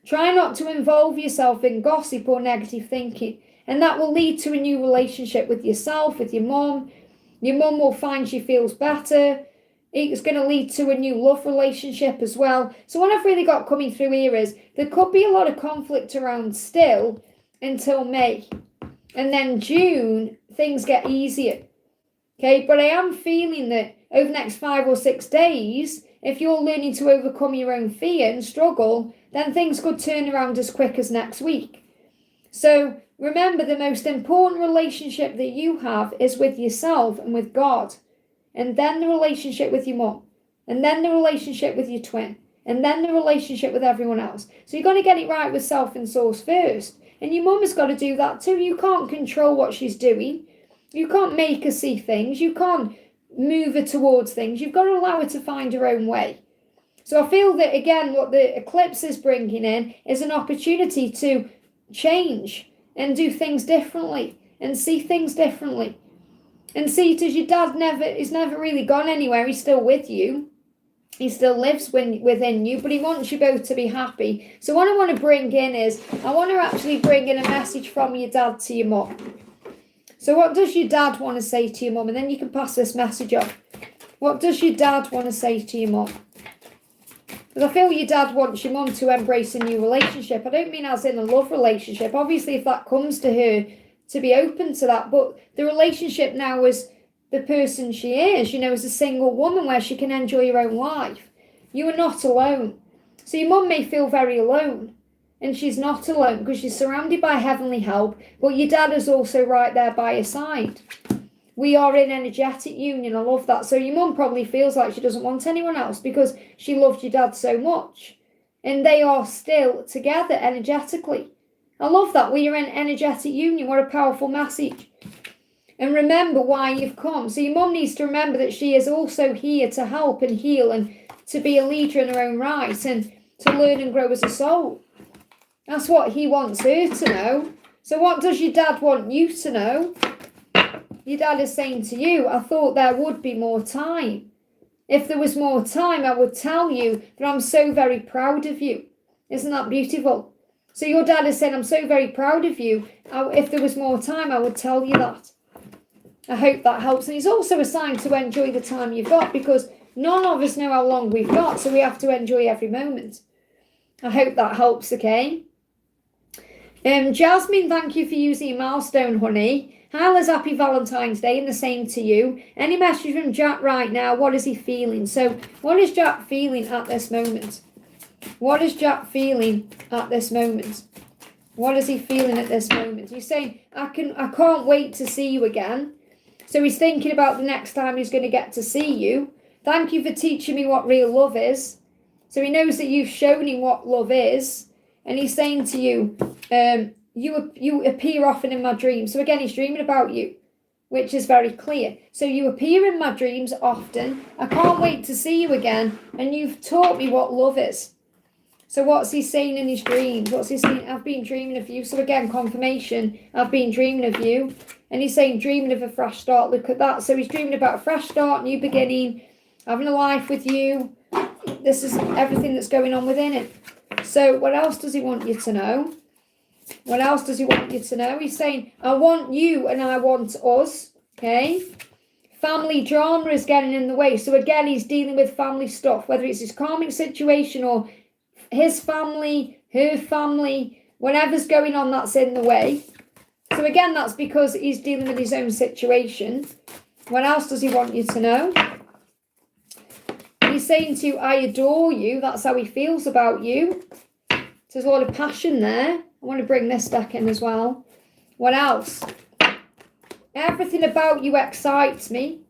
Try not to involve yourself in gossip or negative thinking, and that will lead to a new relationship with yourself, with your mum. Your mum will find she feels better. It's going to lead to a new love relationship as well. So what I've really got coming through here is there could be a lot of conflict around still until May. And then June, things get easier. Okay, but I am feeling that over the next 5 or 6 days, if you're learning to overcome your own fear and struggle, then things could turn around as quick as next week. So remember, the most important relationship that you have is with yourself and with God. And then the relationship with your mum. And then the relationship with your twin. And then the relationship with everyone else. So you've got to get it right with self and source first. And your mum has got to do that too. You can't control what she's doing. You can't make her see things. You can't move her towards things. You've got to allow her to find her own way. So I feel that, again, what the eclipse is bringing in is an opportunity to change and do things differently and see things differently. And see it as your dad is never really gone anywhere. He's still with you. He still lives within you, but he wants you both to be happy. So what I want to bring in is, I want to actually bring in a message from your dad to your mum. So what does your dad want to say to your mum? And then you can pass this message on. What does your dad want to say to your mum? Because I feel your dad wants your mum to embrace a new relationship. I don't mean as in a love relationship. Obviously, if that comes to her, to be open to that. But the relationship now is the person she is, you know, as a single woman where she can enjoy her own life. You are not alone. So your mum may feel very alone. And she's not alone because she's surrounded by heavenly help. But your dad is also right there by her side. We are in energetic union. I love that. So your mum probably feels like she doesn't want anyone else because she loved your dad so much. And they are still together energetically. I love that. We are in energetic union. What a powerful message. And remember why you've come. So your mum needs to remember that she is also here to help and heal and to be a leader in her own right and to learn and grow as a soul. That's what he wants her to know. So what does your dad want you to know? Your dad is saying to you, I thought there would be more time. If there was more time, I would tell you that I'm so very proud of you. Isn't that beautiful? So your dad is saying, I'm so very proud of you. If there was more time, I would tell you that. I hope that helps. And he's also assigned to enjoy the time you've got because none of us know how long we've got, so we have to enjoy every moment. I hope that helps, okay? Jasmine, thank you for using your milestone, honey. Hi, Liz, happy Valentine's Day, and the same to you. Any message from Jack right now? What is he feeling? So, what is Jack feeling at this moment? What is Jack feeling at this moment? What is he feeling at this moment? He's saying, I can't wait to see you again. So he's thinking about the next time he's going to get to see you. Thank you for teaching me what real love is. So he knows that you've shown him what love is. And he's saying to you, you appear often in my dreams. So again, he's dreaming about you, which is very clear. So you appear in my dreams often. I can't wait to see you again. And you've taught me what love is. So what's he saying in his dreams? What's he saying? I've been dreaming of you. So again, confirmation. I've been dreaming of you. And he's saying, dreaming of a fresh start. Look at that. So he's dreaming about a fresh start, new beginning, having a life with you. This is everything that's going on within it. So what else does he want you to know? What else does he want you to know? He's saying, I want you and I want us. Okay. Family drama is getting in the way. So again, he's dealing with family stuff, whether it's his karmic situation or his family, her family, whatever's going on that's in the way. So again, that's because he's dealing with his own situation. What else does he want you to know? He's saying to you, I adore you. That's how he feels about you. So there's a lot of passion there. I want to bring this back in as well. What else? Everything about you excites me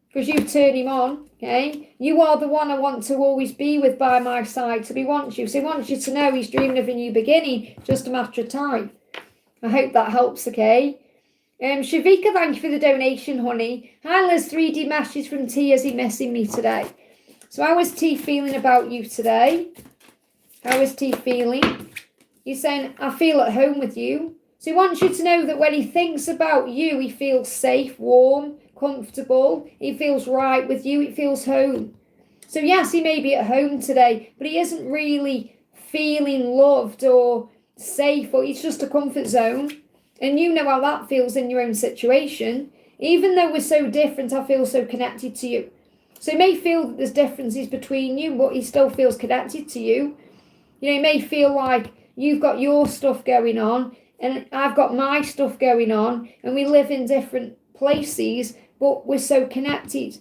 because you turn him on. Okay, you are the one I want to always be with by my side. So he wants you. So he wants you to know he's dreaming of a new beginning, just a matter of time. I hope that helps, okay? Shvikica, thank you for the donation, honey. Hi, Liz, 3D message from T. Is he missing me today? So how is T feeling about you today? How is T feeling? He's saying, I feel at home with you. So he wants you to know that when he thinks about you, he feels safe, warm, comfortable. He feels right with you. He feels home. So yes, he may be at home today, but he isn't really feeling loved or safe, or it's just a comfort zone. And you know how that feels in your own situation. Even though we're so different, I feel so connected to you. So he may feel that there's differences between you, but he still feels connected to you. You know, he may feel like you've got your stuff going on and I've got my stuff going on, and we live in different places, but we're so connected.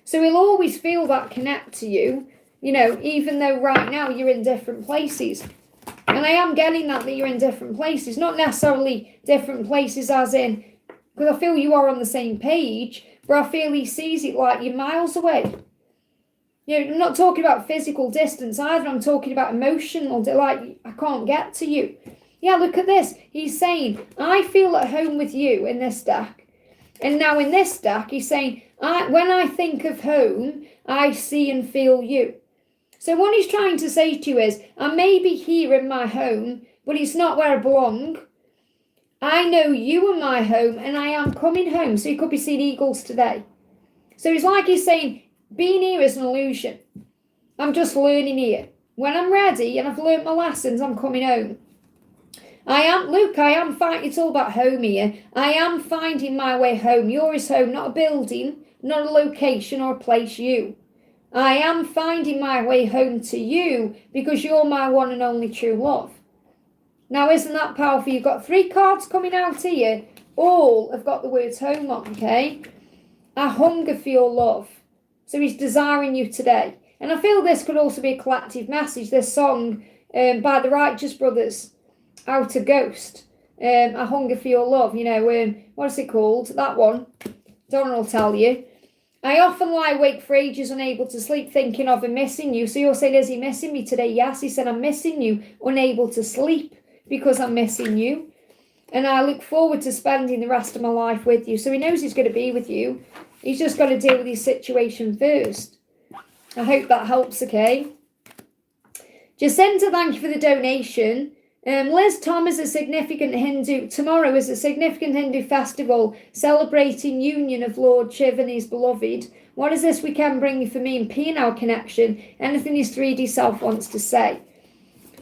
So he'll always feel that connect to you, you know, even though right now you're in different places. And I am getting that you're in different places, not necessarily different places as in, because I feel you are on the same page, but I feel he sees it like you're miles away. You know, I'm not talking about physical distance either, I'm talking about emotional, like I can't get to you. Yeah, look at this. He's saying, I feel at home with you in this deck. And now in this deck, he's saying, when I think of home, I see and feel you. So what he's trying to say to you is, I may be here in my home, but it's not where I belong. I know you are my home, and I am coming home. So you could be seeing eagles today. So it's like he's saying, being here is an illusion. I'm just learning here. When I'm ready and I've learned my lessons, I'm coming home. I am finding, it's all about home here. I am finding my way home. Yours is home, not a building, not a location or a place, you. I am finding my way home to you because you're my one and only true love. Now, isn't that powerful? You've got 3 cards coming out here. All have got the words home on, okay? I hunger for your love. So he's desiring you today. And I feel this could also be a collective message. This song by the Righteous Brothers, Outer Ghost. I hunger for your love. You know, what's it called? That one. Donna will tell you. I often lie awake for ages, unable to sleep, thinking of and missing you. So you're saying, is he missing me today? Yes, he said, I'm missing you, unable to sleep because I'm missing you. And I look forward to spending the rest of my life with you. So he knows he's going to be with you. He's just got to deal with his situation first. I hope that helps, okay? Jacinta, thank you for the donation. Liz Tom is a significant Hindu. Tomorrow is a significant Hindu festival celebrating union of Lord Shiv and his beloved. What is this weekend bringing for me and P in our connection? Anything his 3D self wants to say.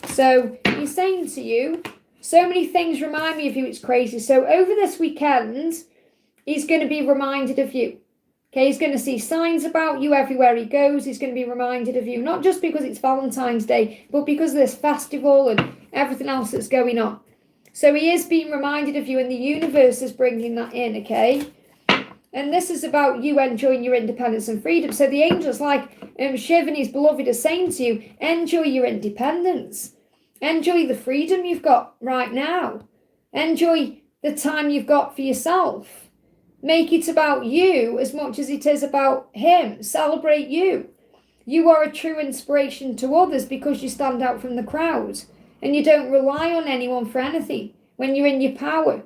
So he's saying to you, so many things remind me of you, it's crazy. So over this weekend, he's going to be reminded of you. Okay, he's going to see signs about you everywhere he goes. He's going to be reminded of you, not just because it's Valentine's Day, but because of this festival and everything else that's going on. So he is being reminded of you, and the universe is bringing that in, okay? And this is about you enjoying your independence and freedom. So the angels, like Shiv and his beloved, are saying to you, enjoy your independence. Enjoy the freedom you've got right now. Enjoy the time you've got for yourself. Make it about you as much as it is about him. Celebrate you. You are a true inspiration to others because you stand out from the crowd and you don't rely on anyone for anything. When you're in your power,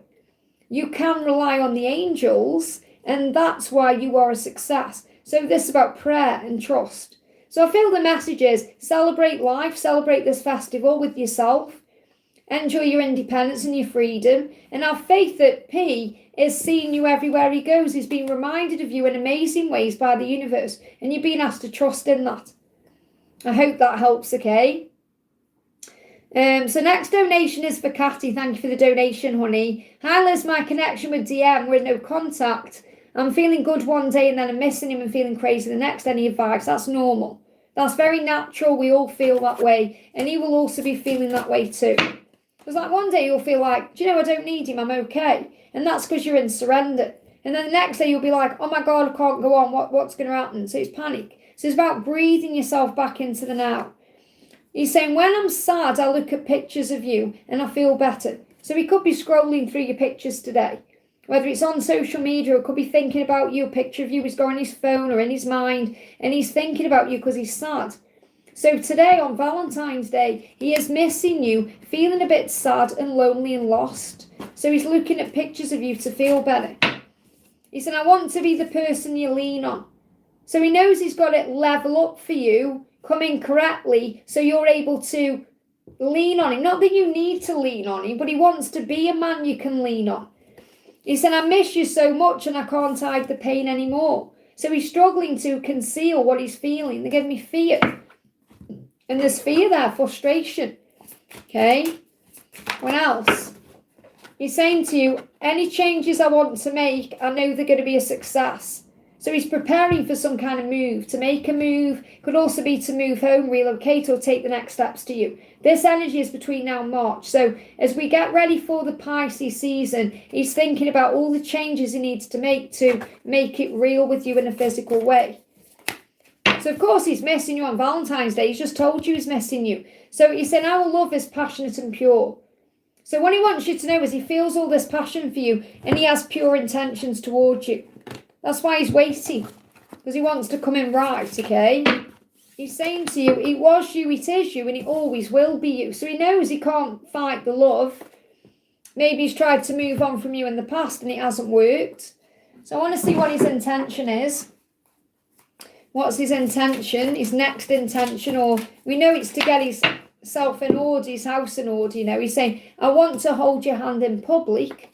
you can rely on the angels, and that's why you are a success. So this is about prayer and trust. So I feel the message is celebrate life, celebrate this festival with yourself, enjoy your independence and your freedom, and have faith that P is seeing you everywhere he goes. He's being reminded of you in amazing ways by the universe, and you're being asked to trust in that. I hope that helps, okay? So next donation is for Katy. Thank you for the donation, honey. Hi, Liz, my connection with DM, we're in no contact. I'm feeling good one day and then I'm missing him and feeling crazy the next. Any advice? That's normal. That's very natural. We all feel that way, and he will also be feeling that way too. Because like one day you'll feel like, do you know, I don't need him, I'm okay. And that's because you're in surrender. And then the next day you'll be like, oh my God, I can't go on. What's going to happen? So it's panic. So it's about breathing yourself back into the now. He's saying, when I'm sad, I look at pictures of you and I feel better. So he could be scrolling through your pictures today. Whether it's on social media or could be thinking about you, a picture of you is going on his phone or in his mind, and he's thinking about you because he's sad. So today on Valentine's Day, he is missing you, feeling a bit sad and lonely and lost. So he's looking at pictures of you to feel better. He said, I want to be the person you lean on. So he knows he's got to level up for you, come in correctly, so you're able to lean on him. Not that you need to lean on him, but he wants to be a man you can lean on. He said, I miss you so much and I can't hide the pain anymore. So he's struggling to conceal what he's feeling. They give me fear. And there's fear there, frustration. Okay? What else? He's saying to you, any changes I want to make, I know they're going to be a success. So he's preparing for some kind of move, to make a move. Could also be to move home, relocate, or take the next steps to you. This energy is between now and March. So as we get ready for the Pisces season, he's thinking about all the changes he needs to make it real with you in a physical way. So of course he's missing you on Valentine's Day. He's just told you he's missing you. So he's saying our love is passionate and pure. So what he wants you to know is he feels all this passion for you and he has pure intentions towards you. That's why he's waiting, because he wants to come in right, okay? He's saying to you, it was you, it is you, and it always will be you. So he knows he can't fight the love. Maybe he's tried to move on from you in the past and it hasn't worked. So I want to see what his intention is. What's his intention, his next intention? Or we know it's to get himself in order, his house in order, you know. He's saying, I want to hold your hand in public.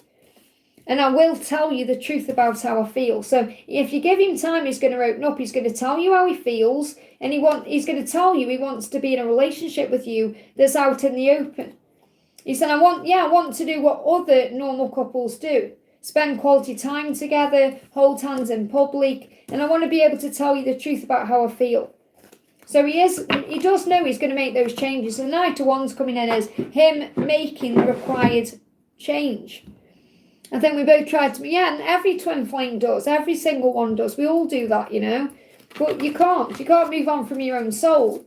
And I will tell you the truth about how I feel. So if you give him time, he's going to open up. He's going to tell you how he feels. And he's going to tell you he wants to be in a relationship with you that's out in the open. He said, I want to do what other normal couples do. Spend quality time together, hold hands in public. And I want to be able to tell you the truth about how I feel. So he does know he's going to make those changes. The Knight of Wands coming in as him making the required change. I think we both tried to, and every twin flame does, every single one does. We all do that, you know. But you can't move on from your own soul.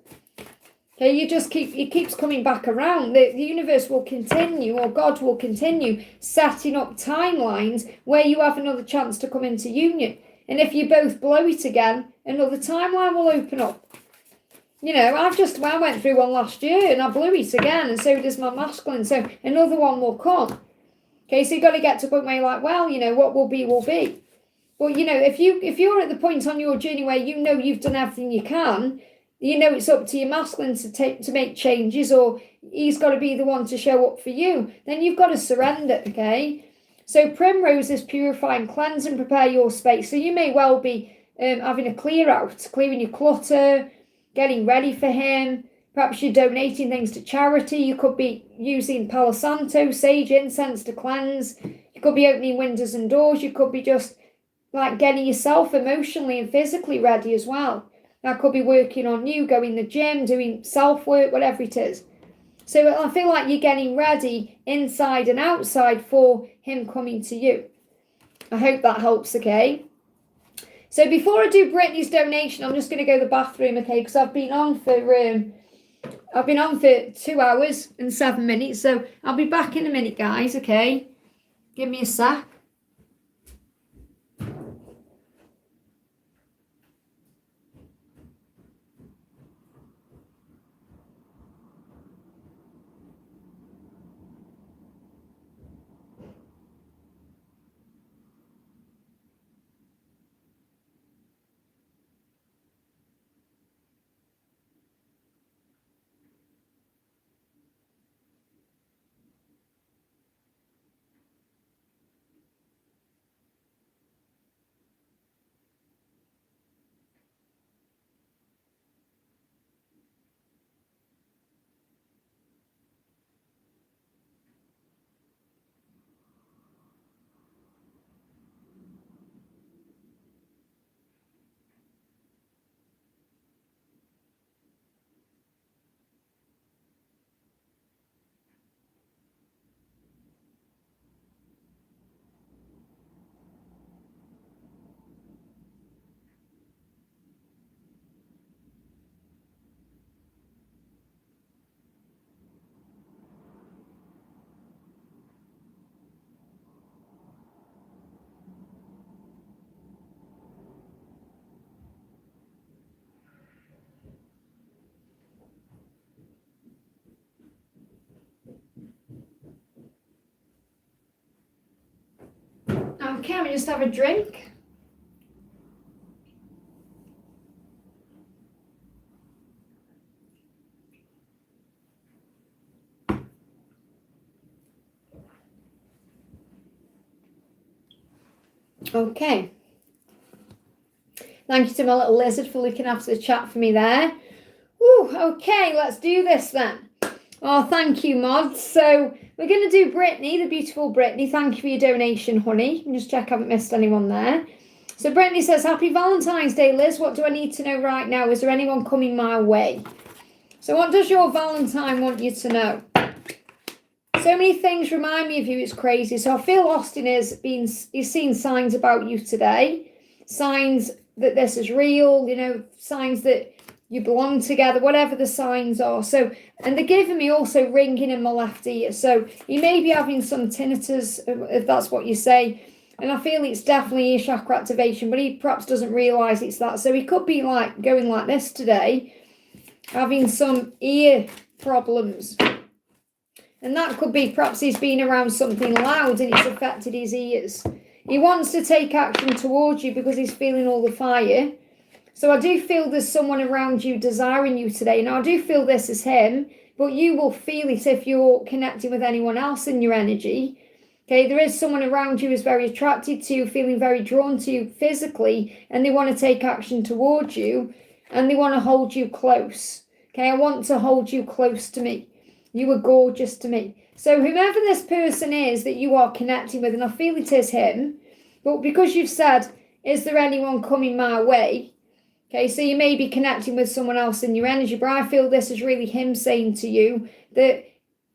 Okay, it keeps coming back around. The universe will continue, or God will continue setting up timelines where you have another chance to come into union. And if you both blow it again, another timeline will open up. You know, I went through one last year and I blew it again, and so does my masculine. So another one will come. Okay, so you've got to get to a point where you're like, well, you know, what will be, will be. But, you know, if you're at the point on your journey where you know you've done everything you can, you know it's up to your masculine to make changes, or he's got to be the one to show up for you, then you've got to surrender, okay? So primrose is purify and cleanse and prepare your space. So you may well be having a clear out, clearing your clutter, getting ready for him. Perhaps you're donating things to charity. You could be using Palo Santo, sage, incense to cleanse. You could be opening windows and doors. You could be just like getting yourself emotionally and physically ready as well. That could be working on you, going to the gym, doing self-work, whatever it is. So I feel like you're getting ready inside and outside for him coming to you. I hope that helps, okay? So before I do Brittany's donation, I'm just going to go to the bathroom, okay? Because I've been on for 2 hours and 7 minutes. So I'll be back in a minute, guys, okay? Give me a sec. Okay, let me just have a drink. Okay. Thank you to my little lizard for looking after the chat for me there. Woo, okay, let's do this then. Oh, thank you, mods. So we're going to do Brittany, the beautiful Brittany. Thank you for your donation, honey. Let me just check I haven't missed anyone there. So Brittany says, Happy Valentine's Day, Liz. What do I need to know right now? Is there anyone coming my way? So what does your Valentine want you to know? So many things remind me of you. It's crazy. So I feel Austin is he's seen signs about you today. Signs that this is real, you know, signs that you belong together, whatever the signs are. So, and they're giving me also ringing in my left ear. So you may be having some tinnitus, if that's what you say. And I feel it's definitely ear chakra activation, but he perhaps doesn't realise it's that. So he could be like going like this today, having some ear problems. And that could be perhaps he's been around something loud and it's affected his ears. He wants to take action towards you because he's feeling all the fire. So I do feel there's someone around you desiring you today. Now, I do feel this is him, but you will feel it if you're connecting with anyone else in your energy. Okay, there is someone around you who's very attracted to you, feeling very drawn to you physically, and they want to take action towards you, and they want to hold you close. Okay, I want to hold you close to me. You are gorgeous to me. So whomever this person is that you are connecting with, and I feel it is him, but because you've said, is there anyone coming my way? Okay, so you may be connecting with someone else in your energy, but I feel this is really him saying to you that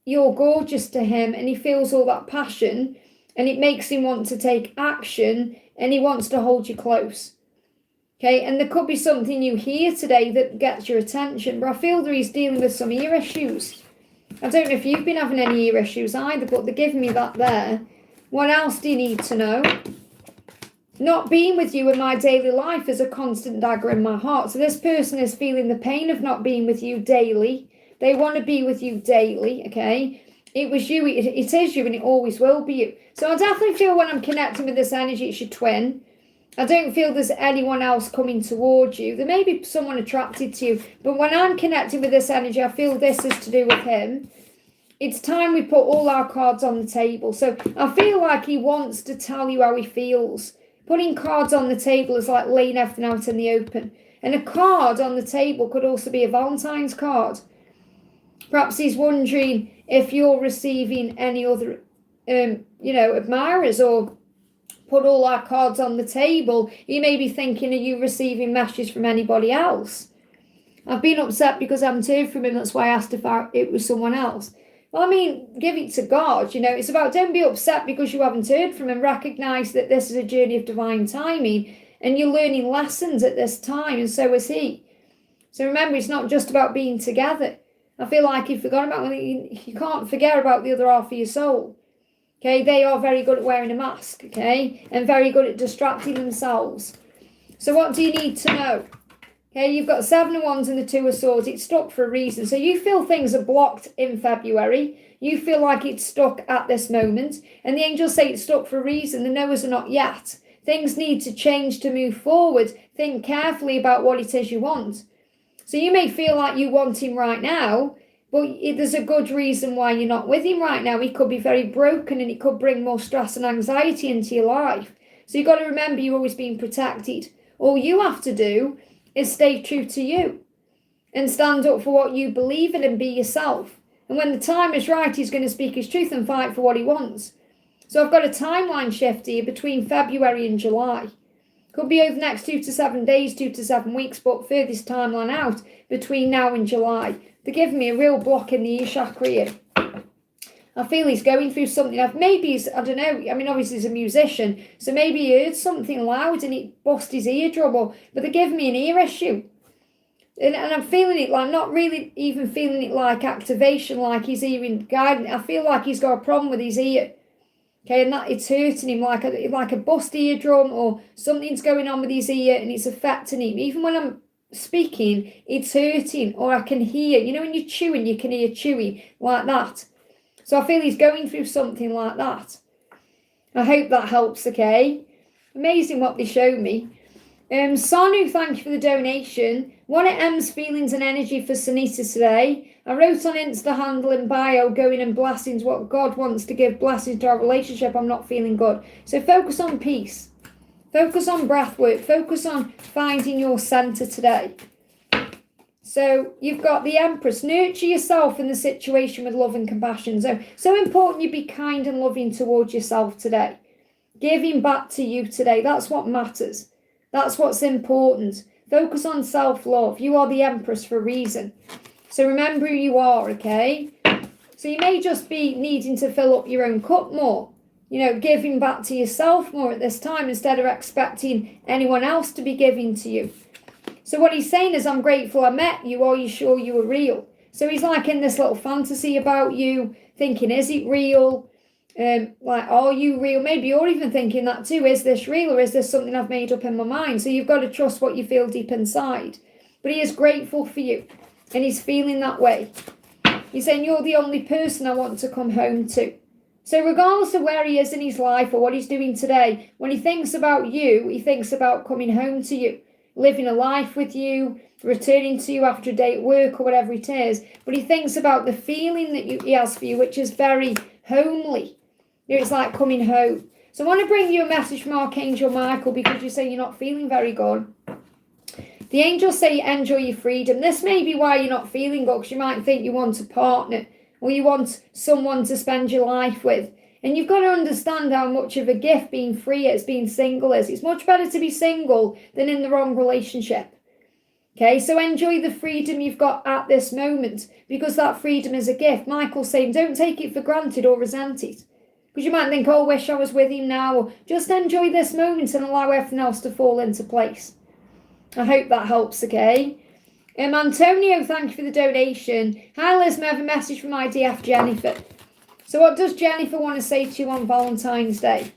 you're gorgeous to him and he feels all that passion and it makes him want to take action and he wants to hold you close. Okay, and there could be something you hear today that gets your attention, but I feel that he's dealing with some ear issues. I don't know if you've been having any ear issues either, but they're giving me that there. What else do you need to know? Not being with you in my daily life is a constant dagger in my heart. So this person is feeling the pain of not being with you daily. They want to be with you daily, okay? It was you, it is you, and it always will be you. So I definitely feel when I'm connecting with this energy, it's your twin. I don't feel there's anyone else coming towards you. There may be someone attracted to you, but when I'm connecting with this energy, I feel this is to do with him. It's time we put all our cards on the table. So I feel like he wants to tell you how he feels. Putting cards on the table is like laying everything out in the open. And a card on the table could also be a Valentine's card. Perhaps he's wondering if you're receiving any other, admirers, or put all our cards on the table. You may be thinking, are you receiving messages from anybody else? I've been upset because I haven't heard from him. That's why I asked if it was someone else. Well, I mean, give it to God. It's about don't be upset because you haven't heard from him. Recognise that this is a journey of divine timing and you're learning lessons at this time, and so is he. So remember, it's not just about being together. I feel like you forgot about you can't forget about the other half of your soul. Okay, they are very good at wearing a mask, okay, and very good at distracting themselves. So what do you need to know? Okay, you've got 7 of Wands and the 2 of Swords. It's stuck for a reason. So you feel things are blocked in February. You feel like it's stuck at this moment. And the angels say it's stuck for a reason. The no's are not yet. Things need to change to move forward. Think carefully about what it is you want. So you may feel like you want him right now, but there's a good reason why you're not with him right now. He could be very broken and it could bring more stress and anxiety into your life. So you've got to remember you're always being protected. All you have to do is stay true to you and stand up for what you believe in and be yourself. And when the time is right, he's going to speak his truth and fight for what he wants. So I've got a timeline shift here between February and July. Could be over the next 2 to 7 days, 2 to 7 weeks, but furthest timeline out between now and July. They're giving me a real block in the ear chakra here. I feel he's going through something. I don't know. I mean, obviously he's a musician, so maybe he heard something loud and it bust his eardrum, but they're giving me an ear issue. And I'm feeling it like, not really even feeling it like activation, like he's hearing guidance. I feel like he's got a problem with his ear. Okay, and that it's hurting him like a bust eardrum, or something's going on with his ear and it's affecting him. Even when I'm speaking, it's hurting, or I can hear. When you're chewing, you can hear chewing like that. So I feel he's going through something like that. I hope that helps, okay? Amazing what they show me. Sonu, thank you for the donation. One at M's feelings and energy for Sunita today. I wrote on Insta handle in bio, going and blessings, what God wants to give blessings to our relationship. I'm not feeling good. So focus on peace. Focus on breath work. Focus on finding your center today. So you've got the Empress. Nurture yourself in the situation with love and compassion. So important you be kind and loving towards yourself today. Giving back to you today. That's what matters. That's what's important. Focus on self-love. You are the Empress for a reason. So remember who you are, okay? So you may just be needing to fill up your own cup more. You know, giving back to yourself more at this time instead of expecting anyone else to be giving to you. So what he's saying is, I'm grateful I met you. Are you sure you were real? So he's like in this little fantasy about you, thinking, is it real? Like, are you real? Maybe you're even thinking that too. Is this real, or is this something I've made up in my mind? So you've got to trust what you feel deep inside. But he is grateful for you, and he's feeling that way. He's saying, you're the only person I want to come home to. So regardless of where he is in his life or what he's doing today, when he thinks about you, he thinks about coming home to you, living a life with you, returning to you after a day at work or whatever it is. But he thinks about the feeling that he has for you, which is very homely. It's like coming home. So I want to bring you a message from Archangel Michael, because you say you're not feeling very good. The angels say enjoy your freedom. This may be why you're not feeling good, because you might think you want a partner or you want someone to spend your life with. And you've got to understand how much of a gift being free is, being single is. It's much better to be single than in the wrong relationship. Okay, so enjoy the freedom you've got at this moment, because that freedom is a gift. Michael's saying don't take it for granted or resent it. Because you might think, oh, wish I was with him now. Or just enjoy this moment and allow everything else to fall into place. I hope that helps, okay? Antonio, thank you for the donation. Hi, Liz, may I have a message from IDF Jennifer. So what does Jennifer want to say to you on Valentine's Day?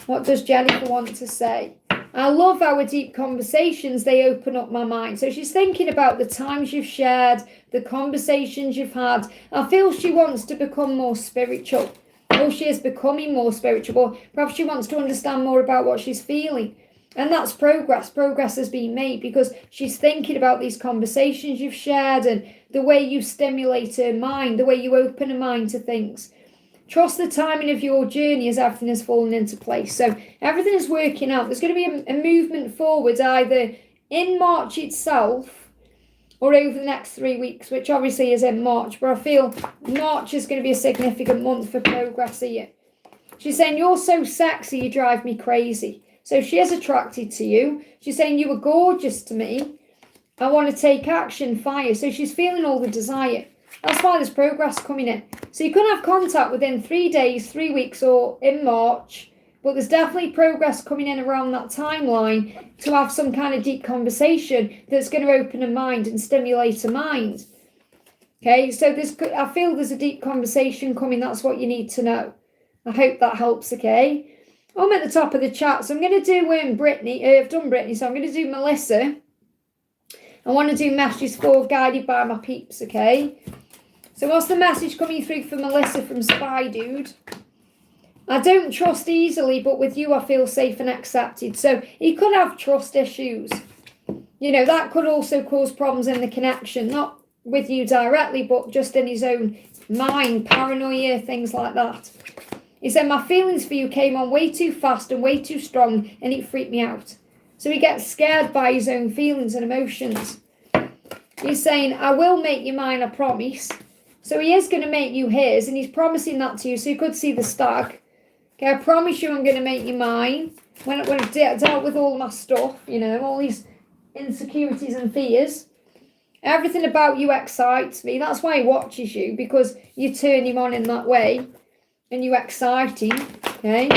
What does Jennifer want to say? I love our deep conversations. They open up my mind. So she's thinking about the times you've shared, the conversations you've had. I feel she wants to become more spiritual. Or she is becoming more spiritual. Perhaps she wants to understand more about what she's feeling. And that's progress. Progress has been made because she's thinking about these conversations you've shared and the way you stimulate her mind, the way you open her mind to things. Trust the timing of your journey as everything has fallen into place. So everything is working out. There's going to be a movement forward either in March itself or over the next 3 weeks, which obviously is in March. But I feel March is going to be a significant month for progress here. She's saying, you're so sexy, you drive me crazy. So she is attracted to you. She's saying, you were gorgeous to me. I want to take action, fire. So she's feeling all the desire. That's why there's progress coming in. So you could have contact within 3 days, 3 weeks, or in March. But there's definitely progress coming in around that timeline to have some kind of deep conversation that's going to open a mind and stimulate a mind. Okay, so I feel there's a deep conversation coming. That's what you need to know. I hope that helps, okay? I'm at the top of the chat, so I'm going to do Brittany. I've done Brittany, so I'm going to do Melissa. I want to do messages for guided by my peeps, okay? So what's the message coming through for Melissa from Spy Dude? I don't trust easily, but with you I feel safe and accepted. So he could have trust issues. You know, that could also cause problems in the connection, not with you directly, but just in his own mind, paranoia, things like that. He said, my feelings for you came on way too fast and way too strong, and it freaked me out. So he gets scared by his own feelings and emotions. He's saying, I will make you mine, I promise. So he is going to make you his, and he's promising that to you. So you could see the stag. Okay, I promise you I'm going to make you mine. When I've dealt with all my stuff, you know, all these insecurities and fears. Everything about you excites me. That's why he watches you, because you turn him on in that way. And you excite him, okay?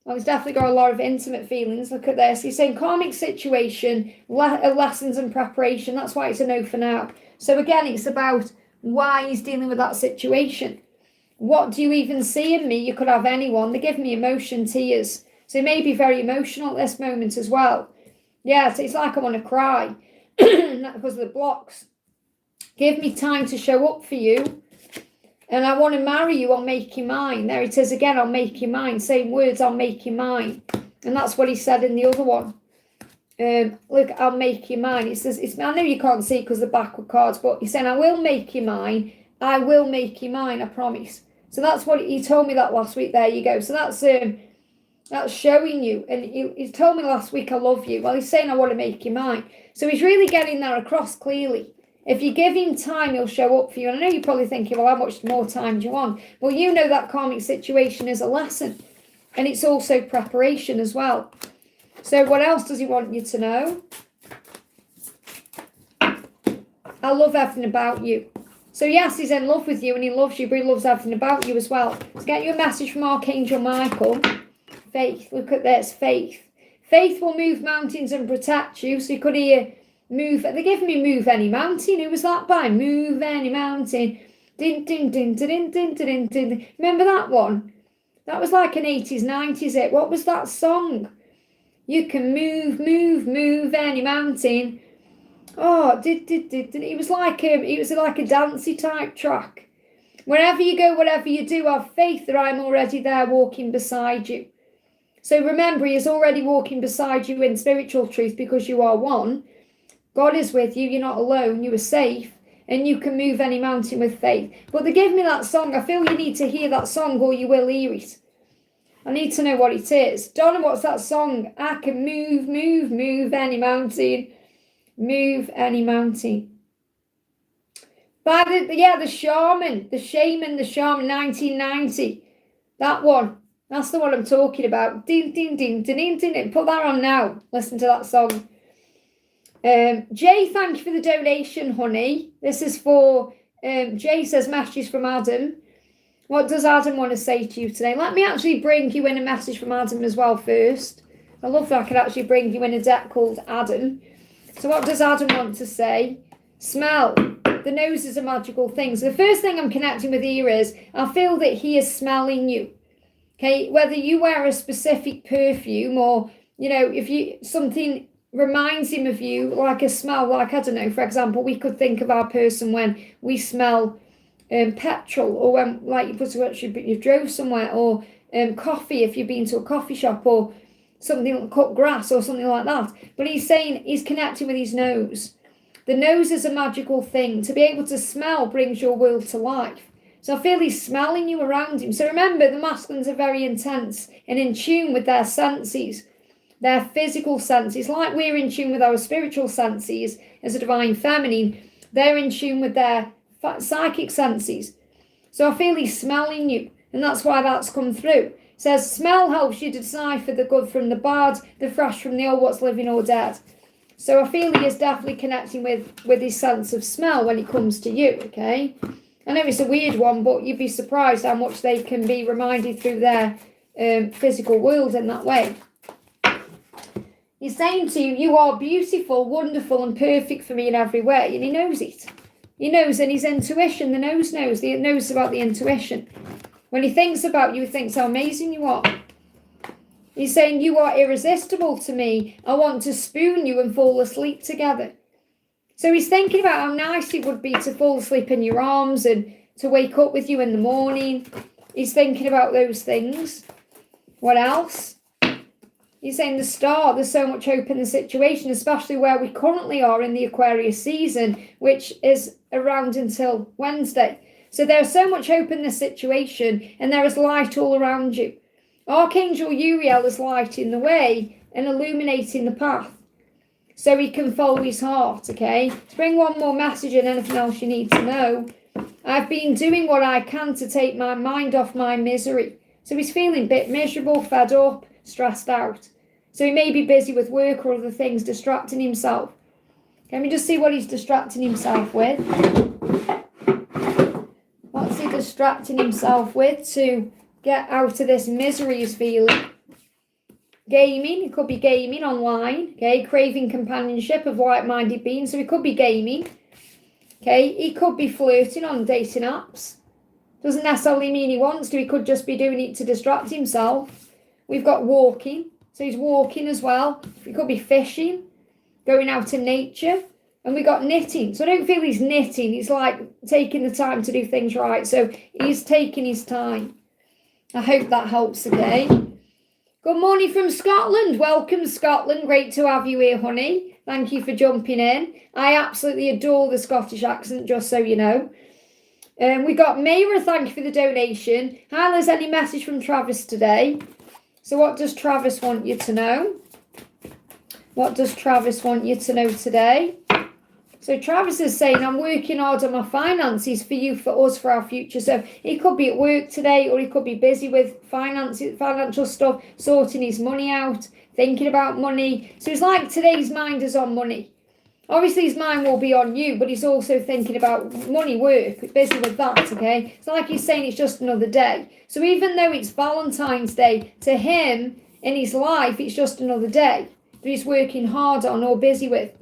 Well, he's definitely got a lot of intimate feelings. Look at this. He's saying karmic situation, lessons and preparation. That's why it's a no for now. So again, it's about why he's dealing with that situation. What do you even see in me? You could have anyone. They give me emotion, tears. So he may be very emotional at this moment as well. Yeah, so it's like I want to cry. Because of the blocks. Give me time to show up for you. And I want to marry you, I'll make you mine. There it is again, I'll make you mine. Same words, I'll make you mine. And that's what he said in the other one. Look, I'll make you mine. It says, I know you can't see it because the backward cards, but he's saying, I will make you mine. I will make you mine, I promise. So that's what he told me that last week. There you go. So that's showing you. And he told me last week, I love you. Well, he's saying, I want to make you mine. So he's really getting that across clearly. If you give him time, he'll show up for you. And I know you're probably thinking, well, how much more time do you want? Well, you know that karmic situation is a lesson. And it's also preparation as well. So what else does he want you to know? I love everything about you. So yes, he's in love with you and he loves you, but he loves everything about you as well. Let's get you a message from Archangel Michael. Faith, look at this, faith. Faith will move mountains and protect you. So you could hear move, they're giving me Move Any Mountain. Who was that by? Move Any Mountain. Din, din, din, din, din, din, din. Remember that one? That was like an 80s, 90s hit. What was that song? You can move, move, move any mountain. Oh, it was like a dancey type track. Wherever you go, whatever you do, have faith that I'm already there walking beside you. So remember, he is already walking beside you in spiritual truth because you are one. God is with you. You're not alone. You are safe. And you can move any mountain with faith. But they give me that song. I feel you need to hear that song or you will hear it. I need to know what it is. Donna, what's that song? I can move, move, move any mountain. Move any mountain. By the Shaman, the Shaman, 1990. That one. That's the one I'm talking about. Ding, ding, ding, ding, ding, ding. Put that on now. Listen to that song. Jay, thank you for the donation, honey. This is for, Jay says, messages from Adam. What does Adam want to say to you today? Let me actually bring you in a message from Adam as well first. I love that I could actually bring you in a deck called Adam. So what does Adam want to say? Smell. The nose is a magical thing. So the first thing I'm connecting with here is, I feel that he is smelling you. Okay, whether you wear a specific perfume or, you know, if you something reminds him of you, like a smell, like, I don't know, for example, we could think of our person when we smell petrol, or when, like, you drove somewhere, or coffee if you've been to a coffee shop, or something like cut grass or something like that. But he's saying he's connecting with his nose. The nose is a magical thing. To be able to smell brings your world to life. So I feel he's smelling you around him. So remember, the masculines are very intense and in tune with their senses, their physical senses. Like we're in tune with our spiritual senses as a divine feminine, they're in tune with their psychic senses. So I feel he's smelling you, and that's why that's come through. It says, smell helps you to decipher the good from the bad, the fresh from the old, what's living or dead. So I feel he is definitely connecting with his sense of smell when it comes to you, okay? I know it's a weird one, but you'd be surprised how much they can be reminded through their physical world in that way. He's saying to you, you are beautiful, wonderful, and perfect for me in every way, and he knows it. He knows, and his intuition, the nose knows. He knows about the intuition. When he thinks about you, he thinks how amazing you are. He's saying, you are irresistible to me. I want to spoon you and fall asleep together. So he's thinking about how nice it would be to fall asleep in your arms and to wake up with you in the morning. He's thinking about those things. What else? He's saying the star, there's so much hope in the situation, especially where we currently are in the Aquarius season, which is around until Wednesday. So there's so much hope in this situation, and there is light all around you. Archangel Uriel is lighting the way and illuminating the path, so he can follow his heart, okay? Let's bring one more message and anything else you need to know. I've been doing what I can to take my mind off my misery. So he's feeling a bit miserable, fed up, stressed out. So he may be busy with work or other things, distracting himself. Let me just see what he's distracting himself with. What's he distracting himself with to get out of this misery he's feeling? Gaming, it could be gaming online, okay? Craving companionship of like-minded beings, so he could be gaming, okay? He could be flirting on dating apps. Doesn't necessarily mean he wants to, he could just be doing it to distract himself. We've got walking, so he's walking as well. He could be fishing, going out in nature, And we got knitting. So I don't feel he's knitting. He's like taking the time to do things right. So he's taking his time. I hope that helps, okay? Good morning from Scotland. Welcome, Scotland. Great to have you here, honey. Thank you for jumping in. I absolutely adore the Scottish accent, just so you know. We got Mayra, thank you for the donation. Hi, there's any message from Travis today? So what does Travis want you to know? What does Travis want you to know today? So Travis is saying, I'm working hard on my finances for you, for us, for our future. So he could be at work today, or he could be busy with financial stuff, sorting his money out, thinking about money. So it's like today's mind is on money. Obviously his mind will be on you, but he's also thinking about money, work, busy with that, okay? It's like he's saying it's just another day. So even though it's Valentine's Day, to him, in his life, it's just another day that he's working hard on or busy with.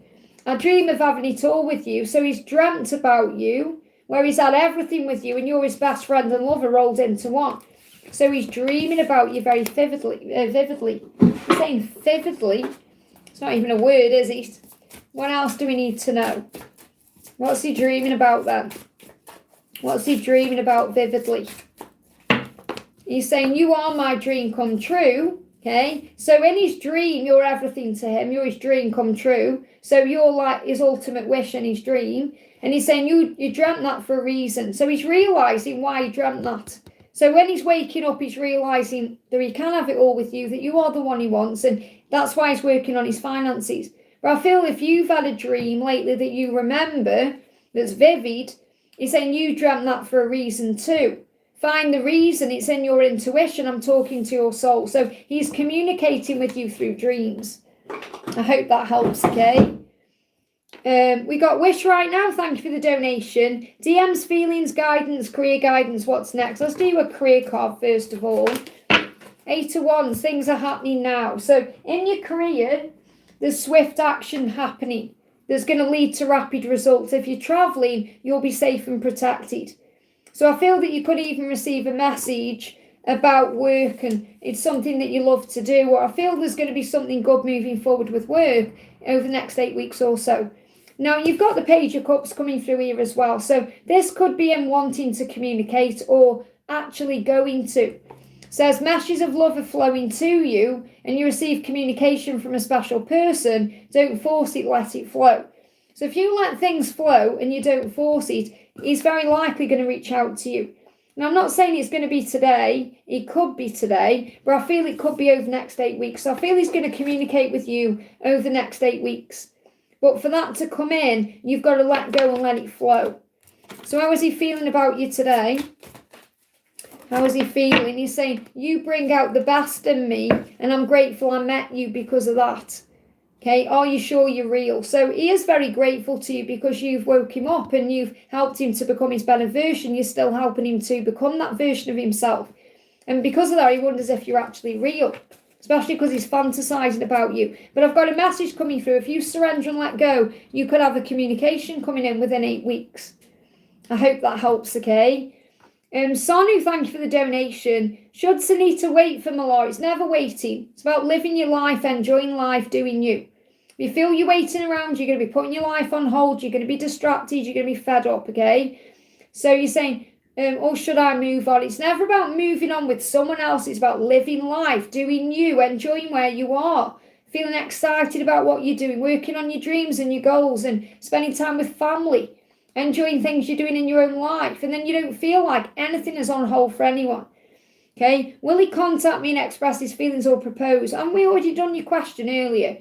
I dream of having it all with you. So he's dreamt about you, where he's had everything with you, and you're his best friend and lover rolled into one. So he's dreaming about you very vividly. I'm saying vividly. It's not even a word, is it? What else do we need to know? What's he dreaming about then? What's he dreaming about vividly? He's saying, you are my dream come true. Okay, so in his dream, you're everything to him. You're his dream come true. So you're like his ultimate wish and his dream. And he's saying you dreamt that for a reason. So he's realising why he dreamt that. So when he's waking up, he's realising that he can have it all with you, that you are the one he wants. And that's why he's working on his finances. But I feel if you've had a dream lately that you remember, that's vivid, he's saying you dreamt that for a reason too. Find the reason. It's in your intuition. I'm talking to your soul. So he's communicating with you through dreams. I hope that helps, okay? We got Wish right now. Thank you for the donation. DMs, feelings, guidance, career guidance. What's next? Let's do a career card first of all. 8 of Wands. Things are happening now. So in your career, there's swift action happening. That's going to lead to rapid results. If you're traveling, you'll be safe and protected. So I feel that you could even receive a message about work and it's something that you love to do. Or I feel there's going to be something good moving forward with work over the next 8 weeks or so. Now, you've got the Page of Cups coming through here as well. So this could be him wanting to communicate or actually going to. Says messages of love are flowing to you and you receive communication from a special person. Don't force it, let it flow. So if you let things flow and you don't force it, he's very likely going to reach out to you. Now, I'm not saying it's going to be today. It could be today, but I feel it could be over the next 8 weeks. So I feel he's going to communicate with you over the next 8 weeks. But for that to come in, you've got to let go and let it flow. So how is he feeling about you today? How is he feeling? He's saying, you bring out the best in me, and I'm grateful I met you because of that. Okay, are you sure you're real? So he is very grateful to you because you've woke him up and you've helped him to become his better version. You're still helping him to become that version of himself. And because of that, he wonders if you're actually real, especially because he's fantasizing about you. But I've got a message coming through. If you surrender and let go, you could have a communication coming in within 8 weeks. I hope that helps, okay? Sonu, thank you for the donation. Should Sunita wait for Malor? It's never waiting. It's about living your life, enjoying life, doing you. If you feel you're waiting around, you're going to be putting your life on hold, you're going to be distracted, you're going to be fed up, okay? So you're saying, or should I move on? It's never about moving on with someone else. It's about living life, doing you, enjoying where you are, feeling excited about what you're doing, working on your dreams and your goals and spending time with family, enjoying things you're doing in your own life. And then you don't feel like anything is on hold for anyone. Okay, will he contact me and express his feelings or propose? And we already done your question earlier.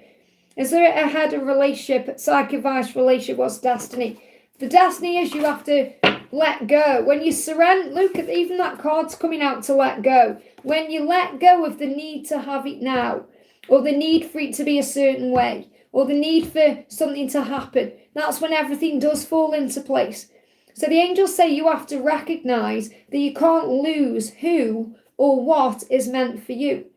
Is there ahead a relationship, psych advice relationship, what's destiny? The destiny is you have to let go. When you surrender, look at even that card's coming out to let go. When you let go of the need to have it now, or the need for it to be a certain way, or the need for something to happen, that's when everything does fall into place. So the angels say you have to recognize that you can't lose who or what is meant for you.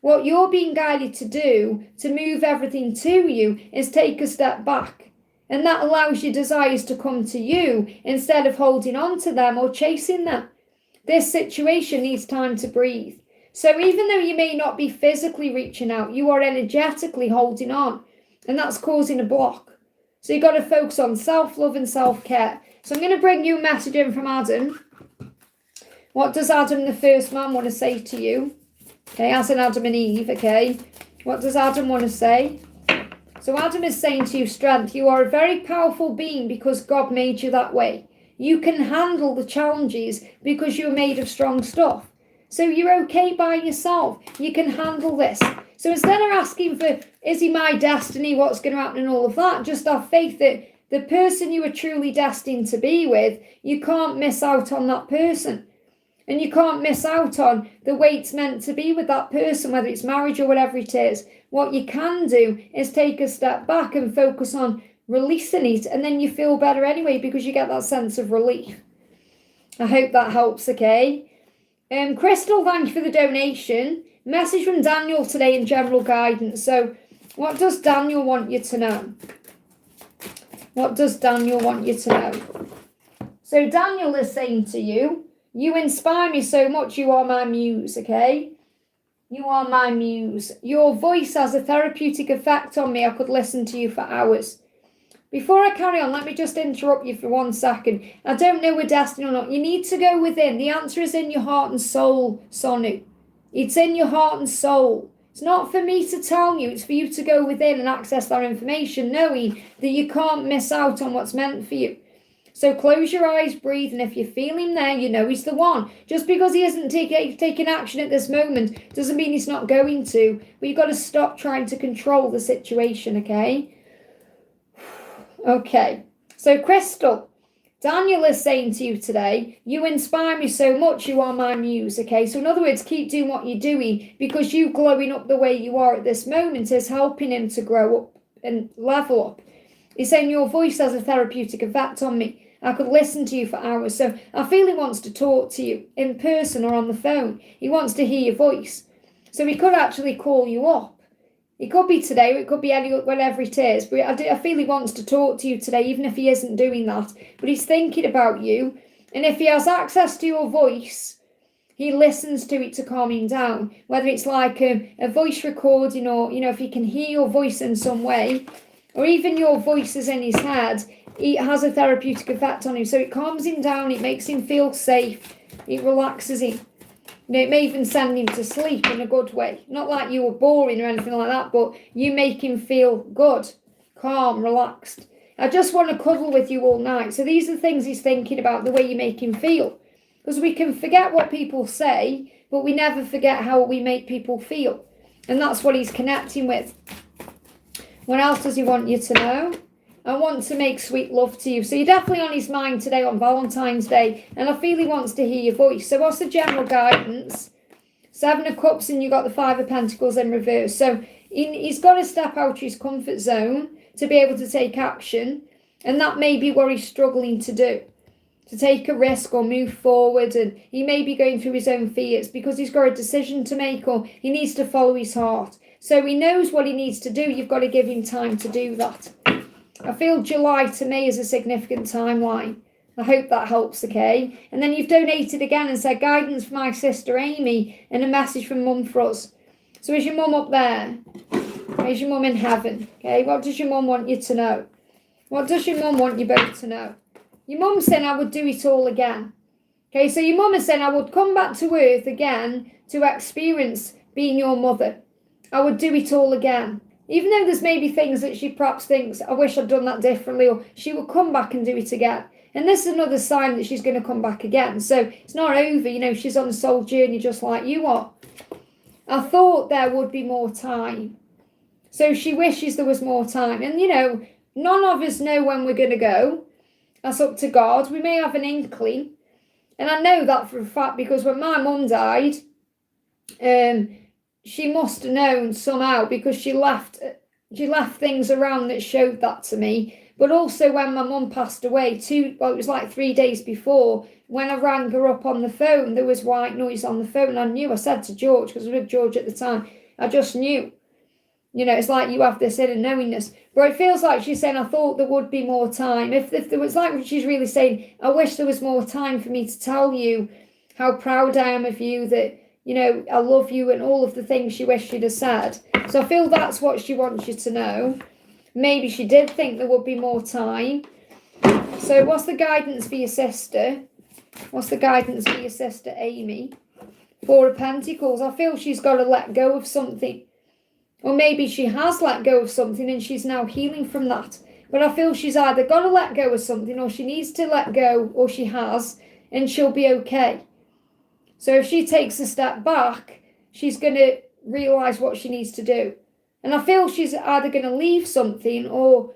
What you're being guided to do to move everything to you is take a step back. And that allows your desires to come to you instead of holding on to them or chasing them. This situation needs time to breathe. So even though you may not be physically reaching out, you are energetically holding on. And that's causing a block. So you've got to focus on self-love and self-care. So I'm going to bring you a message in from Adam. What does Adam, the first man, want to say to you? Okay, as in Adam and Eve, okay? What does Adam want to say? So Adam is saying to you, strength. You are a very powerful being because God made you that way. You can handle the challenges because you're made of strong stuff. So you're okay by yourself. You can handle this. So instead of asking for, is he my destiny, what's going to happen and all of that, just have faith that the person you are truly destined to be with, you can't miss out on that person. And you can't miss out on the way it's meant to be with that person, whether it's marriage or whatever it is. What you can do is take a step back and focus on releasing it, and then you feel better anyway because you get that sense of relief. I hope that helps, okay? Crystal, thank you for the donation. Message from Daniel today in general guidance. So what does Daniel want you to know? What does Daniel want you to know? So Daniel is saying to you, you inspire me so much. You are my muse, okay? You are my muse. Your voice has a therapeutic effect on me. I could listen to you for hours. Before I carry on, let me just interrupt you for 1 second. I don't know we're destined or not. You need to go within. The answer is in your heart and soul, Sonu. It's in your heart and soul. It's not for me to tell you. It's for you to go within and access that information, knowing that you can't miss out on what's meant for you. So close your eyes, breathe, and if you feel him there, you know he's the one. Just because he isn't taking action at this moment doesn't mean he's not going to. But you've got to stop trying to control the situation, okay? Okay. So Crystal, Daniel is saying to you today, you inspire me so much, you are my muse, okay? So in other words, keep doing what you're doing because you glowing up the way you are at this moment is helping him to grow up and level up. He's saying your voice has a therapeutic effect on me. I could listen to you for hours. So I feel he wants to talk to you in person or on the phone. He wants to hear your voice. So he could actually call you up. It could be today, or it could be whenever it is. But I feel he wants to talk to you today, even if he isn't doing that. But he's thinking about you. And if he has access to your voice, he listens to it to calm him down. Whether it's like a voice recording or, if he can hear your voice in some way, or even your voice is in his head, it has a therapeutic effect on him. So it calms him down, it makes him feel safe, it relaxes him. It may even send him to sleep in a good way. Not like you were boring or anything like that, but you make him feel good, calm, relaxed. I just want to cuddle with you all night. So these are the things he's thinking about, the way you make him feel. Because we can forget what people say, but we never forget how we make people feel. And that's what he's connecting with. What else does he want you to know? I want to make sweet love to you. So you're definitely on his mind today on Valentine's Day. And I feel he wants to hear your voice. So what's the general guidance? 7 of Cups and you got the 5 of Pentacles in reverse. So he's got to step out of his comfort zone to be able to take action. And that may be what he's struggling to do. To take a risk or move forward. And he may be going through his own fears because he's got a decision to make or he needs to follow his heart. So he knows what he needs to do. You've got to give him time to do that. I feel July to me is a significant timeline. I hope that helps, okay? And then you've donated again and said guidance for my sister Amy and a message from Mum for us. So is your mum up there? Or is your mum in heaven? Okay, what does your mum want you to know? What does your mum want you both to know? Your mum's saying I would do it all again. Okay, so your mum is saying I would come back to earth again to experience being your mother. I would do it all again. Even though there's maybe things that she perhaps thinks, I wish I'd done that differently, or she will come back and do it again. And this is another sign that she's going to come back again. So it's not over, she's on a soul journey just like you are. I thought there would be more time. So she wishes there was more time. And, none of us know when we're going to go. That's up to God. We may have an inkling. And I know that for a fact because when my mum died, she must have known somehow because she left things around that showed that to me. But also when my mum passed away, it was like 3 days before, when I rang her up on the phone, there was white noise on the phone. I knew, I said to George, because I was with George at the time, I just knew. It's like you have this inner knowingness. But it feels like she's saying, I thought there would be more time. If there was like she's really saying, I wish there was more time for me to tell you how proud I am of you, that I love you and all of the things she wished she'd have said. So I feel that's what she wants you to know. Maybe she did think there would be more time. So what's the guidance for your sister? What's the guidance for your sister, Amy? Four of Pentacles. I feel she's got to let go of something. Or maybe she has let go of something and she's now healing from that. But I feel she's either got to let go of something or she needs to let go, or she has, and she'll be okay. So if she takes a step back, she's going to realise what she needs to do. And I feel she's either going to leave something or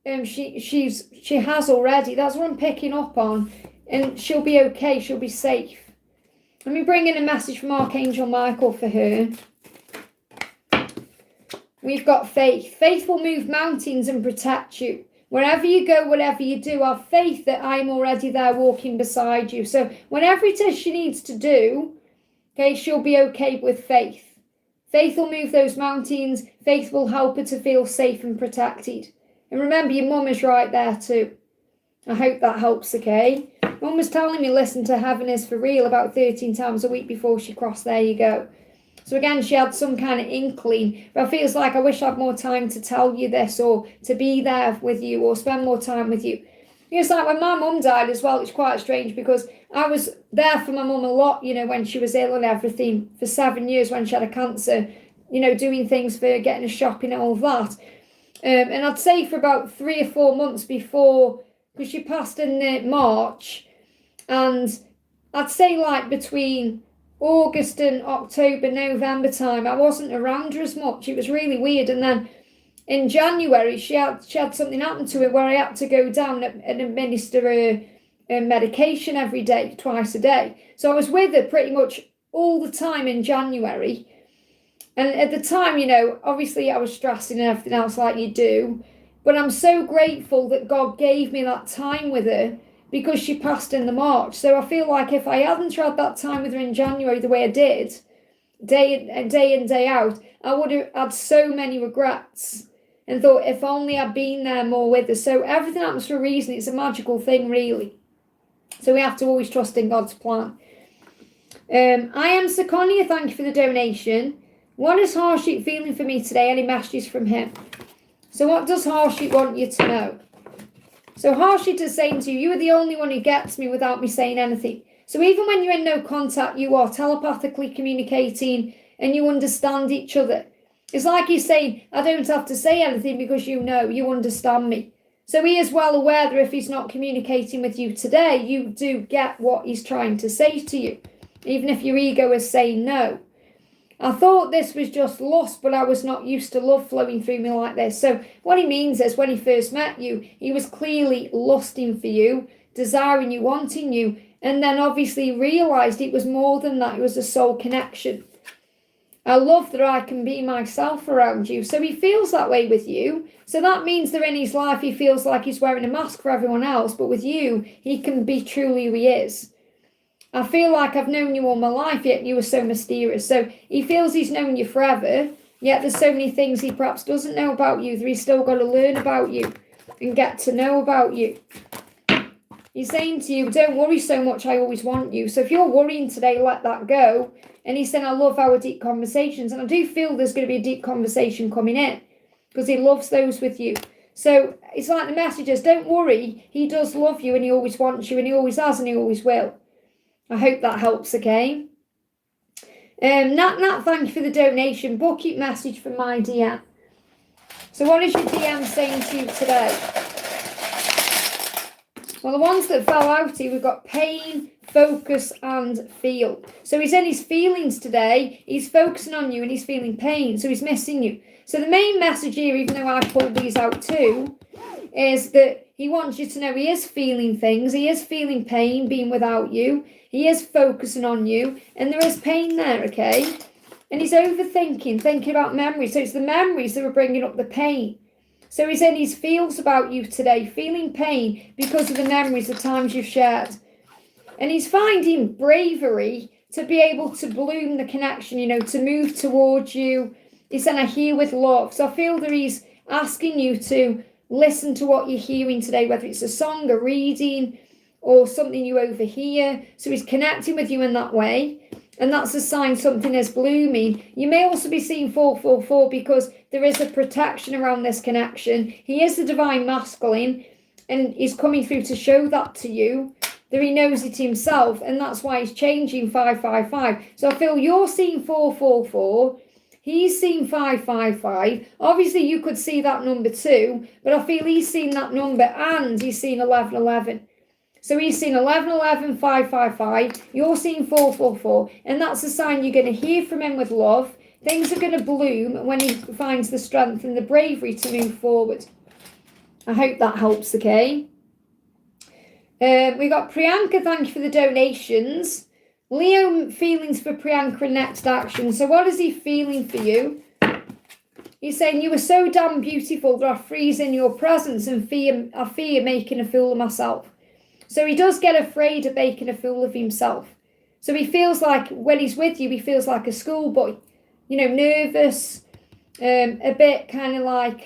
she has already. That's what I'm picking up on. And she'll be okay. She'll be safe. Let me bring in a message from Archangel Michael for her. We've got faith. Faith will move mountains and protect you. Wherever you go, whatever you do, have faith that I'm already there walking beside you. So whatever it is she needs to do, okay, she'll be okay with faith. Faith will move those mountains. Faith will help her to feel safe and protected. And remember, your mum is right there too. I hope that helps, okay? Mum was telling me, listen to Heaven is for Real about 13 times a week before she crossed. There you go. So again, she had some kind of inkling, but it feels like I wish I had more time to tell you this, or to be there with you, or spend more time with you. It's like when my mum died as well, it's quite strange because I was there for my mum a lot, when she was ill and everything, for 7 years when she had a cancer, doing things for getting her shopping and all of that. And I'd say for about 3 or 4 months before, because she passed in March, and I'd say like between August and October, November time, I wasn't around her as much. It was really weird. And then in January, she had something happen to her where I had to go down and administer her medication every day, twice a day. So I was with her pretty much all the time in January. And at the time, obviously I was stressing and everything else like you do. But I'm so grateful that God gave me that time with her, because she passed in the March. So I feel like if I hadn't had that time with her in January the way I did, day in, day out, I would have had so many regrets and thought if only I'd been there more with her. So everything happens for a reason. It's a magical thing, really. So we have to always trust in God's plan. I am Seconia. Thank you for the donation. What is Harshit feeling for me today? Any messages from him? So what does Harshit want you to know? So Harshit is saying to you, you are the only one who gets me without me saying anything. So even when you're in no contact, you are telepathically communicating and you understand each other. It's like he's saying, I don't have to say anything because you understand me. So he is well aware that if he's not communicating with you today, you do get what he's trying to say to you, even if your ego is saying no. I thought this was just lust, but I was not used to love flowing through me like this. So what he means is when he first met you, he was clearly lusting for you, desiring you, wanting you, and then obviously realised it was more than that. It was a soul connection. I love that I can be myself around you. So he feels that way with you. So that means that in his life he feels like he's wearing a mask for everyone else, but with you, he can be truly who he is. I feel like I've known you all my life, yet you were so mysterious. So he feels he's known you forever, yet there's so many things he perhaps doesn't know about you that he's still got to learn about you and get to know about you. He's saying to you, don't worry so much, I always want you. So if you're worrying today, let that go. And he's saying, I love our deep conversations. And I do feel there's going to be a deep conversation coming in because he loves those with you. So it's like the messages, don't worry, he does love you and he always wants you and he always has and he always will. I hope that helps, okay? Natn, thank you for the donation. Bucket message from my DM. So what is your DM saying to you today? Well, the ones that fell out here, we've got pain, focus, and feel. So he's in his feelings today. He's focusing on you and he's feeling pain. So he's missing you. So the main message here, even though I pulled these out too, is that he wants you to know he is feeling things. He is feeling pain being without you. He is focusing on you. And there is pain there, okay? And he's overthinking, thinking about memories. So it's the memories that are bringing up the pain. So he's in his feels about you today, feeling pain because of the memories, the times you've shared. And he's finding bravery to be able to bloom the connection, to move towards you. He's saying, I hear with love. So I feel that he's asking you to listen to what you're hearing today, whether it's a song, a reading, or something you overhear. So he's connecting with you in that way. And that's a sign something is blooming. You may also be seeing 444 because there is a protection around this connection. He is the divine masculine, and he's coming through to show that to you, that he knows it himself, and that's why he's changing 555. So I feel you're seeing 444, he's seeing 555. Obviously, you could see that number too, but I feel he's seen that number and he's seen 1111. So he's seen 1111, 555. You're seeing 444, and that's a sign you're going to hear from him with love. Things are going to bloom when he finds the strength and the bravery to move forward. I hope that helps, okay? We got Priyanka, thank you for the donations. Leo, feelings for Priyanka next action. So what is he feeling for you? He's saying, you were so damn beautiful that I freeze in your presence and I fear making a fool of myself. So he does get afraid of making a fool of himself. So he feels like when he's with you, he feels like a schoolboy, you know, nervous, a bit kind of like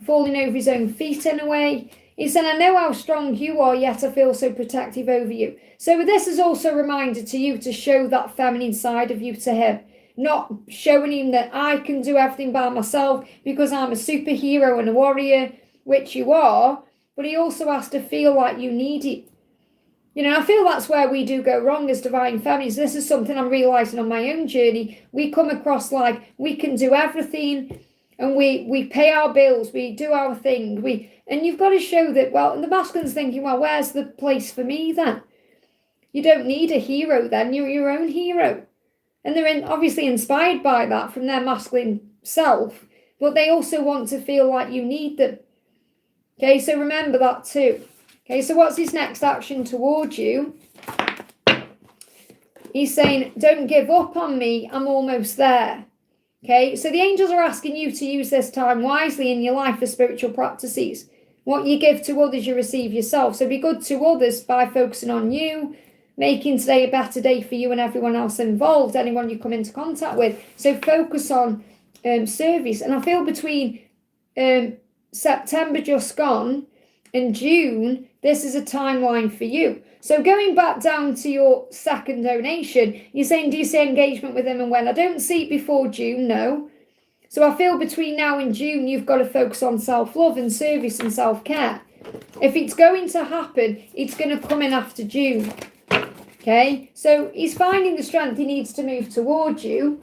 falling over his own feet in a way. He said, I know how strong you are, yet I feel so protective over you. So this is also a reminder to you to show that feminine side of you to him. Not showing him that I can do everything by myself because I'm a superhero and a warrior, which you are. But he also has to feel like you need it. You know, I feel that's where we do go wrong as divine feminines. This is something I'm realising on my own journey. We come across like we can do everything and we pay our bills, we do our thing. And you've got to show that, well, and the masculine's thinking, well, where's the place for me then? You don't need a hero then, you're your own hero. And they're obviously inspired by that from their masculine self, but they also want to feel like you need them. Okay, so remember that too. Okay, so what's his next action towards you? He's saying, don't give up on me, I'm almost there. Okay, so the angels are asking you to use this time wisely in your life for spiritual practices. What you give to others, you receive yourself. So be good to others by focusing on you, making today a better day for you and everyone else involved, anyone you come into contact with. So focus on service. And I feel between September just gone and June, this is a timeline for you. So going back down to your second donation, you're saying, do you see engagement with him and when? I don't see it before June, no. So I feel between now and June, you've got to focus on self-love and service and self-care. If it's going to happen, it's going to come in after June. Okay, so he's finding the strength he needs to move towards you.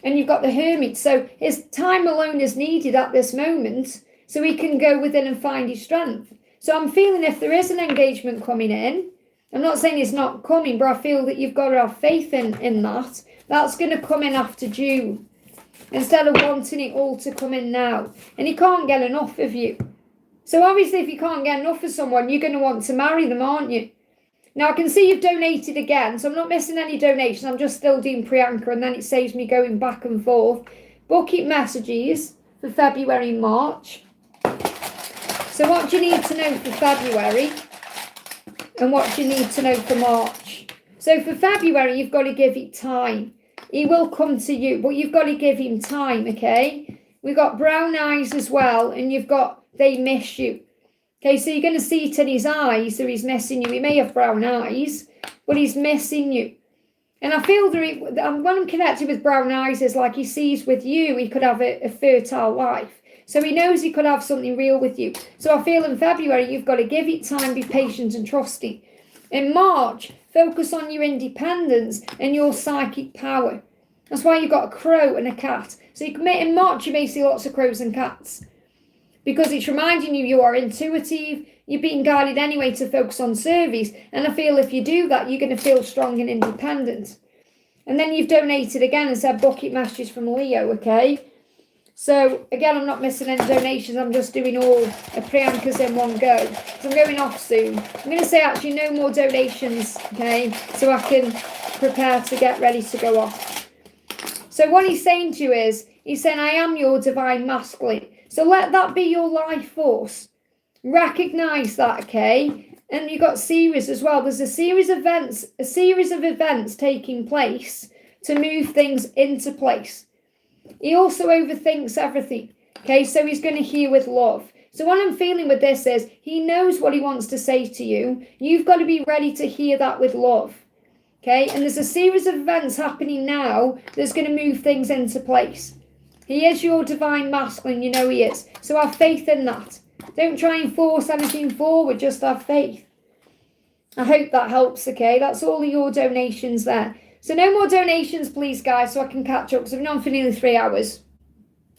And you've got the Hermit. So his time alone is needed at this moment so he can go within and find his strength. So I'm feeling if there is an engagement coming in, I'm not saying it's not coming, but I feel that you've got to have faith in that. That's going to come in after June instead of wanting it all to come in now. And he can't get enough of you. So obviously if you can't get enough of someone, you're going to want to marry them, aren't you? Now I can see you've donated again, so I'm not missing any donations. I'm just still doing Priyanka and then it saves me going back and forth. Bucket messages for February and March. So what do you need to know for February? And what do you need to know for March? So for February, you've got to give it time. He will come to you, but you've got to give him time, okay? We've got brown eyes as well, and you've got they miss you. Okay, so you're going to see it in his eyes that he's missing you. He may have brown eyes, but he's missing you. And I feel that when I'm connected with brown eyes, it's like he sees with you, he could have a fertile life. So he knows he could have something real with you. So I feel in February, you've got to give it time, be patient and trusting. In March, focus on your independence and your psychic power. That's why you've got a crow and a cat. So in March, you may see lots of crows and cats. Because it's reminding you are intuitive, you're being guided anyway to focus on service. And I feel if you do that, you're going to feel strong and independent. And then you've donated again and said bucket messages from Leo, okay? So, again, I'm not missing any donations. I'm just doing all Priyanka's in one go. So I'm going off soon. I'm going to say actually no more donations, okay? So I can prepare to get ready to go off. So what he's saying to you is, he's saying, I am your divine masculine. So let that be your life force. Recognise that, okay? And you've got series as well. There's a series of events taking place to move things into place. He also overthinks everything. Okay, so he's going to hear with love. So what I'm feeling with this is he knows what he wants to say to you. You've got to be ready to hear that with love. Okay, and there's a series of events happening now that's going to move things into place. He is your divine masculine, you know he is. So have faith in that. Don't try and force anything forward, just have faith. I hope that helps, okay? That's all of your donations there. So no more donations, please, guys, so I can catch up, because I've been on for nearly 3 hours.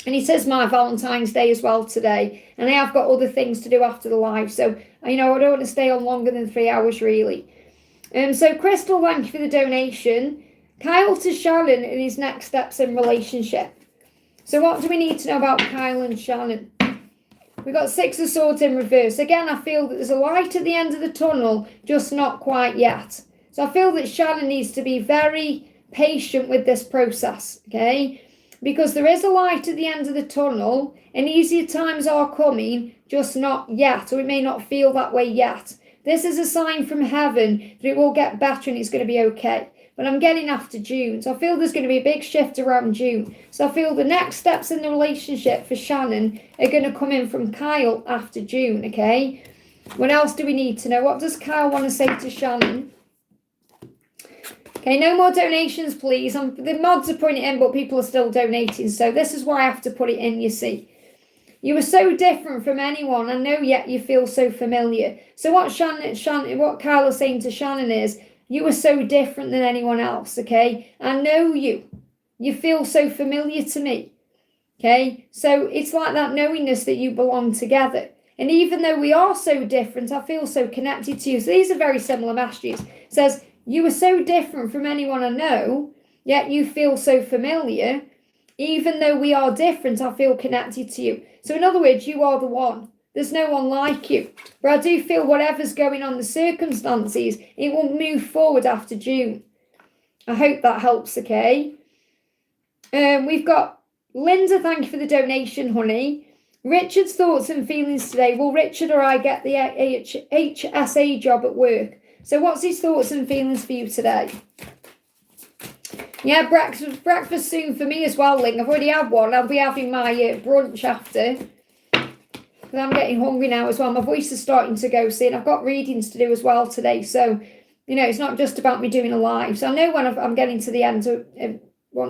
And it is my Valentine's Day as well today. And I have got other things to do after the live. So, I don't want to stay on longer than 3 hours, really. So, Crystal, thank you for the donation. Kyle to Shannon in his next steps in relationship. So, what do we need to know about Kyle and Shannon? We've got 6 of Swords in reverse. Again, I feel that there's a light at the end of the tunnel, just not quite yet. So, I feel that Shannon needs to be very patient with this process, okay? Because there is a light at the end of the tunnel, and easier times are coming, just not yet, or it may not feel that way yet. This is a sign from heaven that it will get better and it's going to be okay. But I'm getting after June, so I feel there's going to be a big shift around June. So I feel the next steps in the relationship for Shannon are going to come in from Kyle after June, okay? What else do we need to know? What does Kyle want to say to Shannon? Okay, no more donations, please. The mods are putting it in, but people are still donating. So this is why I have to put it in, you see. You are so different from anyone. I know, yet you feel so familiar. So what what Kyle is saying to Shannon is, you are so different than anyone else, okay? I know you. You feel so familiar to me, okay? So it's like that knowingness that you belong together. And even though we are so different, I feel so connected to you. So these are very similar messages. It says, you are so different from anyone I know, yet you feel so familiar. Even though we are different, I feel connected to you. So in other words, you are the one. There's no one like you. But I do feel whatever's going on, the circumstances, it will move forward after June. I hope that helps, okay? We've got Linda, thank you for the donation, honey. Richard's thoughts and feelings today. Will Richard or I get the HSA job at work? So what's his thoughts and feelings for you today? Yeah, breakfast soon for me as well, Ling. I've already had one. I'll be having my brunch after. Because I'm getting hungry now as well. My voice is starting to go soon. I've got readings to do as well today. So, it's not just about me doing a live. So I know when I'm getting to the end of,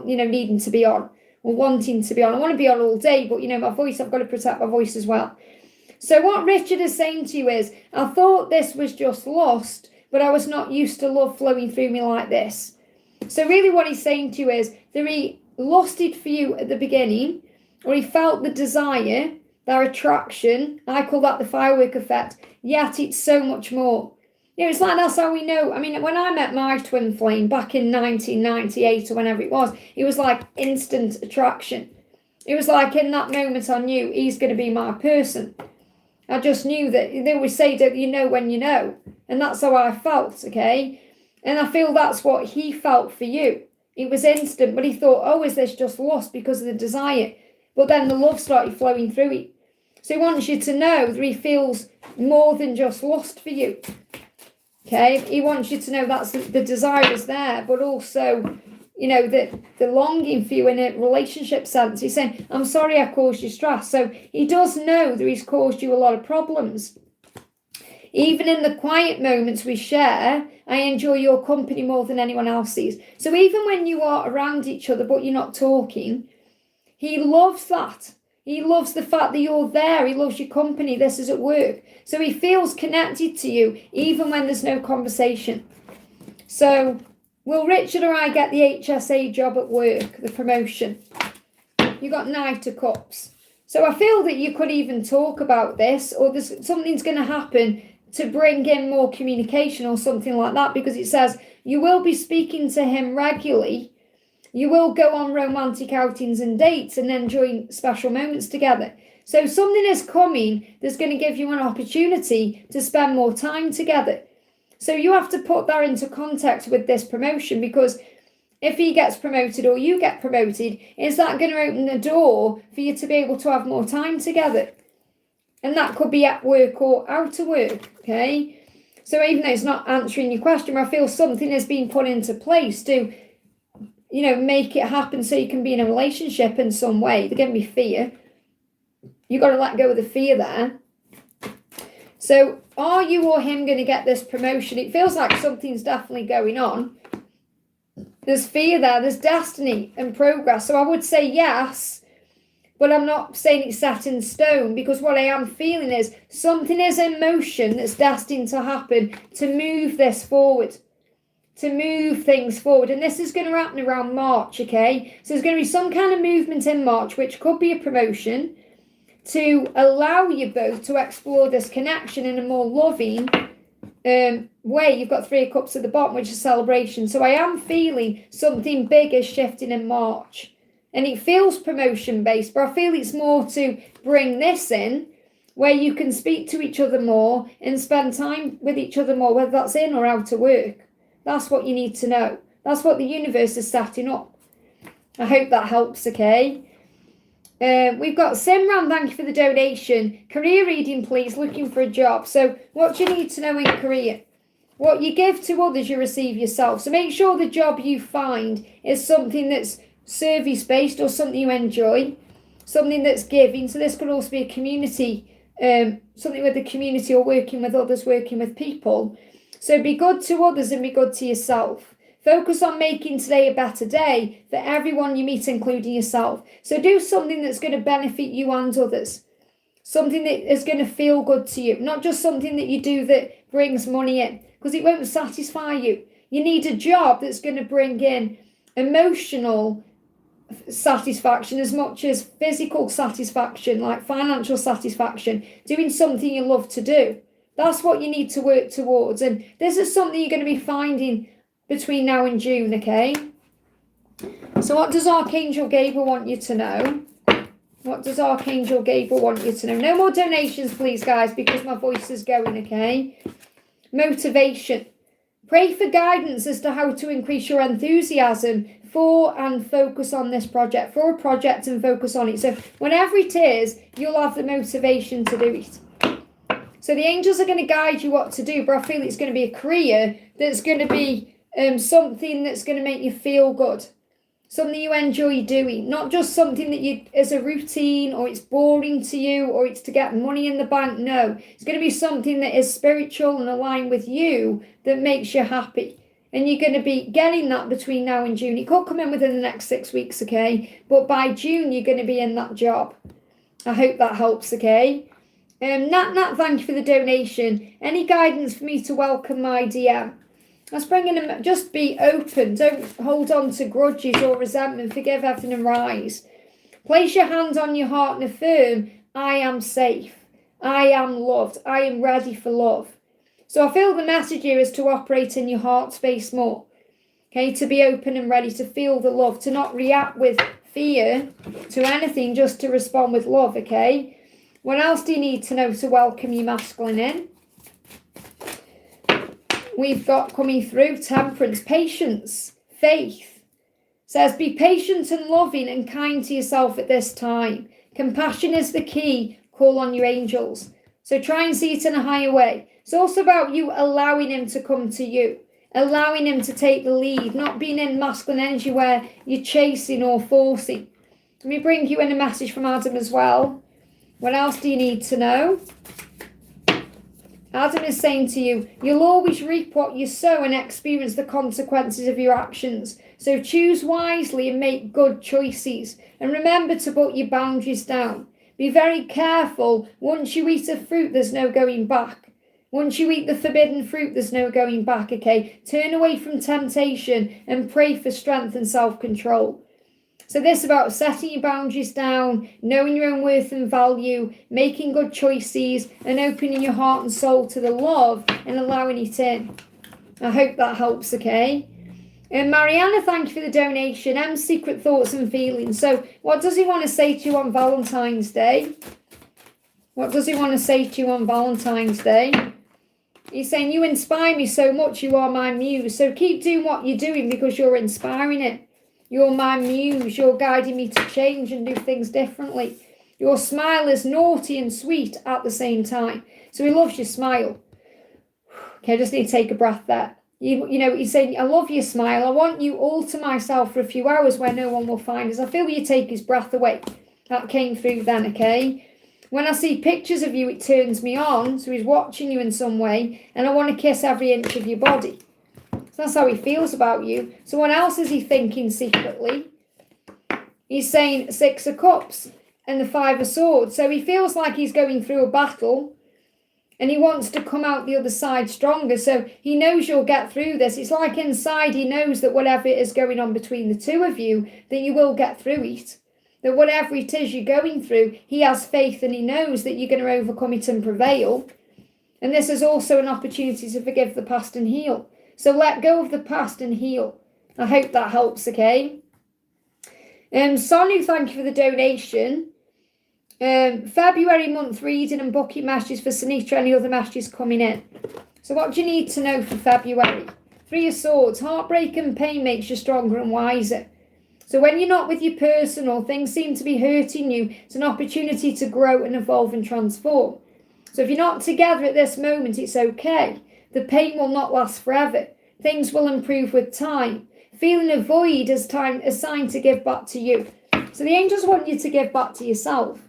needing to be on or wanting to be on. I want to be on all day, but, my voice, I've got to protect my voice as well. So what Richard is saying to you is, I thought this was just lost, but I was not used to love flowing through me like this. So really what he's saying to you is that he lost it for you at the beginning, or he felt the desire, their attraction. I call that the firework effect, yet it's so much more. It's like that's how we know. I mean, when I met my twin flame back in 1998 or whenever it was like instant attraction. It was like in that moment I knew he's going to be my person. I just knew that they always say that you know when you know. And that's how I felt, okay? And I feel that's what he felt for you. It was instant, but he thought, oh, is this just lost because of the desire? But then the love started flowing through it. So he wants you to know that he feels more than just lost for you. Okay? He wants you to know that's the desire is there, but also, the longing for you in a relationship sense. He's saying, I'm sorry I caused you stress. So he does know that he's caused you a lot of problems. Even in the quiet moments we share, I enjoy your company more than anyone else's. So even when you are around each other, but you're not talking, he loves that. He loves the fact that you're there. He loves your company. This is at work. So he feels connected to you, even when there's no conversation. So will Richard or I get the HSA job at work, the promotion? You got Knight of Cups. So I feel that you could even talk about this, or something's going to happen to bring in more communication or something like that, because it says you will be speaking to him regularly. You will go on romantic outings and dates and enjoy special moments together. So something is coming that's going to give you an opportunity to spend more time together. So you have to put that into context with this promotion, because if he gets promoted or you get promoted, is that going to open the door for you to be able to have more time together? And that could be at work or out of work, okay? So even though it's not answering your question, I feel something has been put into place to, make it happen so you can be in a relationship in some way. There's going to be fear. You've got to let go of the fear there. So are you or him going to get this promotion? It feels like something's definitely going on. There's fear there. There's destiny and progress. So I would say yes, but I'm not saying it's set in stone, because what I am feeling is something is in motion that's destined to happen to move this forward, to move things forward. And this is going to happen around March, okay? So there's going to be some kind of movement in March, which could be a promotion, to allow you both to explore this connection in a more loving way. You've got 3 of Cups at the bottom, which is celebration. So I am feeling something big is shifting in March. And it feels promotion based, but I feel it's more to bring this in, where you can speak to each other more and spend time with each other more, whether that's in or out of work. That's what you need to know. That's what the universe is setting up. I hope that helps, okay? We've got Simron, thank you for the donation. Career reading, please, looking for a job. So what do you need to know in career? What you give to others, you receive yourself. So make sure the job you find is something that's service-based or something you enjoy, something that's giving. So this could also be a community, something with the community, or working with others, working with people. So be good to others and be good to yourself. Focus on making today a better day for everyone you meet, including yourself. So do something that's going to benefit you and others. Something that is going to feel good to you. Not just something that you do that brings money in, because it won't satisfy you. You need a job that's going to bring in emotional satisfaction as much as physical satisfaction, like financial satisfaction. Doing something you love to do. That's what you need to work towards. And this is something you're going to be finding between now and June, okay? So what does Archangel Gabriel want you to know? What does Archangel Gabriel want you to know? No more donations, please, guys, because my voice is going, okay? Motivation. Pray for guidance as to how to increase your enthusiasm for and focus on this project, for a project, and focus on it. So whenever it is, you'll have the motivation to do it. So the angels are going to guide you what to do, but I feel it's going to be a career that's going to be something that's going to make you feel good. Something you enjoy doing, not just something that you is a routine, or it's boring to you, or it's to get money in the bank. No, it's going to be something that is spiritual and aligned with you, that makes you happy. And you're going to be getting that between now and June. It could come in within the next 6 weeks, okay? But by June, you're going to be in that job. I hope that helps, okay? Natn, thank you for the donation. Any guidance for me to welcome my DM? Let's bring in, just be open. Don't hold on to grudges or resentment. Forgive everything and rise. Place your hands on your heart and affirm, I am safe. I am loved. I am ready for love. So I feel the message here is to operate in your heart space more. Okay, to be open and ready to feel the love, to not react with fear to anything, just to respond with love, okay? What else do you need to know to welcome your masculine in? We've got coming through temperance, patience, faith. Says be patient and loving and kind to yourself at this time. Compassion is the key. Call on your angels. So try and see it in a higher way. It's also about you allowing him to come to you, allowing him to take the lead, not being in masculine energy where you're chasing or forcing. Let me bring you in a message from Adam as well. What else do you need to know? Adam is saying to you, you'll always reap what you sow and experience the consequences of your actions. So choose wisely and make good choices. And remember to put your boundaries down. Be very careful. Once you eat a fruit, there's no going back. Once you eat the forbidden fruit, there's no going back, okay? Turn away from temptation and pray for strength and self-control. So this is about setting your boundaries down, knowing your own worth and value, making good choices, and opening your heart and soul to the love and allowing it in. I hope that helps, okay? And Mariana, thank you for the donation. M, secret thoughts and feelings. So what does he want to say to you on Valentine's Day? What does he want to say to you on Valentine's Day? He's saying, you inspire me so much. You are my muse. So keep doing what you're doing because you're inspiring it. You're my muse. You're guiding me to change and do things differently. Your smile is naughty and sweet at the same time. So he loves your smile. Okay, I just need to take a breath there. You know, he's saying, I love your smile. I want you all to myself for a few hours where no one will find us. I feel you take his breath away. That came through then, okay? When I see pictures of you, it turns me on. So he's watching you in some way. And I want to kiss every inch of your body. So that's how he feels about you. So what else is he thinking secretly? He's saying 6 of Cups and the 5 of Swords. So he feels like he's going through a battle and he wants to come out the other side stronger. So he knows you'll get through this. It's like inside he knows that whatever is going on between the two of you, that you will get through it. That whatever it is you're going through, he has faith and he knows that you're going to overcome it and prevail. And this is also an opportunity to forgive the past and heal. So let go of the past and heal. I hope that helps, okay? Sonu, thank you for the donation. February month reading and booking messages for Sunita, any other messages coming in. So what do you need to know for February? 3 of Swords, heartbreak and pain makes you stronger and wiser. So when you're not with your person or things seem to be hurting you, it's an opportunity to grow and evolve and transform. So if you're not together at this moment, it's okay. The pain will not last forever. Things will improve with time. Feeling a void as time is signed to give back to you. So the angels want you to give back to yourself.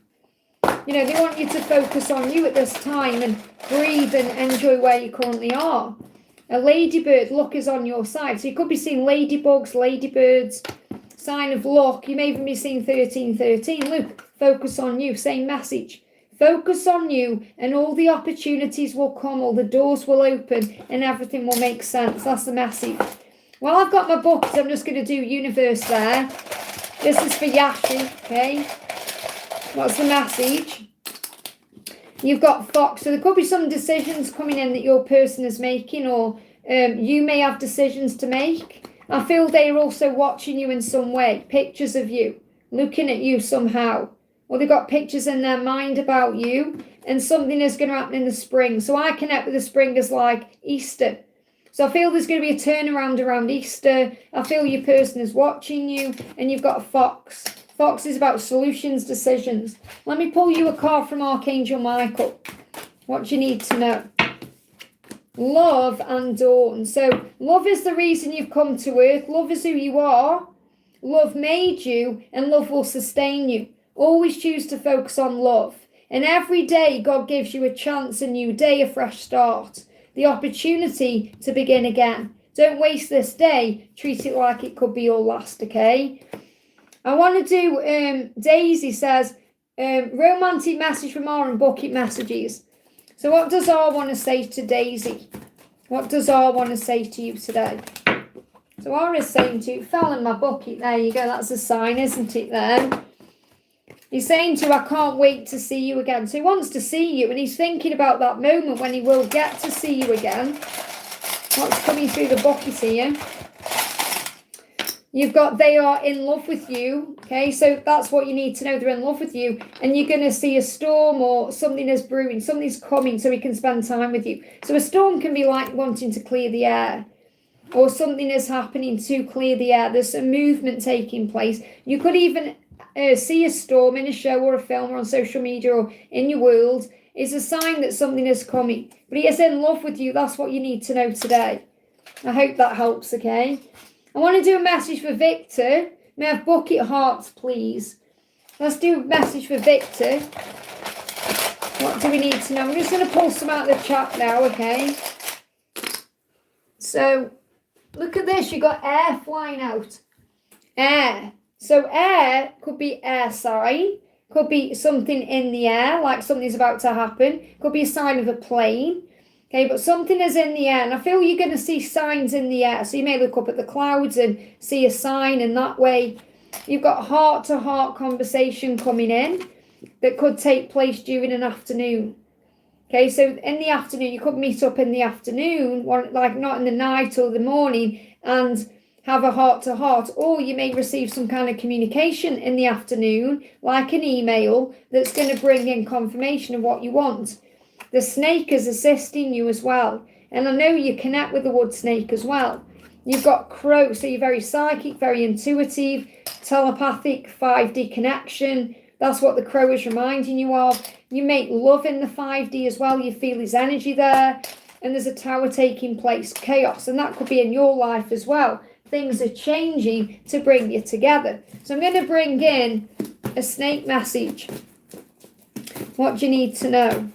You know, they want you to focus on you at this time and breathe and enjoy where you currently are. A ladybird, luck is on your side. So you could be seeing ladybugs, ladybirds, sign of luck. You may even be seeing 1313. Look, focus on you. Same message. Focus on you and all the opportunities will come, all the doors will open and everything will make sense. That's the message. Well, I've got my books. I'm just going to do universe there. This is for Yashi, okay? What's the message? You've got Fox. So there could be some decisions coming in that your person is making, or you may have decisions to make. I feel they're also watching you in some way. Pictures of you, looking at you somehow. Or they've got pictures in their mind about you, and something is going to happen in the spring. So I connect with the spring as like Easter. So I feel there's going to be a turnaround around Easter. I feel your person is watching you, and you've got a Fox. Fox is about solutions, decisions. Let me pull you a card from Archangel Michael. What do you need to know? Love and Dawn. So love is the reason you've come to earth. Love is who you are. Love made you, and love will sustain you. Always choose to focus on love. And every day, God gives you a chance, a new day, a fresh start. The opportunity to begin again. Don't waste this day. Treat it like it could be your last, okay? I want to do, Daisy says, romantic message from R and bucket messages. So what does R want to say to Daisy? What does R want to say to you today? So R is saying to you, fell in my bucket. There you go. That's a sign, isn't it there? He's saying to you, I can't wait to see you again. So he wants to see you, and he's thinking about that moment when he will get to see you again. What's coming through the bucket here? You've got, they are in love with you. Okay, so that's what you need to know. They're in love with you, and you're going to see a storm or something is brewing. Something's coming so he can spend time with you. So a storm can be like wanting to clear the air, or something is happening to clear the air. There's a movement taking place. You could even see a storm in a show or a film or on social media or in your world. Is a sign that something is coming. But he is in love with you. That's what you need to know today. I hope that helps, okay? I want to do a message for Victor. May I have bucket hearts, please? Let's do a message for Victor. What do we need to know? I'm just going to pull some out of the chat now, okay? So, look at this. You've got air flying out. Air. So air could be air sign, could be something in the air, like something's about to happen, could be a sign of a plane, okay, but something is in the air, and I feel you're going to see signs in the air, so you may look up at the clouds and see a sign, and that way you've got heart-to-heart conversation coming in that could take place during an afternoon, okay, so in the afternoon, you could meet up in the afternoon, like not in the night or the morning, and have a heart-to-heart, or you may receive some kind of communication in the afternoon, like an email, that's going to bring in confirmation of what you want. The snake is assisting you as well, and I know you connect with the wood snake as well. You've got crow, so you're very psychic, very intuitive, telepathic, 5D connection. That's what the crow is reminding you of. You make love in the 5D as well. You feel his energy there, and there's a tower taking place, chaos, and that could be in your life as well. Things are changing to bring you together. So I'm going to bring in a snake message. What do you need to know?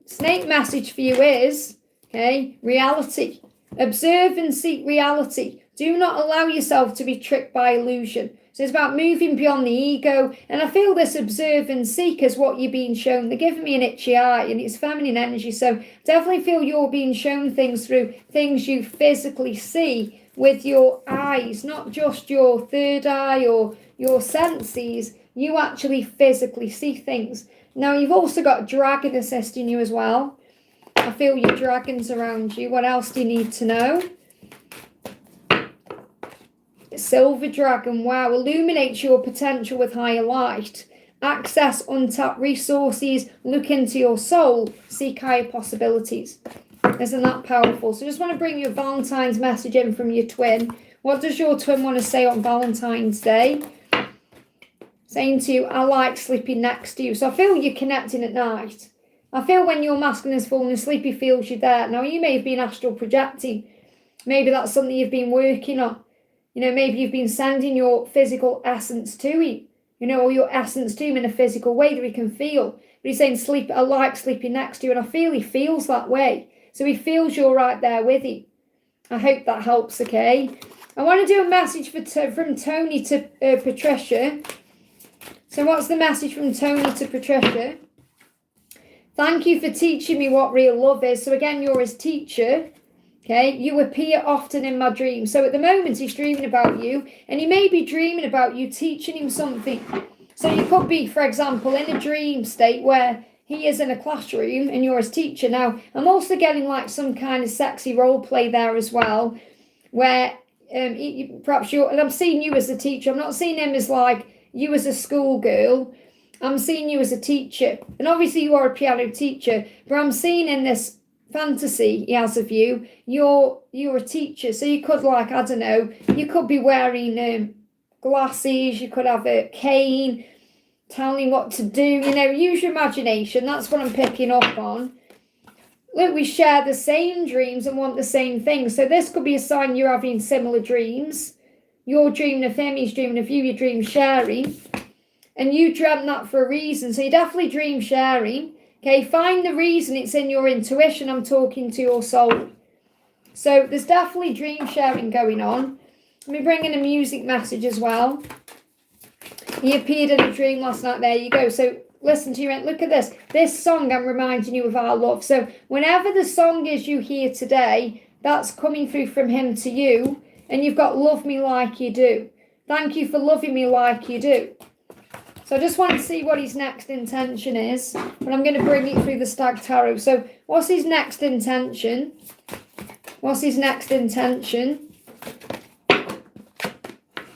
Snake message for you is, Okay, reality. Observe and seek reality. Do not allow yourself to be tricked by illusion. So it's about moving beyond the ego. And I feel this observe and seek is what you're being shown. They're giving me an itchy eye and it's feminine energy. So definitely feel you're being shown things through things you physically see with your eyes, not just your third eye or your senses. You actually physically see things. Now you've also got dragon assisting you as well. I feel your dragons around you. What else do you need to know? Silver dragon, wow, illuminates your potential with higher light. Access untapped resources, look into your soul, seek higher possibilities. Isn't that powerful? So just want to bring you a Valentine's message in from your twin. What does your twin want to say on Valentine's Day? Saying to you, I like sleeping next to you. So I feel you're connecting at night. I feel when your masculine is falling asleep, he feels you there. Now, you may have been astral projecting. Maybe that's something you've been working on. You know, maybe you've been sending your physical essence to him. You know, or your essence to him in a physical way that he can feel. But he's saying, sleep. I like sleeping next to you. And I feel he feels that way. So he feels you're right there with him. I hope that helps, okay? I want to do a message from Tony to Patricia. So what's the message from Tony to Patricia? Thank you for teaching me what real love is. So again, you're his teacher. Okay, you appear often in my dreams. So at the moment, he's dreaming about you. And he may be dreaming about you, teaching him something. So you could be, for example, in a dream state where he is in a classroom and you're his teacher. Now, I'm also getting like some kind of sexy role play there as well. Where perhaps you're, and I'm seeing you as a teacher. I'm not seeing him as like you as a schoolgirl. I'm seeing you as a teacher. And obviously you are a piano teacher. But I'm seeing in this fantasy he has of you, you're a teacher. So you could like, I don't know, you could be wearing glasses. You could have a cane telling you what to do. You know, use your imagination. That's what I'm picking up on. Look, we share the same dreams and want the same things. So this could be a sign you're having similar dreams. You're dreaming of him, he's dreaming of you, your dream sharing. And you dreamt that for a reason. So you definitely dream sharing. Okay, find the reason. It's in your intuition. I'm talking to your soul. So there's definitely dream sharing going on. Let me bring in a music message as well. He appeared in a dream last night. There you go. So listen to your, look at this. This song, I'm reminding you of our love. So whenever the song is you hear today, that's coming through from him to you. And you've got love me like you do. Thank you for loving me like you do. So I just want to see what his next intention is. But I'm going to bring it through the Stag Tarot. So what's his next intention? What's his next intention?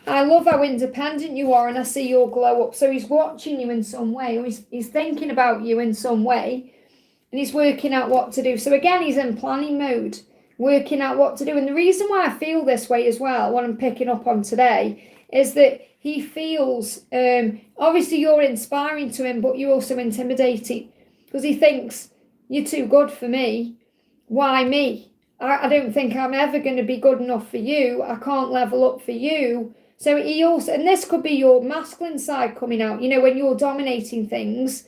I love how independent you are and I see your glow up. So he's watching you in some way. Or he's thinking about you in some way. And he's working out what to do. So again, he's in planning mode. Working out what to do. And the reason why I feel this way as well, what I'm picking up on today, is that he feels, obviously you're inspiring to him, but you're also intimidating. Because he thinks, you're too good for me. Why me? I don't think I'm ever going to be good enough for you. I can't level up for you. So he also, and this could be your masculine side coming out, you know, when you're dominating things.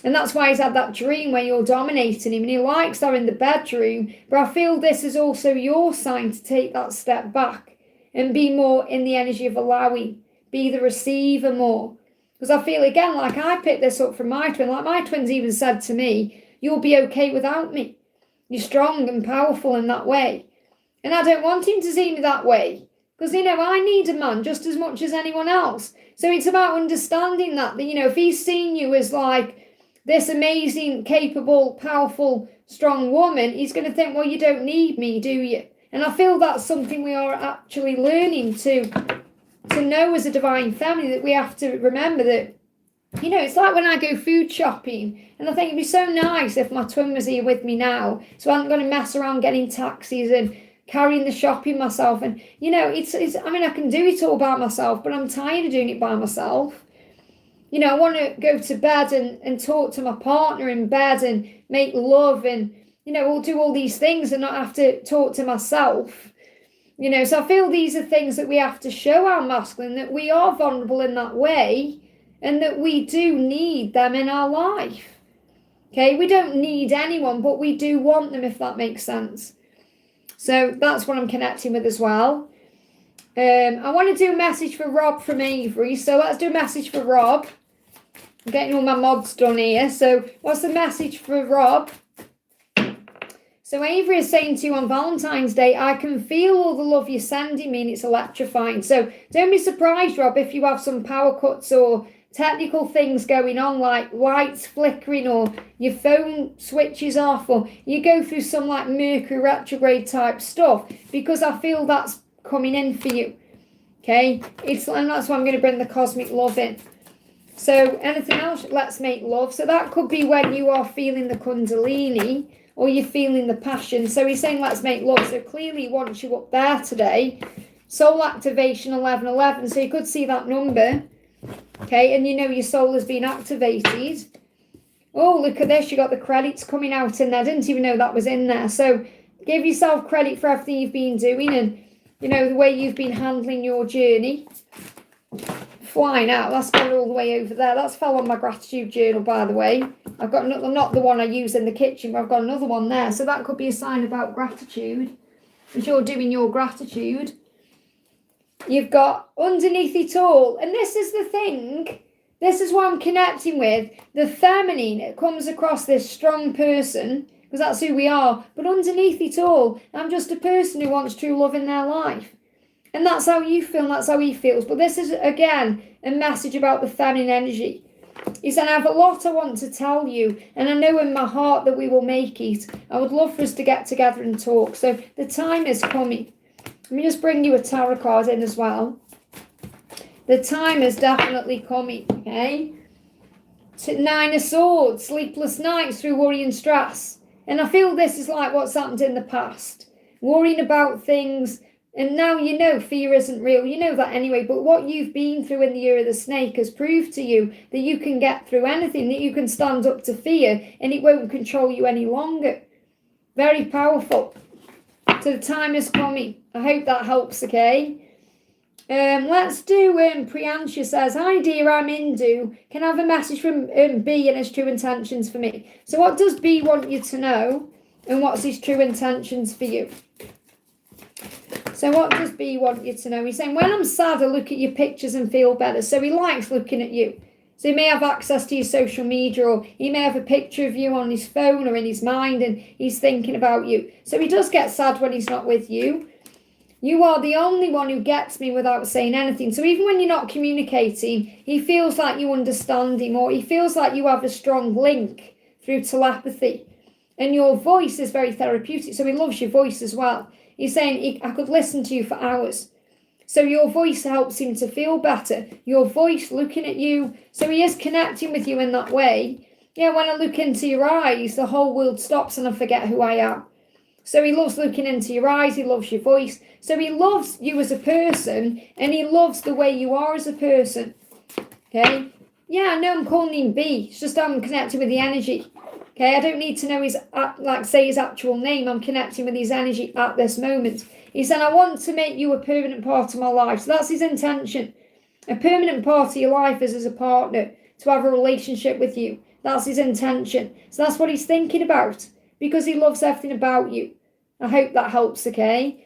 And that's why he's had that dream where you're dominating him. And he likes that in the bedroom. But I feel this is also your sign to take that step back and be more in the energy of allowing. Be the receiver more. Because I feel, again, like I picked this up from my twin. Like my twins even said to me, you'll be okay without me. You're strong and powerful in that way. And I don't want him to see me that way. Because, you know, I need a man just as much as anyone else. So it's about understanding that, you know, if he's seen you as like this amazing, capable, powerful, strong woman, he's going to think, well, you don't need me, do you? And I feel that's something we are actually learning to know as a divine family, that we have to remember that, you know, it's like when I go food shopping, and I think it'd be so nice if my twin was here with me now, so I'm going to mess around getting taxis and carrying the shopping myself. And, you know, it's I mean, I can do it all by myself, but I'm tired of doing it by myself. You know, I want to go to bed and talk to my partner in bed and make love and, you know, we'll do all these things and not have to talk to myself. You know, so I feel these are things that we have to show our masculine, that we are vulnerable in that way and that we do need them in our life. Okay, we don't need anyone, but we do want them, if that makes sense. So that's what I'm connecting with as well. I want to do a message for Rob from Avery. So let's do a message for Rob. I'm getting all my mods done here. So what's the message for Rob? So Avery is saying to you on Valentine's Day, I can feel all the love you're sending me and it's electrifying. So don't be surprised, Rob, if you have some power cuts or technical things going on, like lights flickering or your phone switches off, or you go through some like Mercury retrograde type stuff, because I feel that's coming in for you. Okay, and that's why I'm going to bring the cosmic love in. So anything else, let's make love. So that could be when you are feeling the Kundalini or you're feeling the passion. So he's saying let's make love. So clearly he wants you up there today. Soul activation 1111. So you could see that number. Okay, and you know your soul has been activated. Oh, look at this. You got the credits coming out in there. Didn't even know that was in there. So give yourself credit for everything you've been doing and, you know, the way you've been handling your journey. Flying out. That's gone all the way over there. That's fell on my gratitude journal, by the way. I've got another, not the one I use in the kitchen, but I've got another one there. So that could be a sign about gratitude. As you're doing your gratitude. You've got underneath it all. And this is the thing. This is what I'm connecting with. The feminine, it comes across this strong person, because that's who we are. But underneath it all, I'm just a person who wants true love in their life. And that's how you feel, and that's how he feels. But this is, again, a message about the feminine energy. He said, I have a lot I want to tell you, and I know in my heart that we will make it. I would love for us to get together and talk. So the time is coming. Let me just bring you a tarot card in as well. The time is definitely coming, okay? Nine of Swords, sleepless nights through worry and stress. And I feel this is like what's happened in the past. Worrying about things. And now you know fear isn't real. You know that anyway. But what you've been through in the year of the snake has proved to you that you can get through anything, that you can stand up to fear and it won't control you any longer. Very powerful. So the time is coming. I hope that helps, okay? Let's do Prians says, hi dear, I'm Hindu. Can I have a message from B and his true intentions for me? So what does B want you to know? And what's his true intentions for you? So what does B want you to know? He's saying, when I'm sad, I look at your pictures and feel better. So he likes looking at you. So he may have access to your social media, or he may have a picture of you on his phone or in his mind, and he's thinking about you. So he does get sad when he's not with you. You are the only one who gets me without saying anything. So even when you're not communicating, he feels like you understand him, or he feels like you have a strong link through telepathy. And your voice is very therapeutic. So he loves your voice as well. He's saying, I could listen to you for hours. So your voice helps him to feel better. Your voice looking at you. So he is connecting with you in that way. Yeah, when I look into your eyes, the whole world stops and I forget who I am. So he loves looking into your eyes. He loves your voice. So he loves you as a person, and he loves the way you are as a person. Okay? Yeah, I know I'm calling him B. It's just I'm connected with the energy. Okay, I don't need to know his, his actual name. I'm connecting with his energy at this moment. He said, I want to make you a permanent part of my life. So that's his intention. A permanent part of your life is as a partner, to have a relationship with you. That's his intention. So that's what he's thinking about, because he loves everything about you. I hope that helps, okay?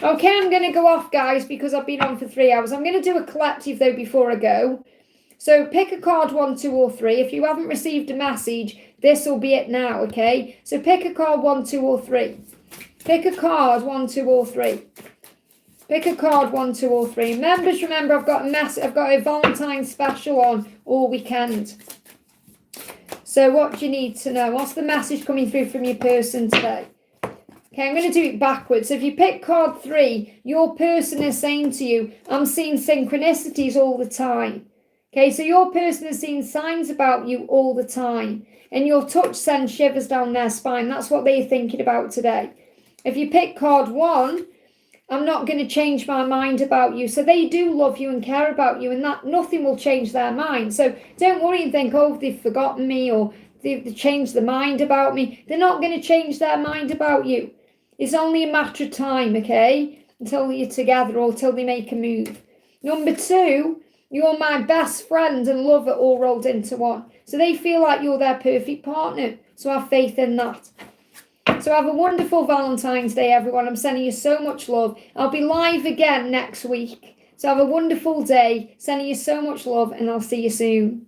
Okay, I'm going to go off, guys, because I've been on for 3 hours. I'm going to do a collective, though, before I go. So pick a card 1, 2, or 3. If you haven't received a message, this will be it now, okay? So pick a card 1, 2, or 3. Pick a card 1, 2, or 3. Pick a card 1, 2, or 3. Members, remember, I've got a Valentine's special on all weekend. So what do you need to know? What's the message coming through from your person today? Okay, I'm going to do it backwards. So if you pick card 3, your person is saying to you, I'm seeing synchronicities all the time. Okay, so your person is seeing signs about you all the time. And your touch sends shivers down their spine. That's what they're thinking about today. If you pick card 1, I'm not going to change my mind about you. So they do love you and care about you, and that nothing will change their mind. So don't worry and think, oh, they've forgotten me, or they've changed their mind about me. They're not going to change their mind about you. It's only a matter of time, okay, until you're together or until they make a move. Number 2, You're my best friend and lover all rolled into one. So they feel like you're their perfect partner. So have faith in that. So have a wonderful Valentine's Day, everyone. I'm sending you so much love. I'll be live again next week. So have a wonderful day. Sending you so much love, and I'll see you soon.